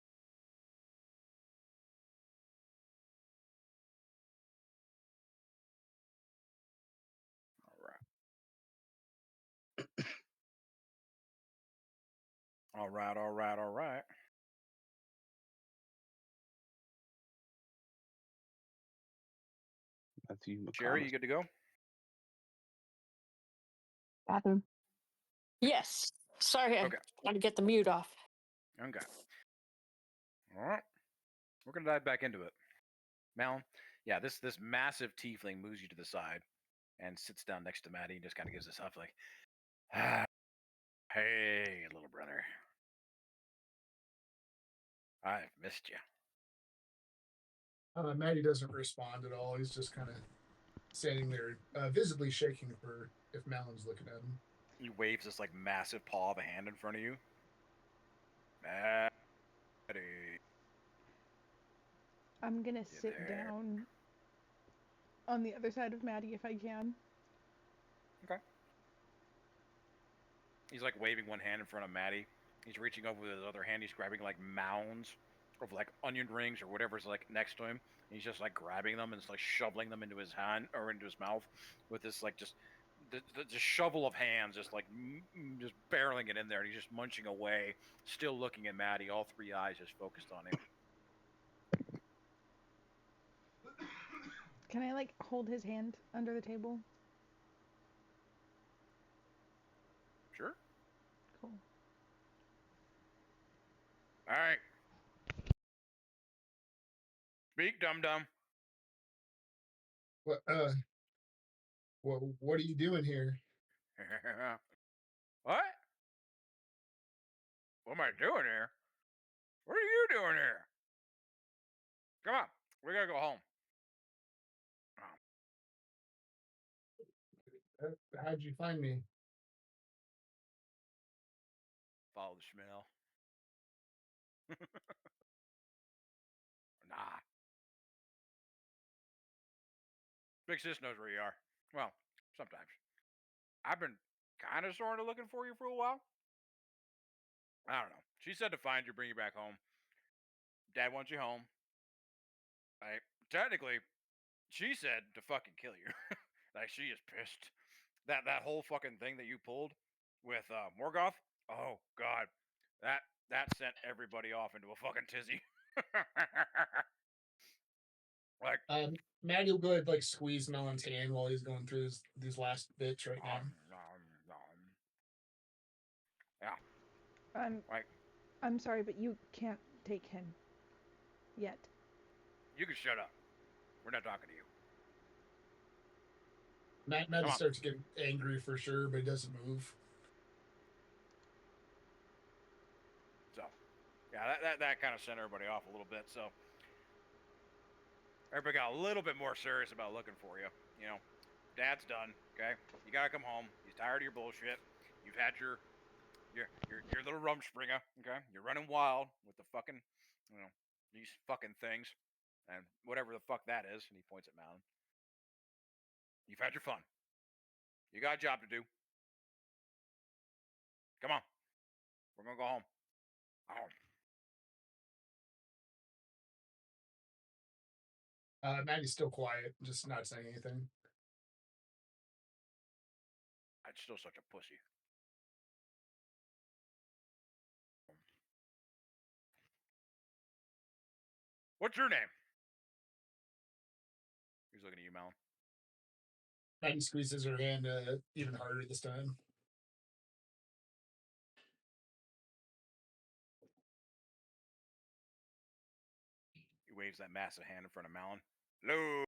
All right. All right. All right. Matthew Sherry, McConnell. you good to go? Bathroom. Yes. Sorry, I Okay. got to get the mute off. Okay. All right. We're gonna dive back into it. Malin, yeah, this massive tiefling moves you to the side and sits down next to Maddie and just kind of gives this huff like, "Hey, little brother, I've missed you." Maddie doesn't respond at all. He's just kind of standing there, visibly shaking for if Malin's looking at him. He waves this like massive paw of a hand in front of you. Maddie. I'm gonna You sit there? down on the other side of Maddie if I can. Okay. He's like waving one hand in front of Maddie. He's reaching over with his other hand. He's grabbing like mounds of like onion rings or whatever's like next to him. He's just like grabbing them and just like shoveling them into his hand or into his mouth with this like just the shovel of hands, just like just barreling it in there. And he's just munching away, still looking at Maddie. All three eyes just focused on him. Can I like hold his hand under the table? Sure. Cool. All right. Speak, dum dum. What are you doing here? What? What am I doing here? What are you doing here? Come on, we gotta go home. How'd you find me? Follow the smell. Nah. Big sis knows where you are. Well, sometimes. I've been kind of sort of looking for you for a while. I don't know. She said to find you, bring you back home. Dad wants you home. Technically, she said to fucking kill you. Like, she is pissed. That whole fucking thing that you pulled with Morgoth. Oh God, that sent everybody off into a fucking tizzy. Like, Maddie will go ahead like squeeze Melon's hand while he's going through these last bits right now. Yeah. Like, I'm sorry, but you can't take him yet. you can shut up. We're not talking to you. Maddie starts getting angry for sure, but he doesn't move. So, yeah, that kind of sent everybody off a little bit. So, everybody got a little bit more serious about looking for you. You know, Dad's done. Okay, you gotta come home. He's tired of your bullshit. You've had your little rumspringa. Okay, you're running wild with the fucking, you know, these fucking things, and whatever the fuck that is. And he points at Malin. You've had your fun. You got a job to do. Come on, we're gonna go home. Maddie's still quiet, just not saying anything. I'd still such a pussy. What's your name? He's looking at you, Malin. Maddie squeezes her hand even harder this time. He waves that massive hand in front of Malin. Hello.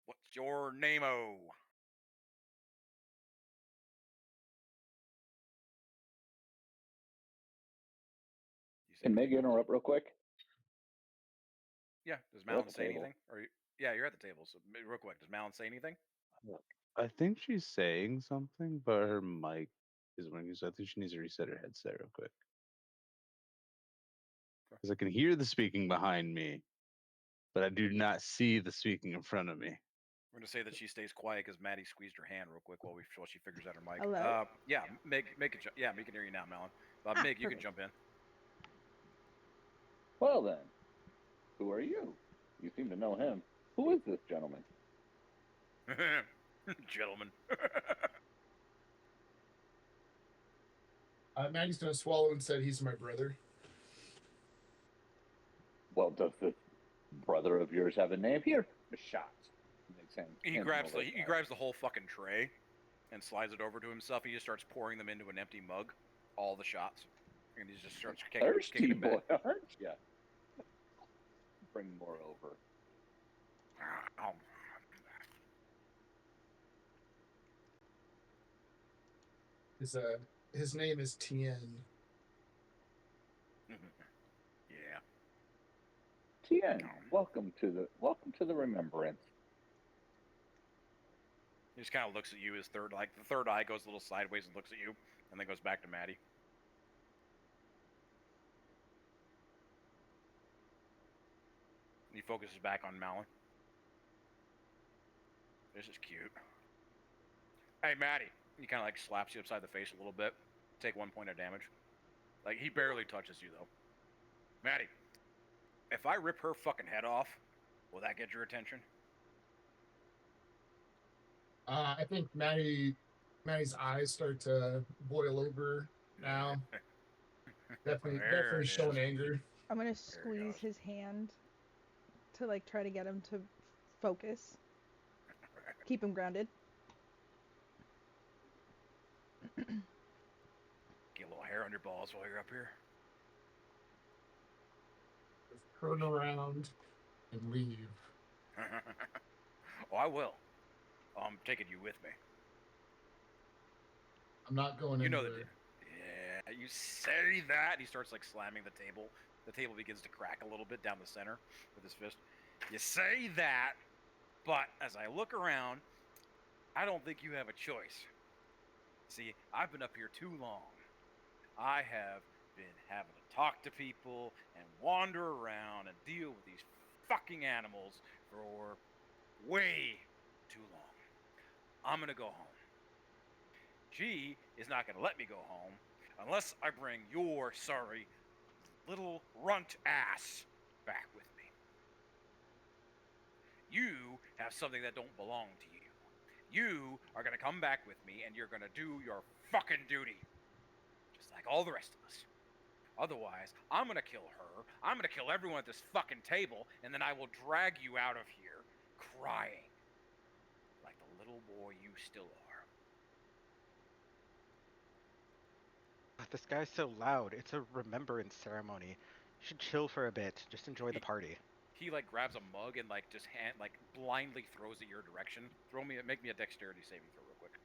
What's your name-o? Can Meg interrupt real quick? Yeah. Does We're at Malin the say table. anything? Or yeah, you're at the table. So real quick, does Malin say anything? I think she's saying something, but her mic is ringing, so I think she needs to reset her headset real quick. Because I can hear the speaking behind me, but I do not see the speaking in front of me. We're gonna say that she stays quiet because Maddie squeezed her hand real quick while she figures out her mic. Hello? Yeah, Meg can yeah, we can hear you now, Malin. Meg, you can perfect. jump in. Well then, who are you? You seem to know him. Who is this gentleman? Gentlemen. Maddie's gonna swallow and said he's my brother. brother of yours have a name? Here, the shots. He grabs the whole fucking tray and slides it over to himself. He just starts pouring them into an empty mug, all the shots, and he just starts kicking Thirsty it boy, back. aren't you? Bring more over. Oh. His name is Tien. Yeah. Tien, welcome to the remembrance. He just kind of looks at you. The third eye goes a little sideways and looks at you, and then goes back to Maddie. He focuses back on Malin. This is cute. Hey, Maddie. He kind of like slaps you upside the face a little bit. Take 1 point of damage. Like, he barely touches you, though. Maddie, if I rip her fucking head off, will that get your attention? I think Maddie's eyes start to boil over now. Definitely showing anger. I'm gonna squeeze his hand to like try to get him to focus. Keep him grounded. Get a little hair on your balls while you're up here. Just turn around and leave. Oh, I will. I'm taking you with me. I'm not going You know anywhere. Yeah, you say that. He starts like slamming the table. The table begins to crack a little bit down the center with his fist. You say that, but as I look around, I don't think you have a choice. See, I've been up here too long. I have been having to talk to people and wander around and deal with these fucking animals for way too long. I'm gonna go home. She is not gonna let me go home unless I bring your sorry little runt ass back with me. You have something that don't belong to you. You are gonna come back with me and you're gonna do your fucking duty. Just like all the rest of us. Otherwise, I'm gonna kill her, I'm gonna kill everyone at this fucking table, and then I will drag you out of here crying. Like the little boy you still are. This guy's so loud. It's a remembrance ceremony. You should chill for a bit. Just enjoy the party. He like grabs a mug and like just blindly throws it your direction. Make me a dexterity saving throw real quick.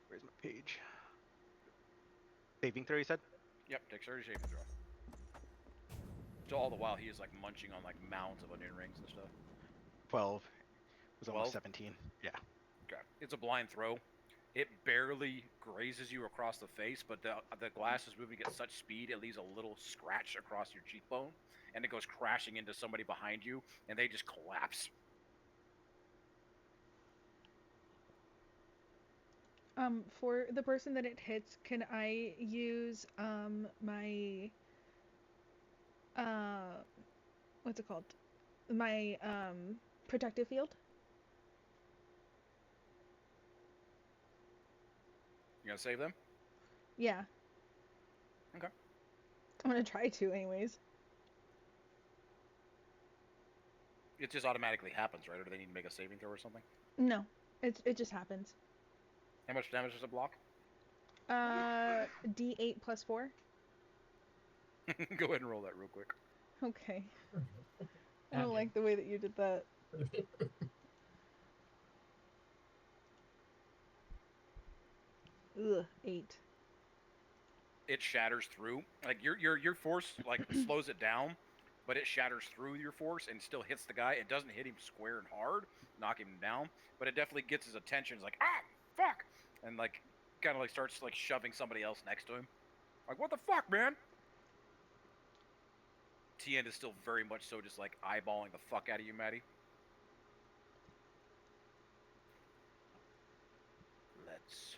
Where's my page? Saving throw, you said? Yep, dexterity saving throw. So all the while he is like munching on like mounds of onion rings and stuff. 12. It was 12? almost 17. Yeah. Okay. It's a blind throw. It barely grazes you across the face, but the glass is moving at such speed it leaves a little scratch across your cheekbone, and it goes crashing into somebody behind you, and they just collapse. For the person that it hits, can I use my what's it called? My protective field? You gonna save them? Yeah. Okay. I'm gonna try to anyways. It just automatically happens, right? Or do they need to make a saving throw or something? No. It just happens. How much damage does it block? D8 plus 4. Go ahead and roll that real quick. Okay. I don't like the way that you did that. Ugh, 8. It shatters through. Like your force like slows it down, but it shatters through your force and still hits the guy. It doesn't hit him square and hard, knock him down, but it definitely gets his attention. It's like, ah, fuck, and like kind of like starts like shoving somebody else next to him. Like, what the fuck, man? Tien is still very much so just like eyeballing the fuck out of you, Maddie. Let's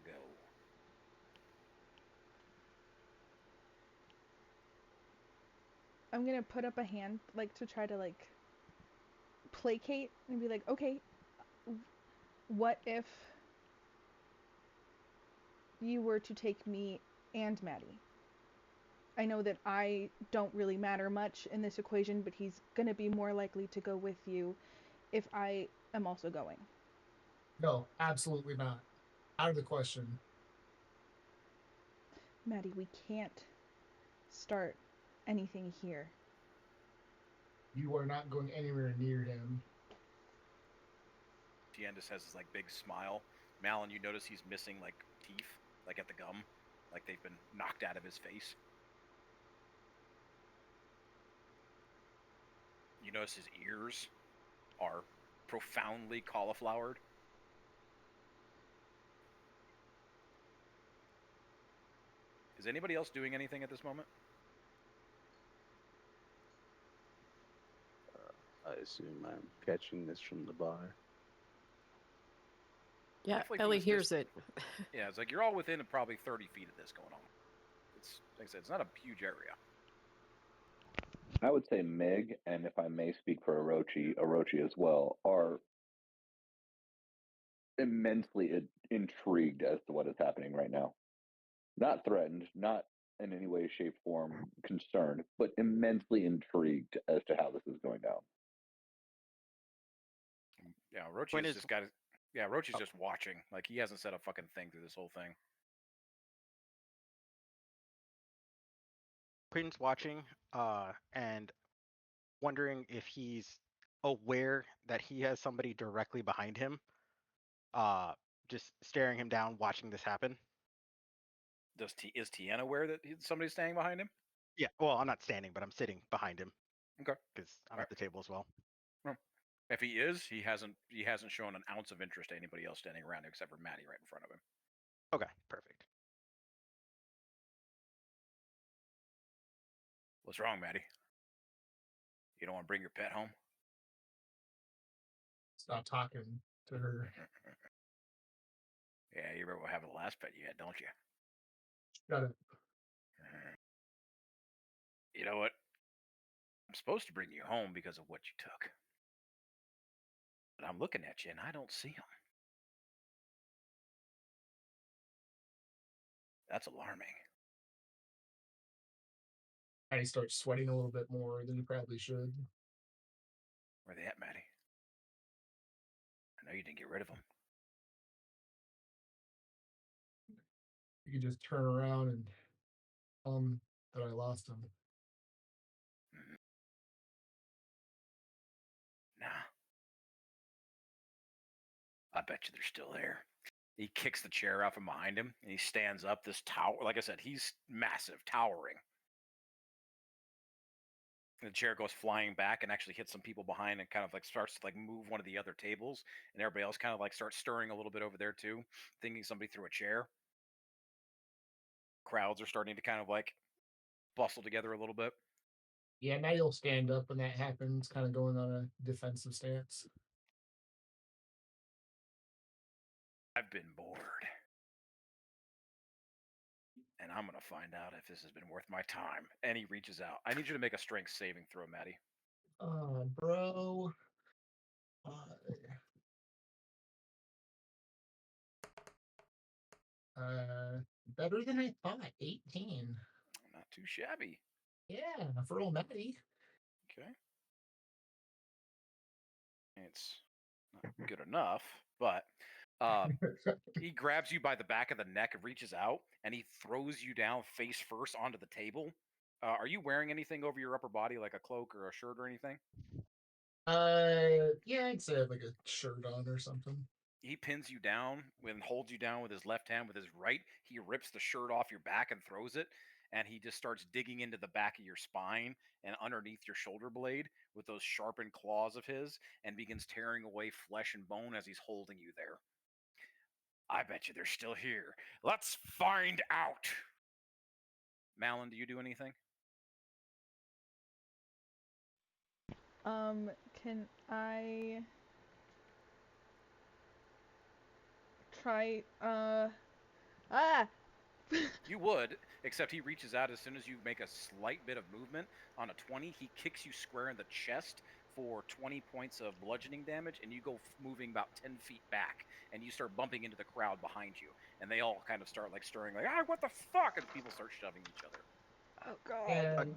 go. I'm gonna put up a hand, like, to try to, like, placate and be like, okay, what if you were to take me and Maddie? I know that I don't really matter much in this equation, but he's going to be more likely to go with you if I am also going. No, absolutely not. Out of the question. Maddie, we can't start anything here. You are not going anywhere near him. Tien just has this like big smile. Malin, you notice he's missing like teeth, like at the gum, like they've been knocked out of his face. You notice his ears are profoundly cauliflowered. Is anybody else doing anything at this moment? I assume I'm catching this from the bar. Yeah, I feel like Ellie this- hears it. Yeah, it's like you're all within probably 30 feet of this going on. It's like I said, it's not a huge area. I would say Meg, and if I may speak for Orochi as well, are immensely intrigued as to what is happening right now. Not threatened, not in any way, shape, form concerned, but immensely intrigued as to how this is going down. Yeah, Orochi's Quinn is- just got. Yeah, Orochi's just watching. Like he hasn't said a fucking thing through this whole thing. Quinn's watching, and wondering if he's aware that he has somebody directly behind him, just staring him down, watching this happen. Is Tien aware that somebody's standing behind him? Yeah, well, I'm not standing, but I'm sitting behind him. Okay. Because I'm at the table as well. If he is, he hasn't shown an ounce of interest to anybody else standing around him except for Maddie right in front of him. Okay, perfect. What's wrong, Maddie? You don't want to bring your pet home? Stop talking to her. Yeah, you remember what happened to the last pet you had, don't you? Got it. You know what? I'm supposed to bring you home because of what you took. But I'm looking at you and I don't see him. That's alarming. And he starts sweating a little bit more than he probably should. Where they at, Maddie? I know you didn't get rid of them. You could just turn around and tell him that I lost him. Nah. I bet you they're still there. He kicks the chair out from behind him and he stands up. This tower, like I said, he's massive, towering. And the chair goes flying back and actually hits some people behind and kind of like starts to like move one of the other tables. And everybody else kind of like starts stirring a little bit over there too, thinking somebody threw a chair. Crowds are starting to kind of like bustle together a little bit. Yeah, now you'll stand up when that happens, kind of going on a defensive stance. I've been bored. And I'm going to find out if this has been worth my time. And he reaches out. I need you to make a strength saving throw, Maddie. Bro. Better than I thought. 18. Not too shabby. Yeah, for old Maddie. Okay. It's not good enough, but he grabs you by the back of the neck and reaches out, and he throws you down face first onto the table. Are you wearing anything over your upper body, like a cloak or a shirt or anything? Yeah, I'd say I have like a shirt on or something. He pins you down and holds you down with his left hand. With his right, he rips the shirt off your back and throws it. And he just starts digging into the back of your spine and underneath your shoulder blade with those sharpened claws of his and begins tearing away flesh and bone as he's holding you there. I bet you they're still here. Let's find out. Malin, do you do anything? Can I try, You would, except he reaches out as soon as you make a slight bit of movement. On a 20, he kicks you square in the chest for 20 points of bludgeoning damage, and you go moving about 10 feet back, and you start bumping into the crowd behind you, and they all kind of start like stirring, like, ah, what the fuck, and people start shoving each other. Oh god.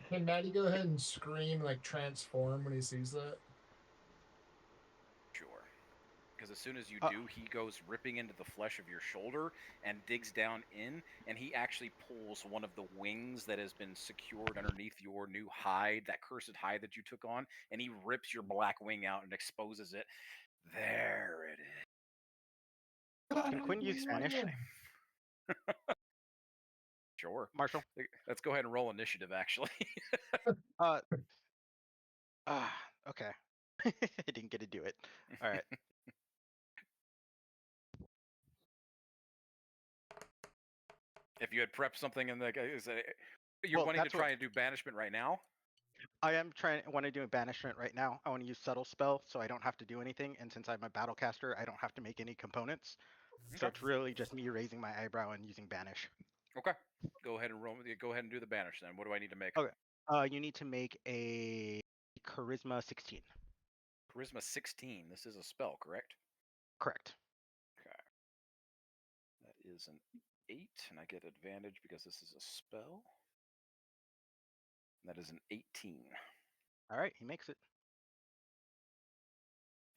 Can Maddie go ahead and scream, like transform when he sees that? Sure. Because as soon as you Uh, do, he goes ripping into the flesh of your shoulder and digs down in, and he actually pulls one of the wings that has been secured underneath your new hide, that cursed hide that you took on, and he rips your black wing out and exposes it. There it is. Can Quinn use Spanish? Sure. Marshall? Let's go ahead and roll initiative, actually. Uh, okay. I didn't get to do it. All right. If you had prepped something in the, you're Well, wanting to that's try what- and do banishment right now. I am want to do a banishment right now. I want to use subtle spell, so I don't have to do anything. And since I'm a battlecaster, I don't have to make any components. So Okay. it's really just me raising my eyebrow and using banish. Okay. Go ahead and roll. Go ahead and do the banish then. What do I need to make? Okay. You need to make a charisma 16. Charisma 16. This is a spell, correct? Correct. Okay. That is an 8, and I get advantage because this is a spell. And that is an 18. All right, he makes it.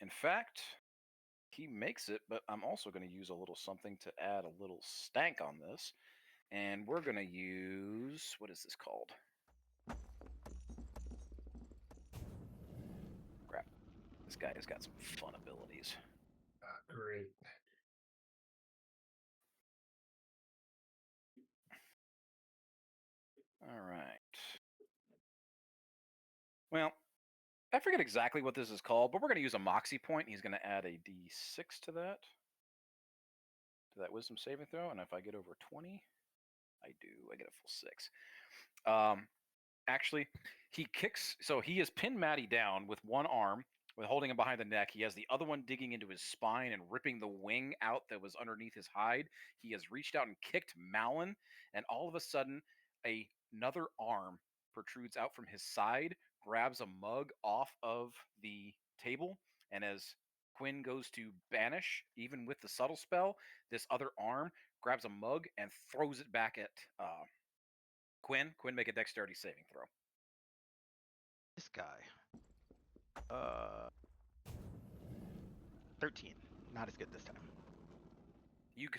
In fact, he makes it, but I'm also going to use a little something to add a little stank on this. And we're going to use, what is this called? Crap. This guy has got some fun abilities. Great. All right. Well, I forget exactly what this is called, but we're going to use a moxie point. He's going to add a d6 to that wisdom saving throw. And if I get over 20, I do. I get a full 6. Actually, he kicks. So he has pinned Maddie down with one arm, with holding him behind the neck. He has the other one digging into his spine and ripping the wing out that was underneath his hide. He has reached out and kicked Malin, and all of a sudden, another arm protrudes out from his side, grabs a mug off of the table, and as Quinn goes to banish, even with the subtle spell, this other arm grabs a mug and throws it back at Quinn. Quinn, make a dexterity saving throw. This guy. 13. Not as good this time. You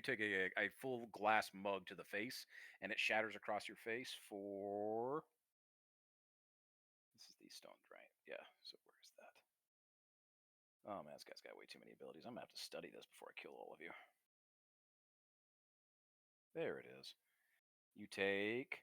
take a full glass mug to the face, and it shatters across your face for. This is these stones, right? Yeah. So where's that? Oh man, this guy's got way too many abilities. I'm gonna have to study this before I kill all of you. There it is. You take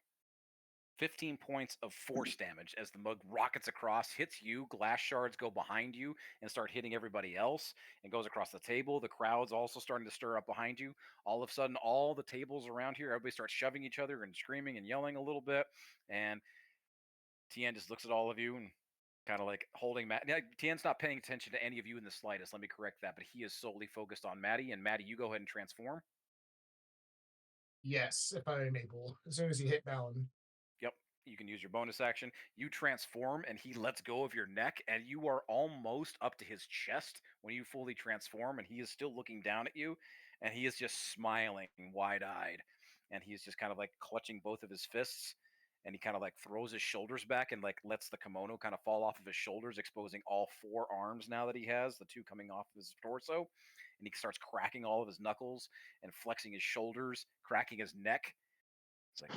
15 points of force damage as the mug rockets across, hits you, glass shards go behind you and start hitting everybody else, and goes across the table. The crowd's also starting to stir up behind you. All of a sudden, all the tables around here, everybody starts shoving each other and screaming and yelling a little bit, and Tien just looks at all of you and kind of like holding Matt. Now, Tien's not paying attention to any of you in the slightest, let me correct that, but he is solely focused on Maddie, and Maddie, you go ahead and transform. Yes, if I'm able. As soon as you hit Malin. Yep. You can use your bonus action. You transform, and he lets go of your neck, and you are almost up to his chest when you fully transform, and he is still looking down at you, and he is just smiling wide-eyed, and he's just kind of like clutching both of his fists, and he kind of like throws his shoulders back and like lets the kimono kind of fall off of his shoulders, exposing all 4 arms now that he has, the 2 coming off of his torso, and he starts cracking all of his knuckles and flexing his shoulders, cracking his neck. It's like,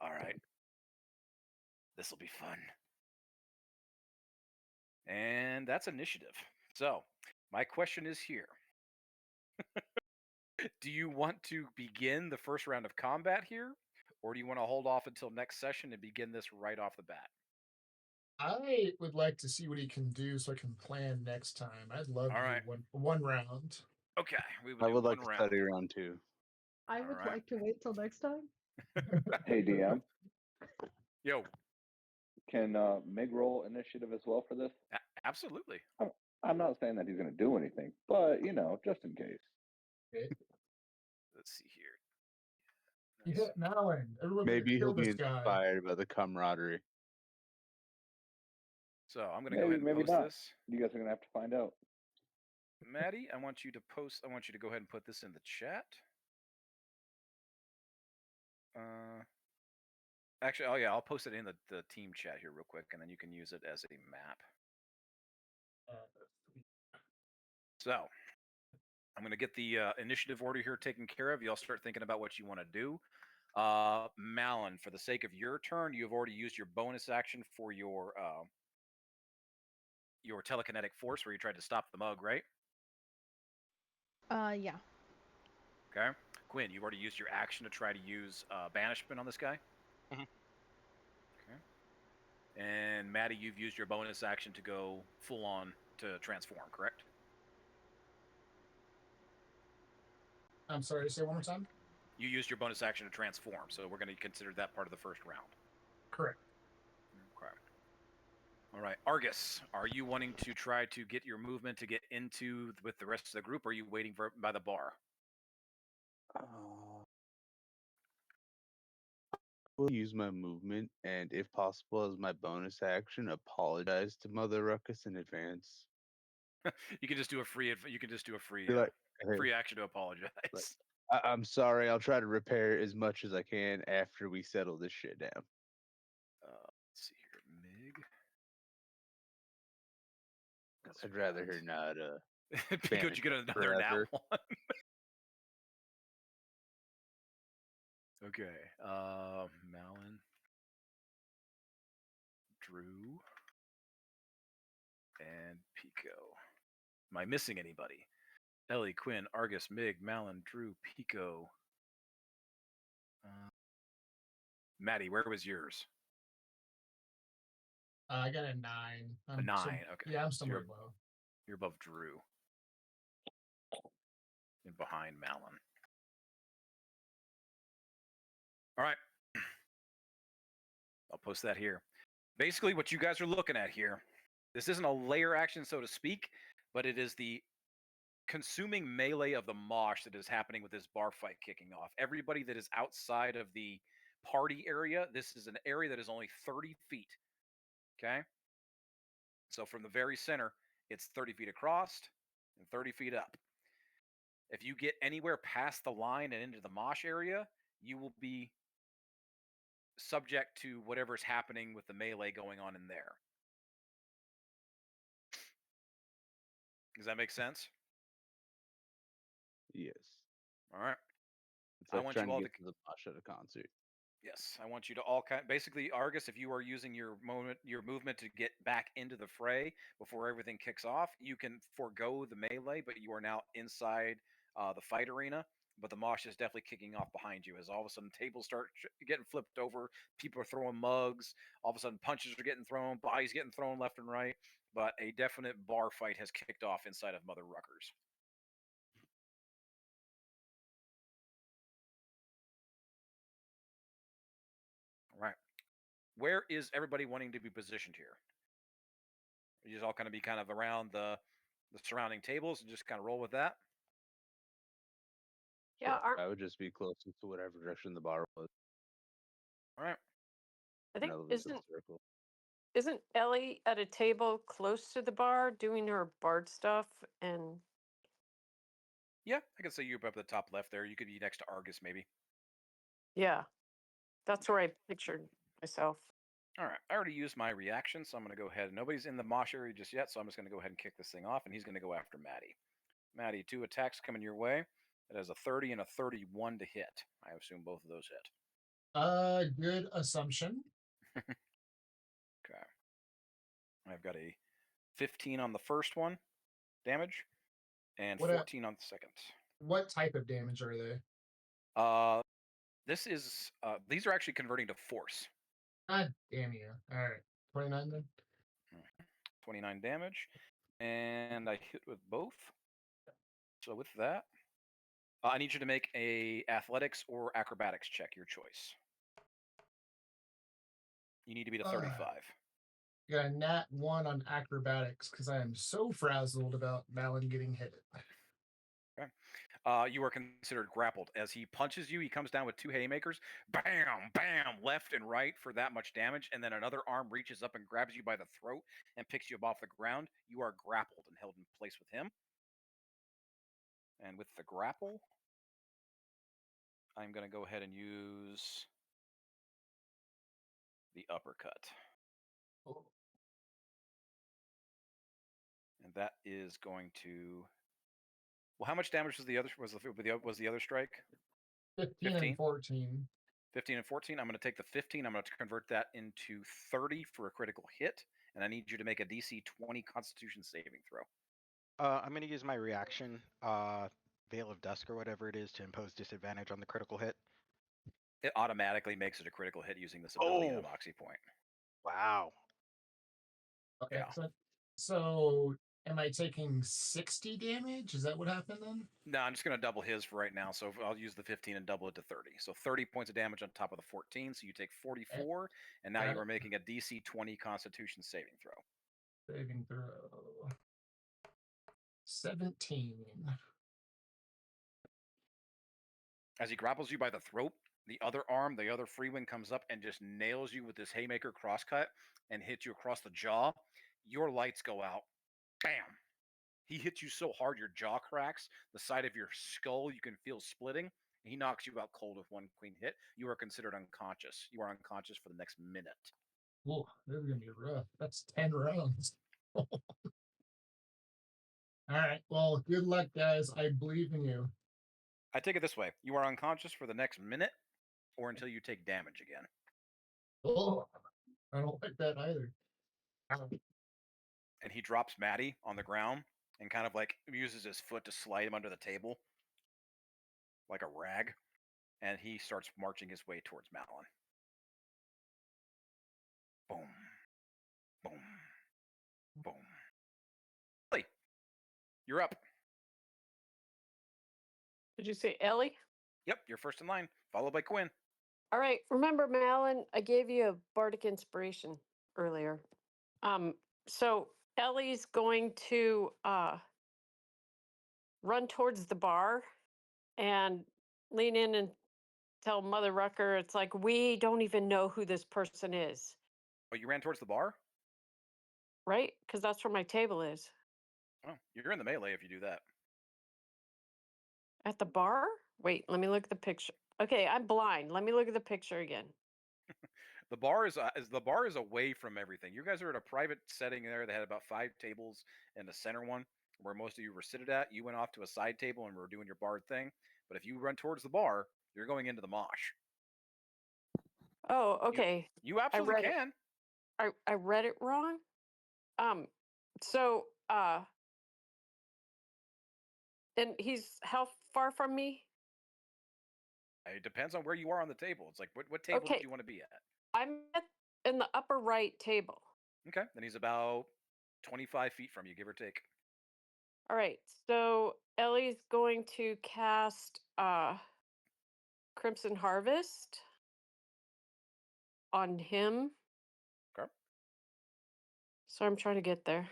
all right, this will be fun. And that's initiative. So, my question is here. Do you want to begin the first round of combat here? Or do you want to hold off until next session and begin this right off the bat? I would like to see what he can do so I can plan next time. I'd love All to right. do one round. Okay, we will I do would one like to round. study round 2. I would Alright. like to wait till next time. Hey, DM, Yo, can Mig roll initiative as well for this? absolutely. I'm not saying that he's going to do anything, but you know, just in case. Let's see here. You hit Malin. Everyone Maybe kill he'll be this guy. inspired by the camaraderie. So I'm gonna go ahead and Maybe post not. this. You guys are going to have to find out. Maddie, I want you to go ahead and put this in the chat. Actually, oh yeah, I'll post it in the team chat here real quick, and then you can use it as a map. So, I'm going to get the initiative order here taken care of. Y'all start thinking about what you want to do. Malin, for the sake of your turn, you've already used your bonus action for your telekinetic force, where you tried to stop the mug, right? Yeah. Okay. Quinn, you've already used your action to try to use banishment on this guy. Mhm. Okay. And Maddie, you've used your bonus action to go full on to transform, correct? I'm sorry, say one more time. You used your bonus action to transform, so we're going to consider that part of the first round. Correct. Okay. All right, Argus, are you wanting to try to get your movement to get into with the rest of the group, or are you waiting for by the bar? Will use my movement and, if possible, as my bonus action, apologize to Mother Ruckus in advance. You can just do a free. You can just do a free. Be like, hey, free action to apologize. like, I'm sorry. I'll try to repair as much as I can after we settle this shit down. Let's see here, Mig. I'd rather her not. Could you get another forever. nat one? Okay. Malin, Drew, and Pico. Am I missing anybody? Ellie, Quinn, Argus, Mig, Malin, Drew, Pico. Maddie, where was yours? I got a 9. A 9. Okay. Yeah, I'm So somewhere low. You're above Drew. And behind Malin. All right. I'll post that here. Basically, what you guys are looking at here, this isn't a layer action, so to speak, but it is the consuming melee of the mosh that is happening with this bar fight kicking off. Everybody that is outside of the party area, this is an area that is only 30 feet. Okay? So from the very center, it's 30 feet across and 30 feet up. If you get anywhere past the line and into the mosh area, you will be subject to whatever's happening with the melee going on in there. Does that make sense? Yes. All right. It's like I want trying you all to to get to the mosh at a concert. Yes, I want you to all basically, Argus, if you are using your movement to get back into the fray before everything kicks off, you can forego the melee, but you are now inside the fight arena. But the mosh is definitely kicking off behind you as all of a sudden tables start getting flipped over, people are throwing mugs, all of a sudden punches are getting thrown, bodies getting thrown left and right. But a definite bar fight has kicked off inside of Mother Ruckers. All right. Where is everybody wanting to be positioned here? You just all kind of be kind of around the surrounding tables and just kind of roll with that. Yeah, I would just be closest to whatever direction the bar was. All right. I think Another little circle. isn't Ellie at a table close to the bar doing her bard stuff? And Yeah, I could say you're up at the top left there. You could be next to Argus, maybe. yeah, that's where I pictured myself. All right. I already used my reaction, so I'm going to go ahead. Nobody's in the mosh area just yet, so I'm just going to go ahead and kick this thing off, and he's going to go after Maddie. Maddie, 2 attacks coming your way. It has a 30 and a 31 to hit. I assume both of those hit. Good assumption. Okay. I've got a 15 on the first one, damage, and 14 on the second. What type of damage are they? This is these are actually converting to force. God damn you. All right. 29 then? 29 damage. And I hit with both. So with that, I need you to make a athletics or acrobatics check, your choice. You need to beat a 35. Got a nat 1 on acrobatics because I am so frazzled about Malin getting hit. Okay. You are considered grappled. As he punches you, he comes down with 2 haymakers. Bam, bam, left and right for that much damage. And then another arm reaches up and grabs you by the throat and picks you up off the ground. You are grappled and held in place with him. And with the grapple, I'm going to go ahead and use the uppercut. Oh, And that is going to. Well, how much damage was the other strike? 15 15? and 14. 15 and 14. I'm going to take the 15. I'm going to convert that into 30 for a critical hit, and I need you to make a DC 20 Constitution saving throw. I'm going to use my reaction, Veil of Dusk or whatever it is, to impose disadvantage on the critical hit. It automatically makes it a critical hit using this ability at a Moxie point. Wow. Okay, Yeah. so am I taking 60 damage? Is that what happened then? No, I'm just going to double his for right now. So I'll use the 15 and double it to 30. So 30 points of damage on top of the 14. So you take 44, and now you are making a DC 20 Constitution saving throw. Saving throw. 17. As he grapples you by the throat, the other arm, the other free wing comes up and just nails you with this haymaker crosscut and hits you across the jaw. Your lights go out. Bam! He hits you so hard your jaw cracks. The side of your skull you can feel splitting. He knocks you out cold with one clean hit. You are considered unconscious. You are unconscious for the next minute. Whoa, this is going to be rough. That's 10 rounds. All right. Well, good luck, guys. I believe in you. I take it this way. You are unconscious for the next minute or until you take damage again. Oh, I don't like that either. And he drops Maddie on the ground and kind of like uses his foot to slide him under the table like a rag. And he starts marching his way towards Malin. Boom. Boom. Boom. Ellie, you're up. Did you say Ellie? Yep, you're first in line, followed by Quinn. All right. Remember, Malin, I gave you a bardic inspiration earlier. So Ellie's going to run towards the bar and lean in and tell Mother Rucker, it's like, we don't even know who this person is. Oh, you ran towards the bar? Right? Because that's where my table is. Oh, you're in the melee if you do that. At the bar? Wait, let me look at the picture. Okay, I'm blind. Let me look at the picture again. The bar is away from everything. You guys are at a private setting there. They had about 5 tables in the center one where most of you were seated at. You went off to a side table and were doing your bard thing. But if you run towards the bar, you're going into the mosh. Oh, okay. You absolutely can. I read it wrong. And he's how far from me? It depends on where you are on the table. It's like, what table Okay. do you want to be at? I'm in the upper right table. Okay, then he's about 25 feet from you, give or take. All right, so Ellie's going to cast Crimson Harvest on him. Okay. So I'm trying to get there.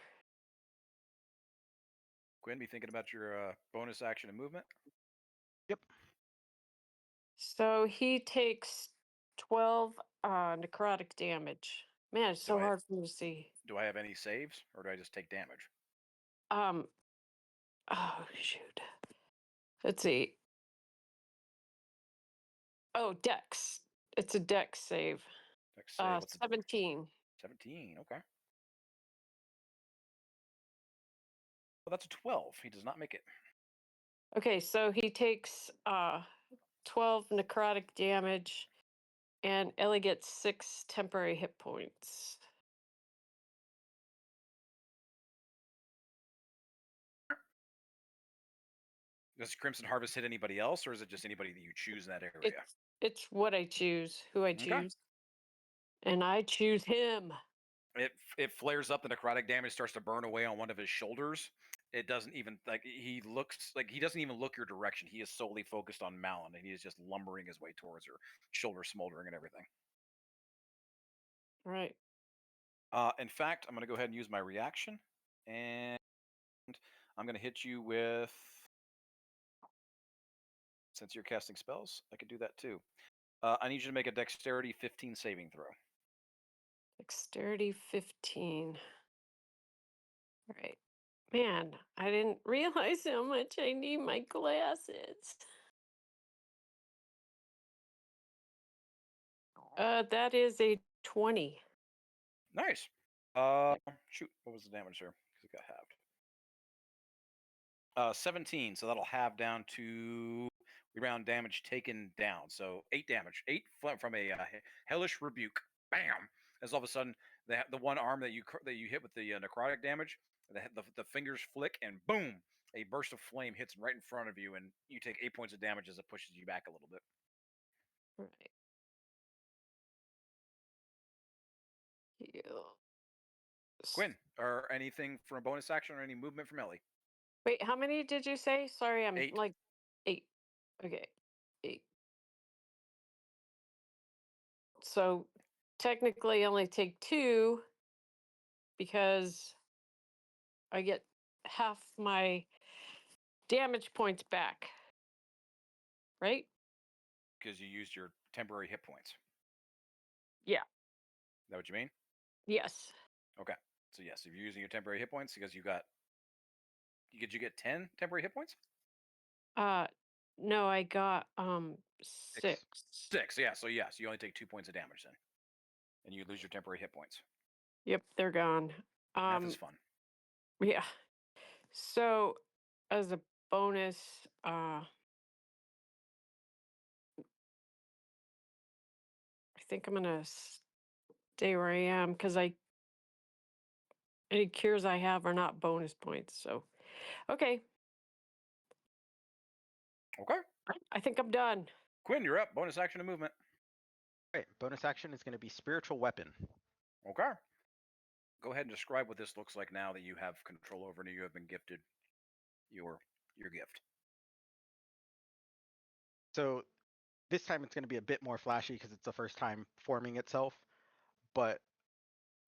Quinn, be thinking about your bonus action and movement. Yep. So he takes 12 necrotic damage. Man, it's so hard for me to see. Do I have any saves, or do I just take damage? Oh shoot. Let's see. Oh, Dex. It's a Dex save. Dex save. What's 17. 17. Okay. Well, that's a 12. He does not make it. Okay, so he takes 12 necrotic damage, and Ellie gets 6 temporary hit points. Does Crimson Harvest hit anybody else, or is it just anybody that you choose in that area? It's what I choose, who I choose. Okay. And I choose him. It flares up. The necrotic damage starts to burn away on one of his shoulders. It doesn't even he doesn't even look your direction. He is solely focused on Malin, and he is just lumbering his way towards her, shoulder smoldering and everything. Right. In fact, I'm going to go ahead and use my reaction, and I'm going to hit you with. Since you're casting spells, I could do that too. I need you to make a dexterity 15 saving throw. Dexterity 15. All right. Man, I didn't realize how much I need my glasses. That is a 20. Nice. Shoot, what was the damage there? Because it got halved. 17, so that'll halve down to round damage taken down. So 8 damage, 8 from a hellish rebuke. Bam! As all of a sudden, the one arm that you hit with the necrotic damage, the fingers flick, and boom! A burst of flame hits right in front of you, and you take 8 points of damage as it pushes you back a little bit. Right. Heal. Quinn, or anything from a bonus action or any movement from Ellie? Wait, how many did you say? Sorry, I'm 8. like 8. Okay, 8. So technically, I only take 2 because I get half my damage points back. Right? Because you used your temporary hit points. Yeah. Is that what you mean? Yes. Okay. So yes, if you're using your temporary hit points, because you get 10 temporary hit points? No, I got 6. 6, yeah. So yes, you only take 2 points of damage then. And you lose your temporary hit points. Yep, they're gone. Math is fun. Yeah. So as a bonus, I think I'm gonna stay where I am because any cures I have are not bonus points. So, okay. Okay. I think I'm done. Quinn, you're up. Bonus action and movement. Right. Bonus action is going to be spiritual weapon. Okay. Go ahead and describe what this looks like now that you have control over and you have been gifted your gift. So this time it's going to be a bit more flashy because it's the first time forming itself. But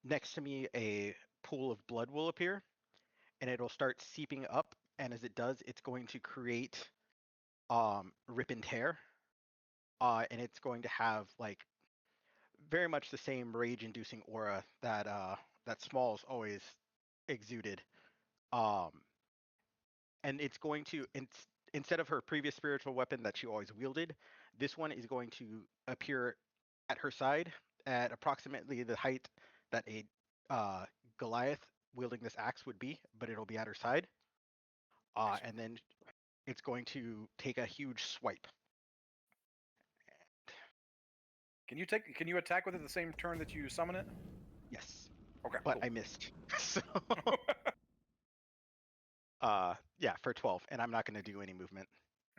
next to me, a pool of blood will appear, and it'll start seeping up. And as it does, it's going to create rip and tear. And it's going to have like very much the same rage-inducing aura that Smalls always exuded. And it's going to instead of her previous spiritual weapon that she always wielded, this one is going to appear at her side at approximately the height that a Goliath wielding this axe would be, but it'll be at her side. And then it's going to take a huge swipe. Can you attack with it the same turn that you summon it? Yes. Okay. But cool. I missed. So yeah, for 12, and I'm not going to do any movement.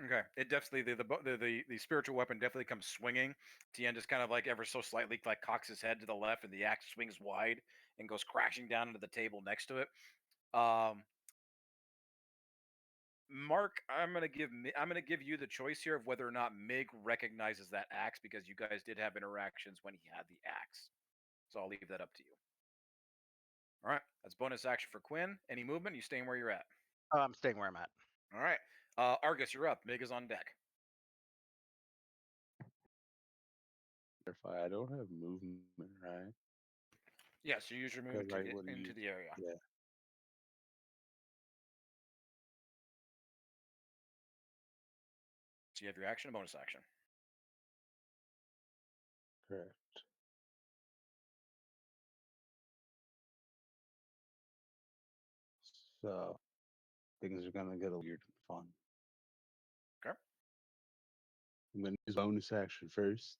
Okay. It definitely the spiritual weapon definitely comes swinging. Tien just kind of like ever so slightly like cocks his head to the left, and the axe swings wide and goes crashing down into the table next to it. Mark, I'm gonna give you the choice here of whether or not Mig recognizes that axe because you guys did have interactions when he had the axe. So I'll leave that up to you. All right, that's bonus action for Quinn. Any movement? You staying where you're at? I'm staying where I'm at. All right, Argus, you're up. Mig is on deck. Clarify, I don't have movement, right? Yeah, so use your movement to Because I get wouldn't into use- the area. Yeah. So you have your action and bonus action. Correct. So things are gonna get a weird and fun. Okay. I'm gonna use bonus action first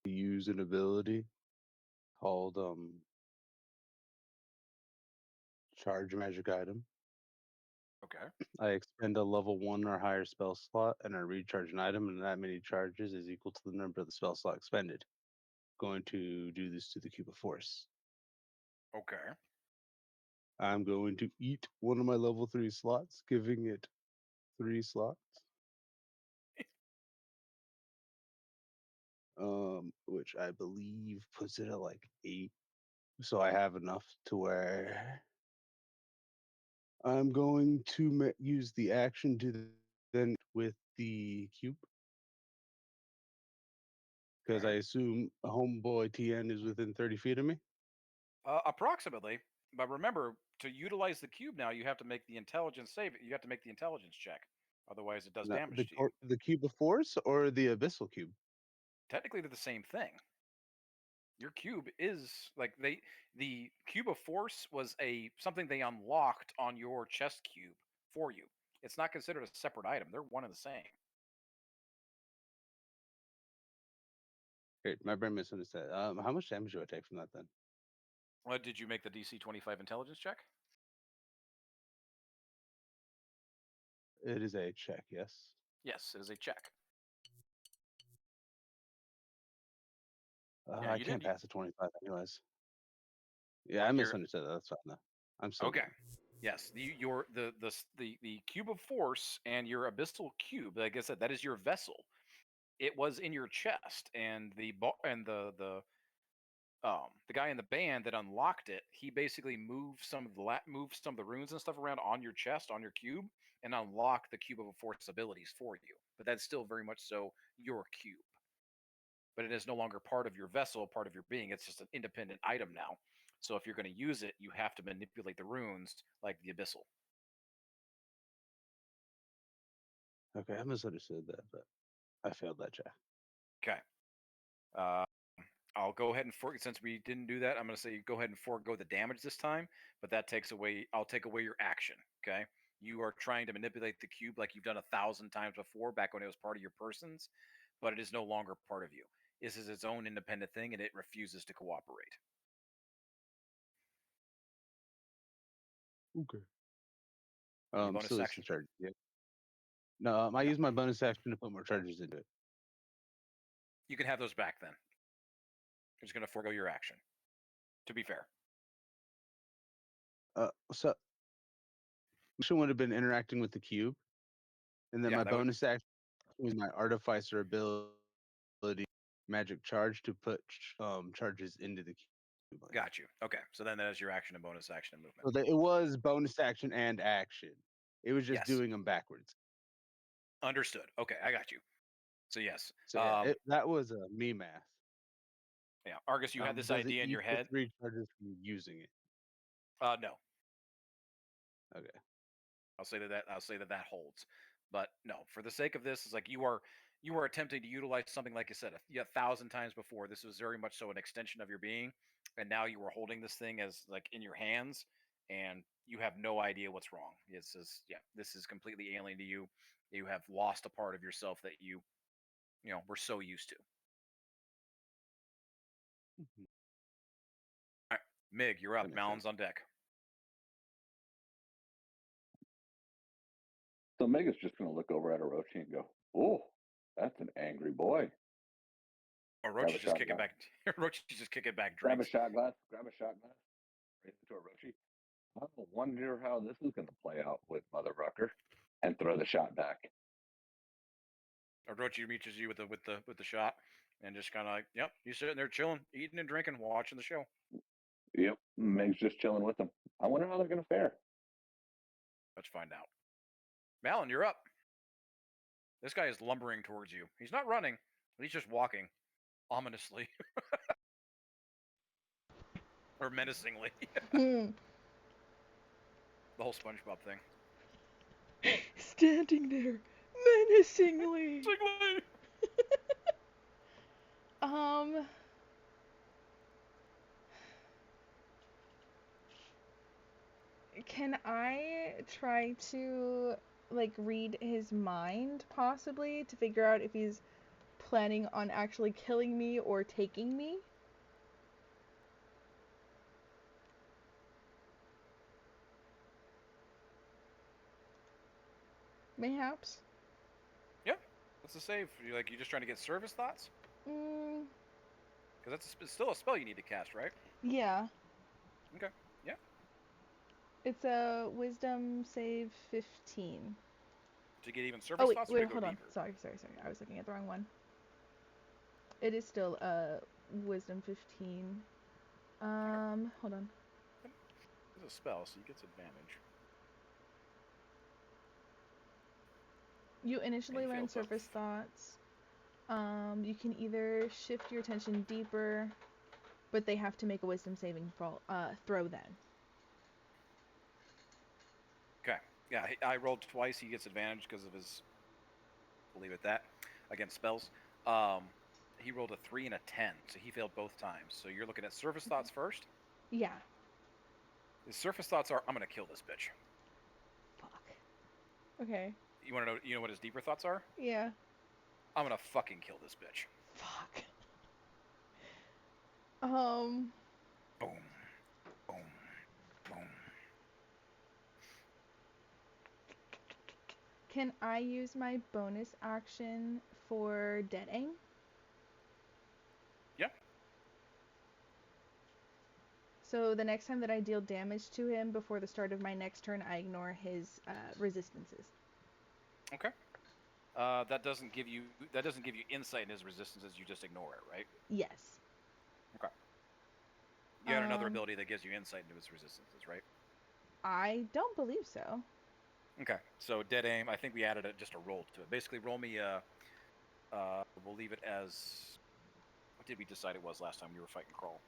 to use an ability called charge magic item. Okay. I expend a level 1 or higher spell slot and I recharge an item, and that many charges is equal to the number of the spell slot expended. Going to do this to the cube of force. Okay. I'm going to eat one of my level 3 slots, giving it 3 slots. Which I believe puts it at like 8. So I have enough to where I'm going to use the action to then with the cube. Because I assume homeboy Tien is within 30 feet of me. Approximately. But remember, to utilize the cube now, you have to make the intelligence save. You have to make the intelligence check. Otherwise, it does Now, damage to you. the cube of force or the abyssal cube? Technically, they're the same thing. your cube is like the cube of force was something they unlocked on your chest cube for you. It's not considered a separate item. They're one and the same. Great, my brain misunderstood. How much damage do I take from that then? What did you make the DC 25 intelligence check? It is a check, yes. Yes, it is a check. I you can't did. pass a 25 anyways. Yeah, I Here- misunderstood that. That's fine though. I'm still Okay. good. Yes, the cube of force and your abyssal cube. Like I said, that is your vessel. It was in your chest, and the guy in the band that unlocked it, he basically moved some of the runes and stuff around on your chest, on your cube, and unlocked the cube of force abilities for you. But that's still very much so your cube. But it is no longer part of your vessel, part of your being. It's just an independent item now. So if you're going to use it, you have to manipulate the runes like the abyssal. Okay, I misunderstood that, but I failed that check. Okay. I'll go ahead and since we didn't do that, I'm going to say go ahead and forego the damage this time, but that takes away, I'll take away your action, okay? You are trying to manipulate the cube like you've done 1,000 times before, back when it was part of your person's, but it is no longer part of you. This is its own independent thing, and it refuses to cooperate. Okay. bonus So this action? is charge. Yeah. No, I use my bonus action to put more charges into it. You can have those back then. You're just going to forego your action, to be fair. So action would have been interacting with the cube, and then Yeah, my that would- bonus action was my artificer ability, magic charge, to put charges into the cube. Got you. Okay, so then that is your action and bonus action and movement. So it was bonus action and action. It was just Yes. doing them backwards. Understood. Okay, I got you. So yes. So yeah, that was me math. Yeah, Argus, you had this Does it idea in your eat the head. 3 charges from using it. No. Okay. I'll say that holds. But no, for the sake of this, it's like you are attempting to utilize something like I said 1,000 times before. This was very much so an extension of your being, and now you are holding this thing as like in your hands, and you have no idea what's wrong. This is completely alien to you. You have lost a part of yourself that you were so used to. Mhm. All right, Mig, you're up. That makes Malon's on deck. So Mega's just going to look over at Orochi and go, "Oh, that's an angry boy." Orochi's just kicking back. Orochi's just kicking back Grab a drinks. shot glass. Right into Orochi. I wonder how this is going to play out with Mother Rucker, and throw the shot back. Orochi reaches you with the shot, and just kind of like, yep, he's sitting there chilling, eating and drinking, watching the show. Yep, Meg's just chilling with them. I wonder how they're going to fare. Let's find out. Malon, you're up. This guy is lumbering towards you. He's not running, but he's just walking ominously or menacingly. Hmm. The whole SpongeBob thing. Standing there menacingly. Can I try to like read his mind possibly to figure out if he's planning on actually killing me or taking me? Mayhaps. Yeah, that's a save. You're just trying to get service thoughts? Mm, Because it's still a spell you need to cast, right? yeah. Okay. Yeah. It's a wisdom save 15. To get even service Oh wait, thoughts, or wait, to go hold on. deeper? Sorry. I was looking at the wrong one. It is still wisdom 15. Hold on. It's a spell, so he gets advantage. You initially And you learn failed both. surface thoughts. You can either shift your attention deeper, but they have to make a wisdom saving throw then. Okay. Yeah, I rolled twice. He gets advantage because of his. We'll leave it at that. Against spells. he rolled a 3 and a 10, so he failed both times. So you're looking at surface thoughts first. Yeah. His surface thoughts are, I'm gonna kill this bitch. Fuck. Okay. You want to know? You know what his deeper thoughts are? Yeah. I'm gonna fucking kill this bitch. Fuck. Boom, boom, boom. Can I use my bonus action for deading? Yeah. So the next time that I deal damage to him before the start of my next turn, I ignore his resistances. Okay. That doesn't give you insight in his resistances. You just ignore it, right? Yes. Okay. You had another Um, ability that gives you insight into his resistances, right? I don't believe so. Okay. So dead aim. I think we added just a roll to it. Basically, roll me. We'll leave it as. What did we decide it was last time we were fighting Crawl?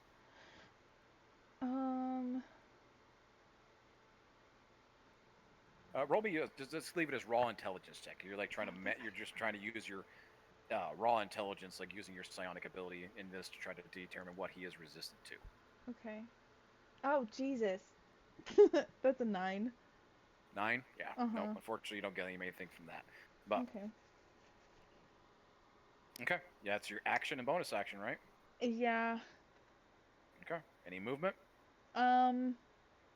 Roll me. Just leave it as raw intelligence check. You're like trying to. You're just trying to use your raw intelligence, like using your psionic ability in this to try to determine what he is resistant to. Okay. Oh, Jesus. That's a 9. 9? Yeah. No, Uh-huh. unfortunately, you don't get anything from that. But Okay. okay, yeah, it's your action and bonus action, right? Yeah. Okay. Any movement?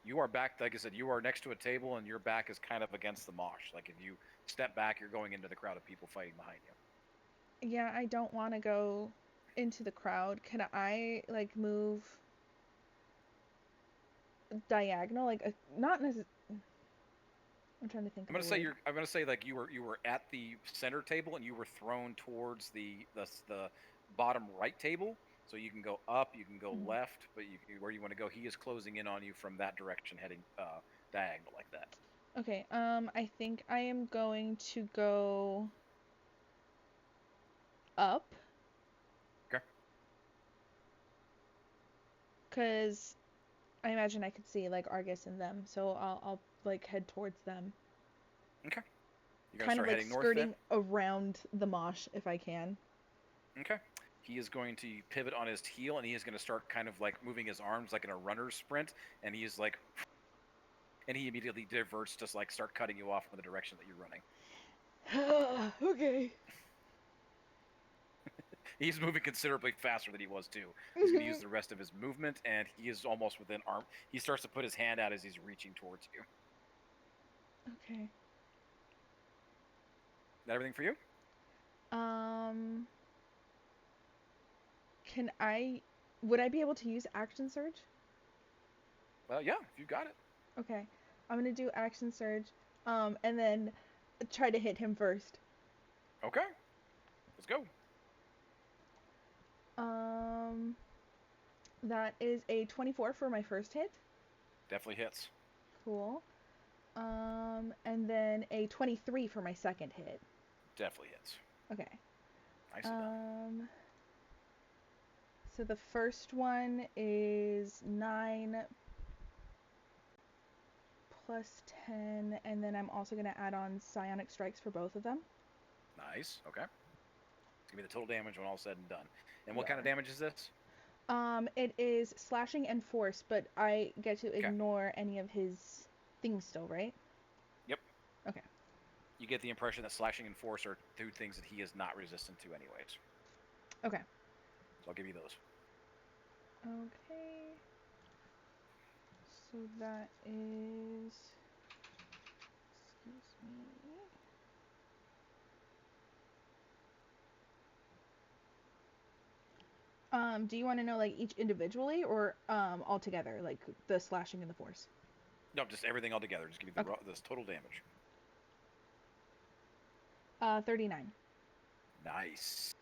You are back, like I said, you are next to a table and your back is kind of against the mosh. Like if you step back, you're going into the crowd of people fighting behind you. Yeah, I don't want to go into the crowd. Can I like move diagonal, like not necessarily? I'm trying to think. I'm gonna say like you were at the center table and you were thrown towards the bottom right table, so you can go up, you can go left, but where you want to go, he is closing in on you from that direction, heading diagonal like that. Okay. I think I am going to go up. Okay. Because I imagine I could see like Argus and them, so I'll like head towards them. Okay. You're gonna Kind of start like heading north skirting then? around the mosh if I can. Okay. He is going to pivot on his heel and he is going to start kind of like moving his arms like in a runner's sprint, and he is like, and he immediately diverts to like start cutting you off in the direction that you're running. Okay. He's moving considerably faster than he was too. He's going to use the rest of his movement, and he is almost within arm. He starts to put his hand out as he's reaching towards you. Okay. Is that everything for you? Would I be able to use action surge? Well, yeah, if you got it. Okay. I'm gonna do action surge, and then try to hit him first. Okay. Let's go. That is a 24 for my first hit. Definitely hits. Cool. And then a 23 for my second hit. Definitely hits. Okay. Nicely done. So the first one is 9 plus 10, and then I'm also going to add on psionic strikes for both of them. Nice. Okay. Give me the total damage when all's said and done. And what kind of damage is this? It is slashing and force, but I get to ignore any of his things still, right? Yep. Okay. You get the impression that slashing and force are two things that he is not resistant to anyways. Okay. So I'll give you those. Okay. So that is... Excuse me. Do you want to know like each individually or all together, like the slashing and the force? No, just everything all together. Just give me this total damage. 39. Nice.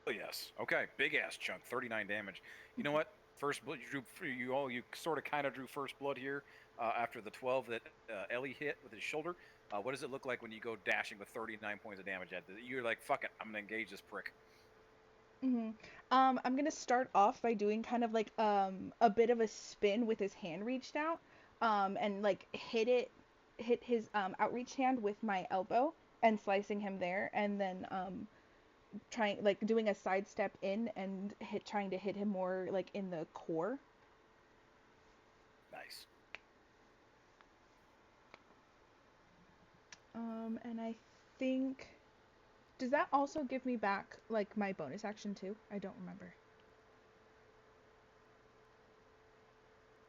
Oh yes. Okay, big ass chunk. 39 damage. You know what? First blood. You sort of kind of drew first blood here after the 12 that Ellie hit with his shoulder. What does it look like when you go dashing with 39 points of damage at it? You're like, fuck it, I'm gonna engage this prick. I'm gonna start off by doing kind of like a bit of a spin with his hand reached out, and like hit it hit his outreach hand with my elbow and slicing him there, and then trying like doing a sidestep in and trying to hit him more like in the core. Nice. And I think, does that also give me back like my bonus action too? I don't remember.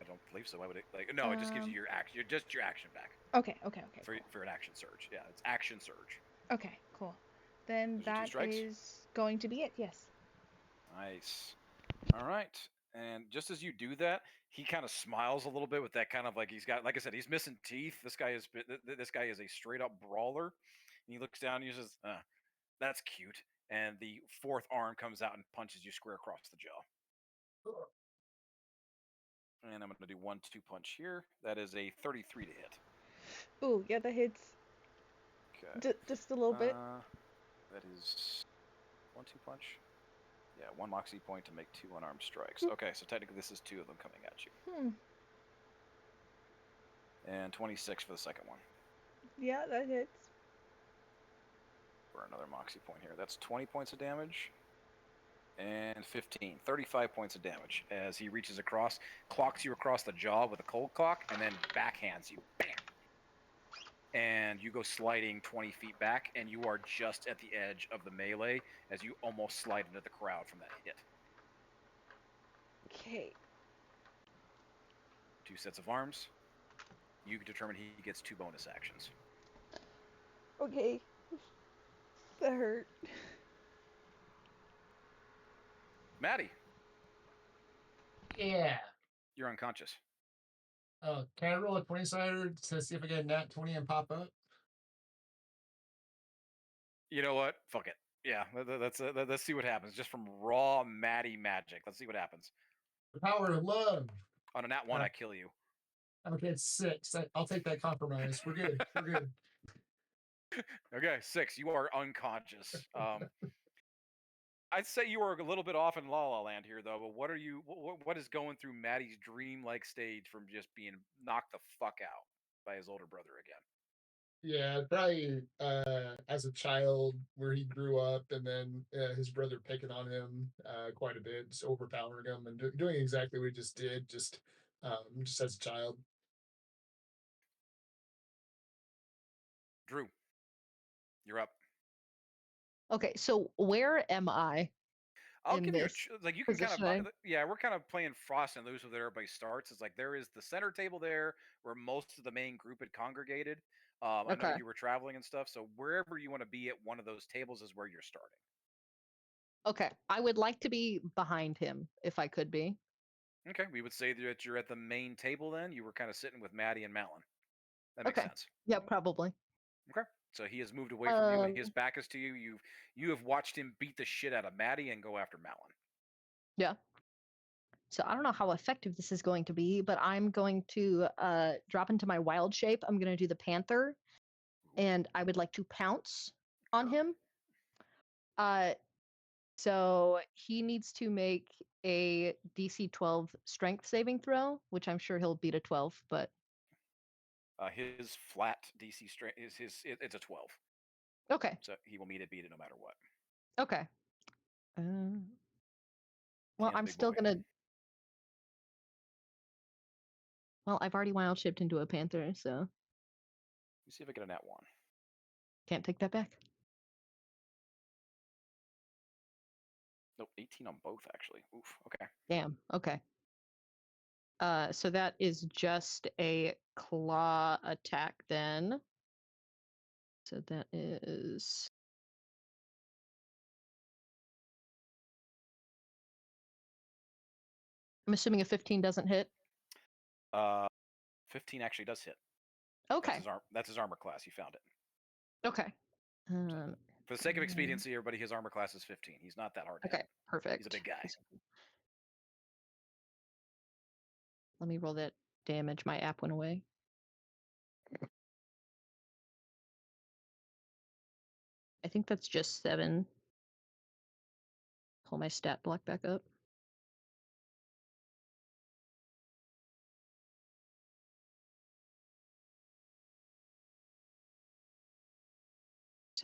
I don't believe so. Why would it? Like, no, it just gives you your action. Just your action back. Okay. For an action surge. Yeah, it's action surge. Okay, cool. Then Those are 2 that strikes? is going to be it. Yes. Nice. All right. And just as you do that, he kind of smiles a little bit with that kind of like he's got, like I said, he's missing teeth. This guy is a straight up brawler. And he looks down and he says, "That's cute." And the 4th arm comes out and punches you square across the jaw. And I'm going to do 1-2 punch here. That is a 33 to hit. Ooh, yeah, that hits. Okay. Just a little bit. That is 1-2 punch. Yeah, 1 moxie point to make 2 unarmed strikes. Okay, so technically this is 2 of them coming at you. And 26 for the second one. Yeah, that hits. For another moxie point here. That's 20 points of damage. And 15. 35 points of damage as he reaches across, clocks you across the jaw with a cold clock, and then backhands you. Bam! And you go sliding 20 feet back, and you are just at the edge of the melee as you almost slide into the crowd from that hit. Okay. 2 sets of arms. You can determine he gets 2 bonus actions. Okay. That hurt. Maddie, Yeah. you're unconscious. Oh, can I roll a 20-sider to see if I get a nat 20 and pop up? You know what? Fuck it. Yeah, let's see what happens. Just from raw Maddie magic. Let's see what happens. The power of love. On a nat 1, I kill you. Okay, it's 6. I'll take that compromise. We're good. We're good. Okay, 6. You are unconscious. I'd say you are a little bit off in La La Land here, though. But what is going through Maddie's dream-like stage from just being knocked the fuck out by his older brother again? Yeah, probably as a child where he grew up, and then his brother picking on him quite a bit, just overpowering him and doing exactly what he just did, just as a child. Drew, you're up. Okay, so where am I? I'll in give you a this like you can kind of positioning? yeah, we're kind of playing frost and loose with everybody starts. It's like there is the center table there where most of the main group had congregated. I know Okay. you were traveling and stuff, so wherever you want to be at one of those tables is where you're starting. Okay. I would like to be behind him if I could be. Okay, we would say that you're at the main table then. You were kind of sitting with Maddie and Malin. That makes Okay. sense. Yeah, probably. Okay. So he has moved away from you and his back is to you. You have watched him beat the shit out of Maddie and go after Malin. Yeah. So I don't know how effective this is going to be, but I'm going to drop into my wild shape. I'm going to do the panther, and I would like to pounce on him. So he needs to make a DC 12 strength saving throw, which I'm sure he'll beat a 12, but His flat DC strength is it's a 12. okay. So he will beat it no matter what. Okay. Well, He is a I'm big still boy. gonna. Well, I've already wild shaped into a panther, so Let me see if I get a nat 1. can't take that back. Nope, 18 on both actually. Oof. Okay. Damn. Okay. So that is just a claw attack then. So that is. I'm assuming a 15 doesn't hit. 15 actually does hit. Okay. That's his armor class. You found it. Okay. For the sake of expediency, everybody, his armor class is 15. He's not that hard to Okay. hit. Perfect. He's a big guy. Let me roll that damage. My app went away. I think that's just 7. Pull my stat block back up.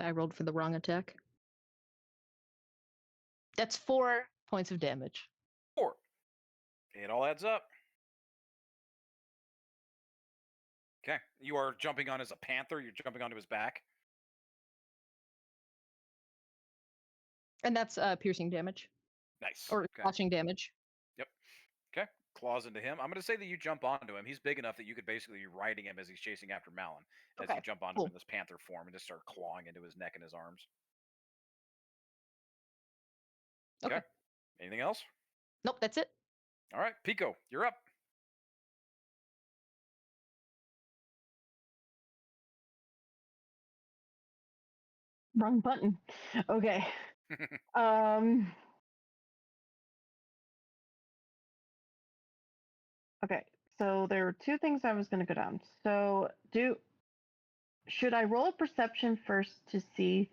So I rolled for the wrong attack. That's 4 points of damage. 4. It all adds up. Okay. You are jumping on as a panther. You're jumping onto his back. And that's piercing damage. Nice. Or Okay. slashing damage. Yep. Okay. Claws into him. I'm going to say that you jump onto him. He's big enough that you could basically be riding him as he's chasing after Malin. As you Okay, jump onto cool. him in this panther form and just start clawing into his neck and his arms. Okay. Anything else? Nope, that's it. All right. Pico, you're up. Wrong button. Okay. Okay. So there were two things I was going to go down. So should I roll a perception first to see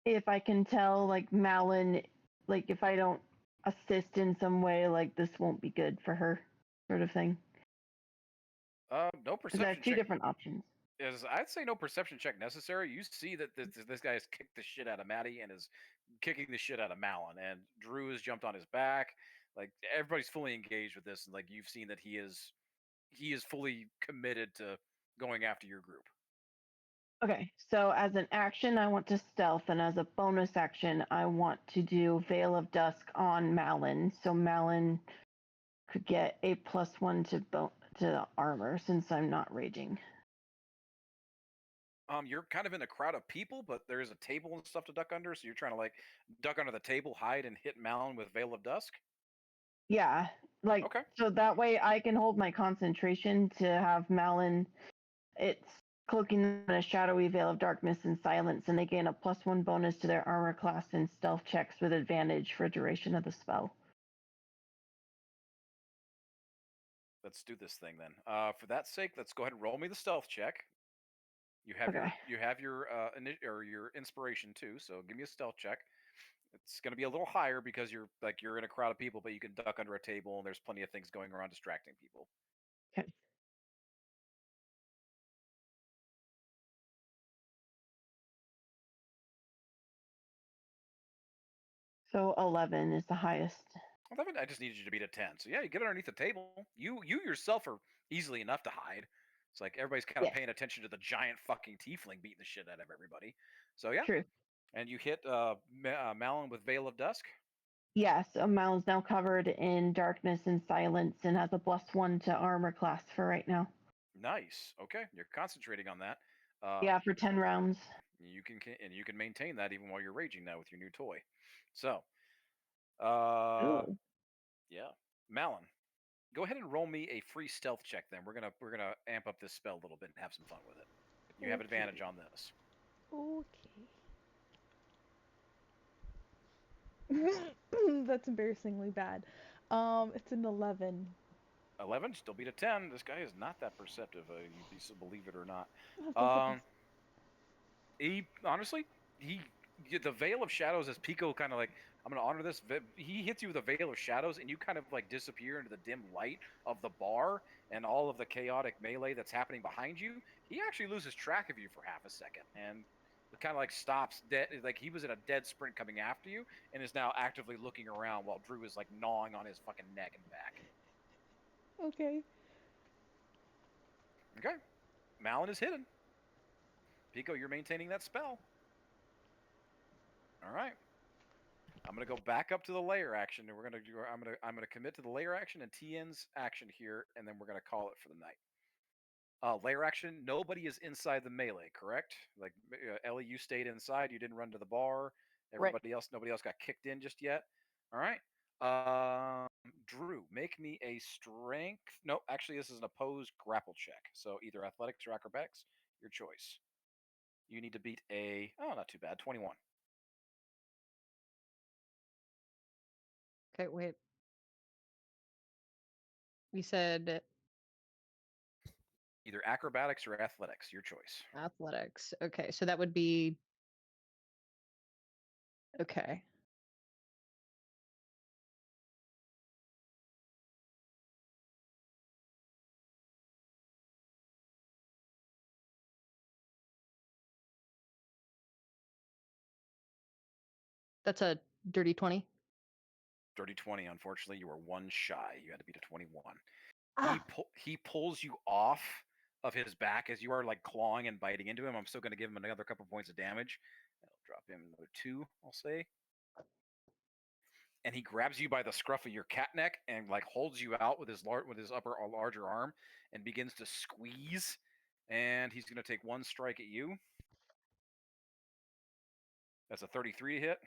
if I can tell like Malin, like if I don't assist in some way, like this won't be good for her, sort of thing? No 'Cause perception I have two check. different options. I'd say no perception check necessary. You see that this guy has kicked the shit out of Maddie and is kicking the shit out of Malin, and Drew has jumped on his back. Like everybody's fully engaged with this, and like you've seen that he is fully committed to going after your group. Okay, so as an action, I want to stealth, and as a bonus action, I want to do Veil of Dusk on Malin, so Malin could get a +1 to armor since I'm not raging. You're kind of in a crowd of people, but there's a table and stuff to duck under, so you're trying to like duck under the table, hide, and hit Malin with Veil of Dusk. Yeah, like Okay. so that way I can hold my concentration to have Malin. It's cloaking in a shadowy veil of darkness and silence, and they gain a +1 bonus to their armor class and stealth checks with advantage for duration of the spell. Let's do this thing then. For that sake, let's go ahead and roll me the stealth check. You have Okay. your inspiration too, so give me a stealth check. It's going to be a little higher because you're in a crowd of people, but you can duck under a table and there's plenty of things going around distracting people. Okay. So 11 is the highest. 11, I just needed you to beat a 10. So yeah, you get underneath the table. You yourself are easily enough to hide. It's like everybody's kind of Yeah. paying attention to the giant fucking tiefling beating the shit out of everybody. So yeah. True. And you hit Malin with Veil of Dusk. Yes, Malin's now covered in darkness and silence and has a +1 to armor class for right now. Nice. Okay, you're concentrating on that. Yeah, for 10 rounds. You can maintain that even while you're raging now with your new toy. So, Ooh. yeah, Malin, go ahead and roll me a free stealth check. Then we're gonna amp up this spell a little bit and have some fun with it. You have advantage on this. Okay. That's embarrassingly bad. It's an 11. 11, still beat a 10. This guy is not that perceptive. You believe it or not. He honestly, the Veil of Shadows as Pico kind of like, I'm gonna honor this. He hits you with a Veil of Shadows, and you kind of like disappear into the dim light of the bar and all of the chaotic melee that's happening behind you. He actually loses track of you for half a second, and kind of like stops dead. Like he was in a dead sprint coming after you, and is now actively looking around while Drew is like gnawing on his fucking neck and back. Okay. Okay, Malin is hidden. Pico, you're maintaining that spell. All right. I'm gonna go back up to the layer action, and I'm gonna commit to the layer action and TN's action here, and then we're gonna call it for the night. Layer action. Nobody is inside the melee, correct? Like Ellie, you stayed inside. You didn't run to the bar. Nobody else got kicked in just yet. All right. Drew, make me a strength. No, actually, this is an opposed grapple check. So either athletics or acrobatics, your choice. You need to beat not too bad, 21. Okay, wait. You said Either acrobatics or athletics, your choice. athletics. Okay, so that would be okay. That's a dirty 20. Dirty 20. Unfortunately, you were one shy. You had to beat a 21. Ah, He pulls you off of his back as you are like clawing and biting into him. I'm still going to give him another couple points of damage. I'll drop him another 2, I'll say. And he grabs you by the scruff of your cat neck and like holds you out with his larger arm and begins to squeeze. And he's going to take one strike at you. That's a 33 to hit.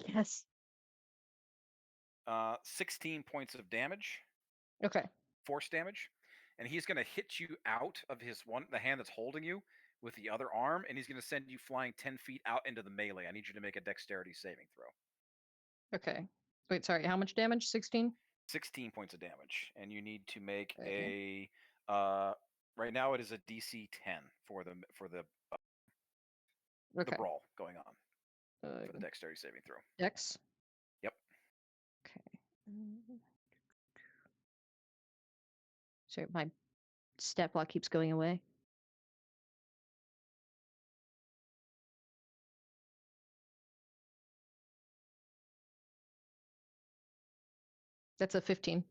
yes. 16 points of damage, Okay. force damage. And he's going to hit you out of the hand that's holding you with the other arm, and he's going to send you flying 10 feet out into the melee. I need you to make a dexterity saving throw. Okay. Wait, sorry. How much damage? 16? 16 points of damage, and you need to make Okay. right now it is a DC 10 for the Okay. brawl going on for the dexterity saving throw. Dex? Yep. Okay. Sorry, my stat block keeps going away. That's a 15.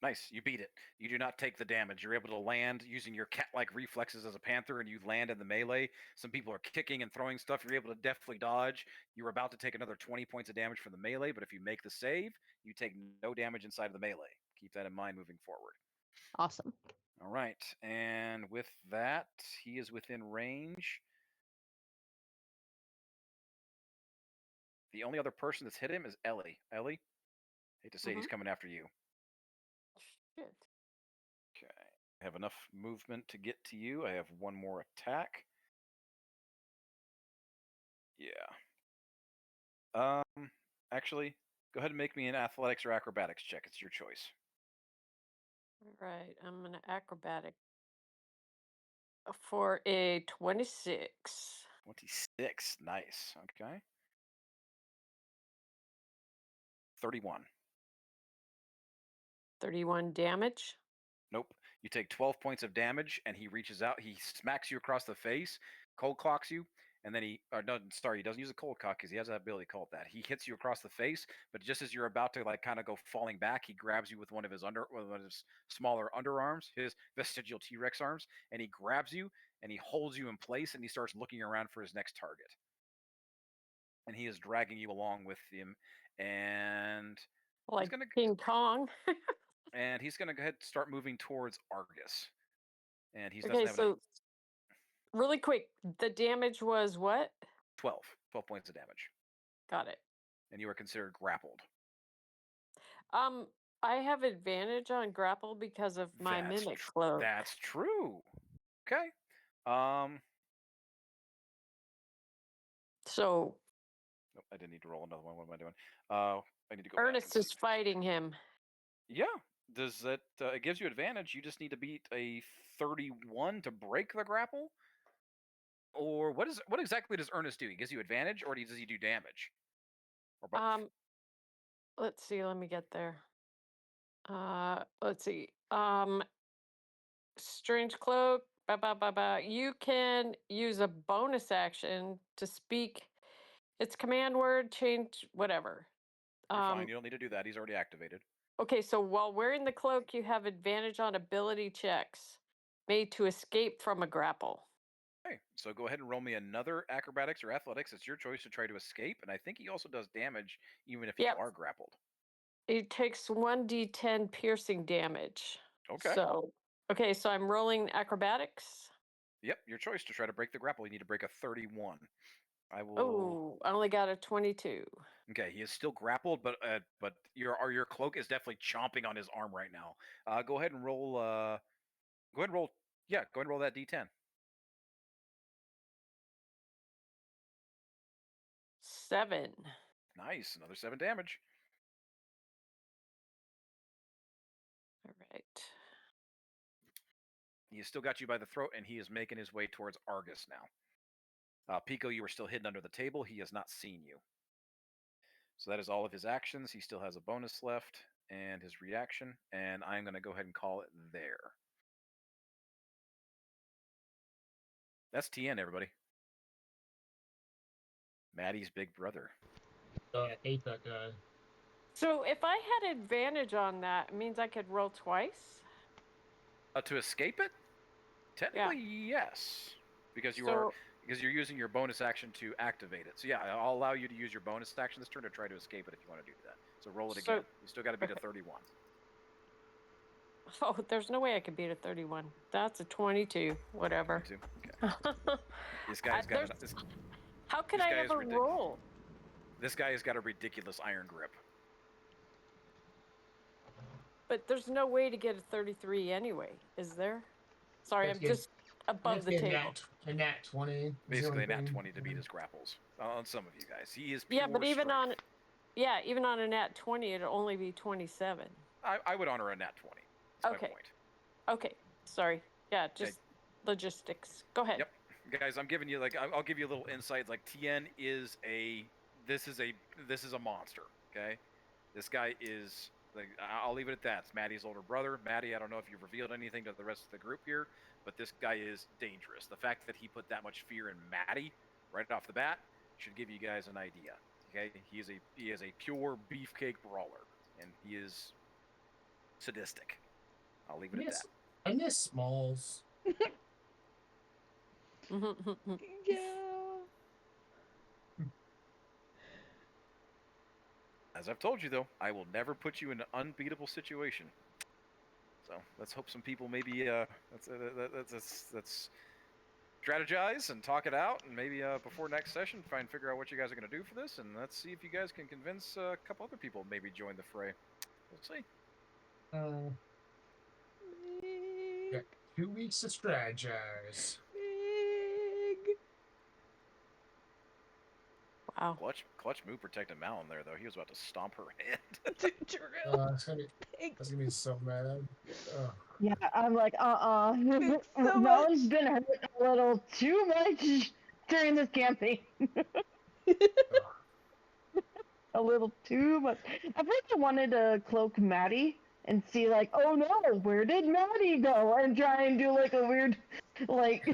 Nice, you beat it. You do not take the damage. You're able to land using your cat-like reflexes as a panther, and you land in the melee. Some people are kicking and throwing stuff. You're able to deftly dodge. You're about to take another 20 points of damage from the melee, but if you make the save, you take no damage inside of the melee. Keep that in mind moving forward. Awesome. All right, and with that, he is within range. The only other person that's hit him is Ellie. Ellie, hate to say he's coming after you. Shit. Okay. I have enough movement to get to you. I have one more attack. Yeah. Actually, go ahead and make me an athletics or acrobatics check. It's your choice. All right, I'm an acrobatic for a 26. 26. Nice. Okay. 31. 31 damage. Nope. You take 12 points of damage, and he reaches out. He smacks you across the face, cold clocks you, and then he doesn't use a cold cock because he has that ability called that. He hits you across the face, but just as you're about to like kind of go falling back, he grabs you with one of his smaller underarms, his vestigial T-Rex arms, and he grabs you and he holds you in place, and he starts looking around for his next target. And he is dragging you along with him, and Like gonna King Kong. and he's gonna go ahead and start moving towards Argus. And he's Okay, so really quick, the damage was what? 12 points of damage. Got it. And you are considered grappled. I have advantage on grapple because of my mimic cloak. That's true. Okay. So Nope, I didn't need to roll another one. What am I doing? I need to go. Ernest is fighting him. Yeah. Does that? It gives you advantage. You just need to beat a 31 to break the grapple. Or what exactly does Ernest do? He gives you advantage, or does he do damage? Or both? Let's see. Let me get there. Let's see. Strange cloak. You can use a bonus action to speak its command word, change whatever. You're fine. You don't need to do that. He's already activated. Okay, so while wearing the cloak, you have advantage on ability checks made to escape from a grapple. Okay, so go ahead and roll me another acrobatics or athletics. It's your choice to try to escape, and I think he also does damage even if you are grappled. It takes 1d10 piercing damage. Okay. So I'm rolling acrobatics. Yep, your choice to try to break the grapple. You need to break a 31. I will. Oh, I only got a 22. Okay, he is still grappled, but your cloak is definitely chomping on his arm right now. Go ahead and roll. Go ahead and roll. Yeah, go ahead and roll that d10. 7. Nice, another 7 damage. All right. He has still got you by the throat, and he is making his way towards Argus now. Pico, you were still hidden under the table. He has not seen you. So that is all of his actions. He still has a bonus left and his reaction, and I'm going to go ahead and call it there. That's TN, everybody. Maddie's big brother. I hate that guy. So if I had advantage on that, it means I could roll twice? To escape it? Technically, yes, because you're using your bonus action to activate it. So yeah, I'll allow you to use your bonus action this turn to try to escape it if you want to do that. So roll it again. You still got to beat a 31. Oh, there's no way I could beat a 31. That's a 22. Whatever. 22? Okay. This guy's got How can this I guy is ever roll? This guy has got a ridiculous iron grip. But there's no way to get a 33 anyway, is there? Sorry, I'm just above the table. A nat 20. Basically, a nat 20 to beat his grapples on some of you guys. He is pure Yeah, but even strength. even on a nat 20, it'd only be 27. I would honor a nat 20. That's Okay. my point. Okay. Sorry. Yeah, just logistics. Go ahead. Yep. Guys, I'm giving you I'll give you a little insight. Like Tien is this is a monster. Okay, this guy is I'll leave it at that. It's Maddie's older brother. Maddie, I don't know if you've revealed anything to the rest of the group here, but this guy is dangerous. The fact that he put that much fear in Maddie right off the bat should give you guys an idea. Okay, he is a pure beefcake brawler, and he is sadistic. I'll leave it at that. I miss Smalls. Yeah. As I've told you, though, I will never put you in an unbeatable situation. So let's hope some people maybe let's strategize and talk it out, and maybe before next session, figure out what you guys are going to do for this, and let's see if you guys can convince a couple other people to maybe join the fray. We'll see. Got 2 weeks to strategize. Wow. Clutch move protected Malin there, though. He was about to stomp her head. That's gonna be so mad. Yeah, I'm like, Melon's been hurt a little too much during this campaign. A little too much. At first I wanted to cloak Maddie and see like, oh no, where did Maddie go? And try and do like a weird, like,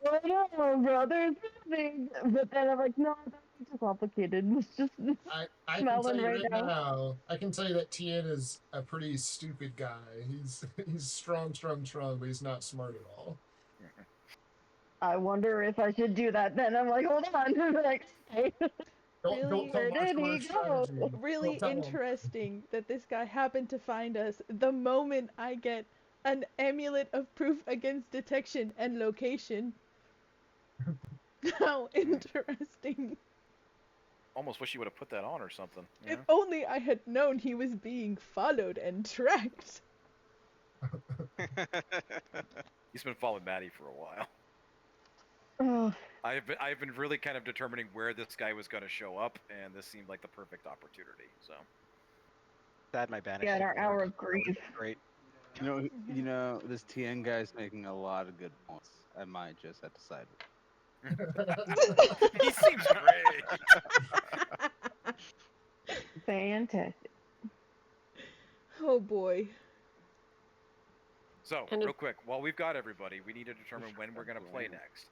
oh no, brother's moving. But then I'm like, no, that's too complicated. It's just I can tell you right now. I can tell you that Tien is a pretty stupid guy. He's strong, but he's not smart at all. I wonder if I should do that. Then I'm like, hold on. Like, okay. Where did he go? Really interesting that this guy happened to find us the moment I get an amulet of proof against detection and location. How interesting. Almost wish you would have put that on or something. If only I had known he was being followed and tracked. He's been following Maddie for a while. I've been really kind of determining where this guy was going to show up, and this seemed like the perfect opportunity. So. Sad my banner. Yeah, our hour of grief. Great. You know, this Tien guy's making a lot of good points. I might just have to side with him. He seems great. Fantastic. Oh boy. So, real quick, while we've got everybody, we need to determine when we're going to play next.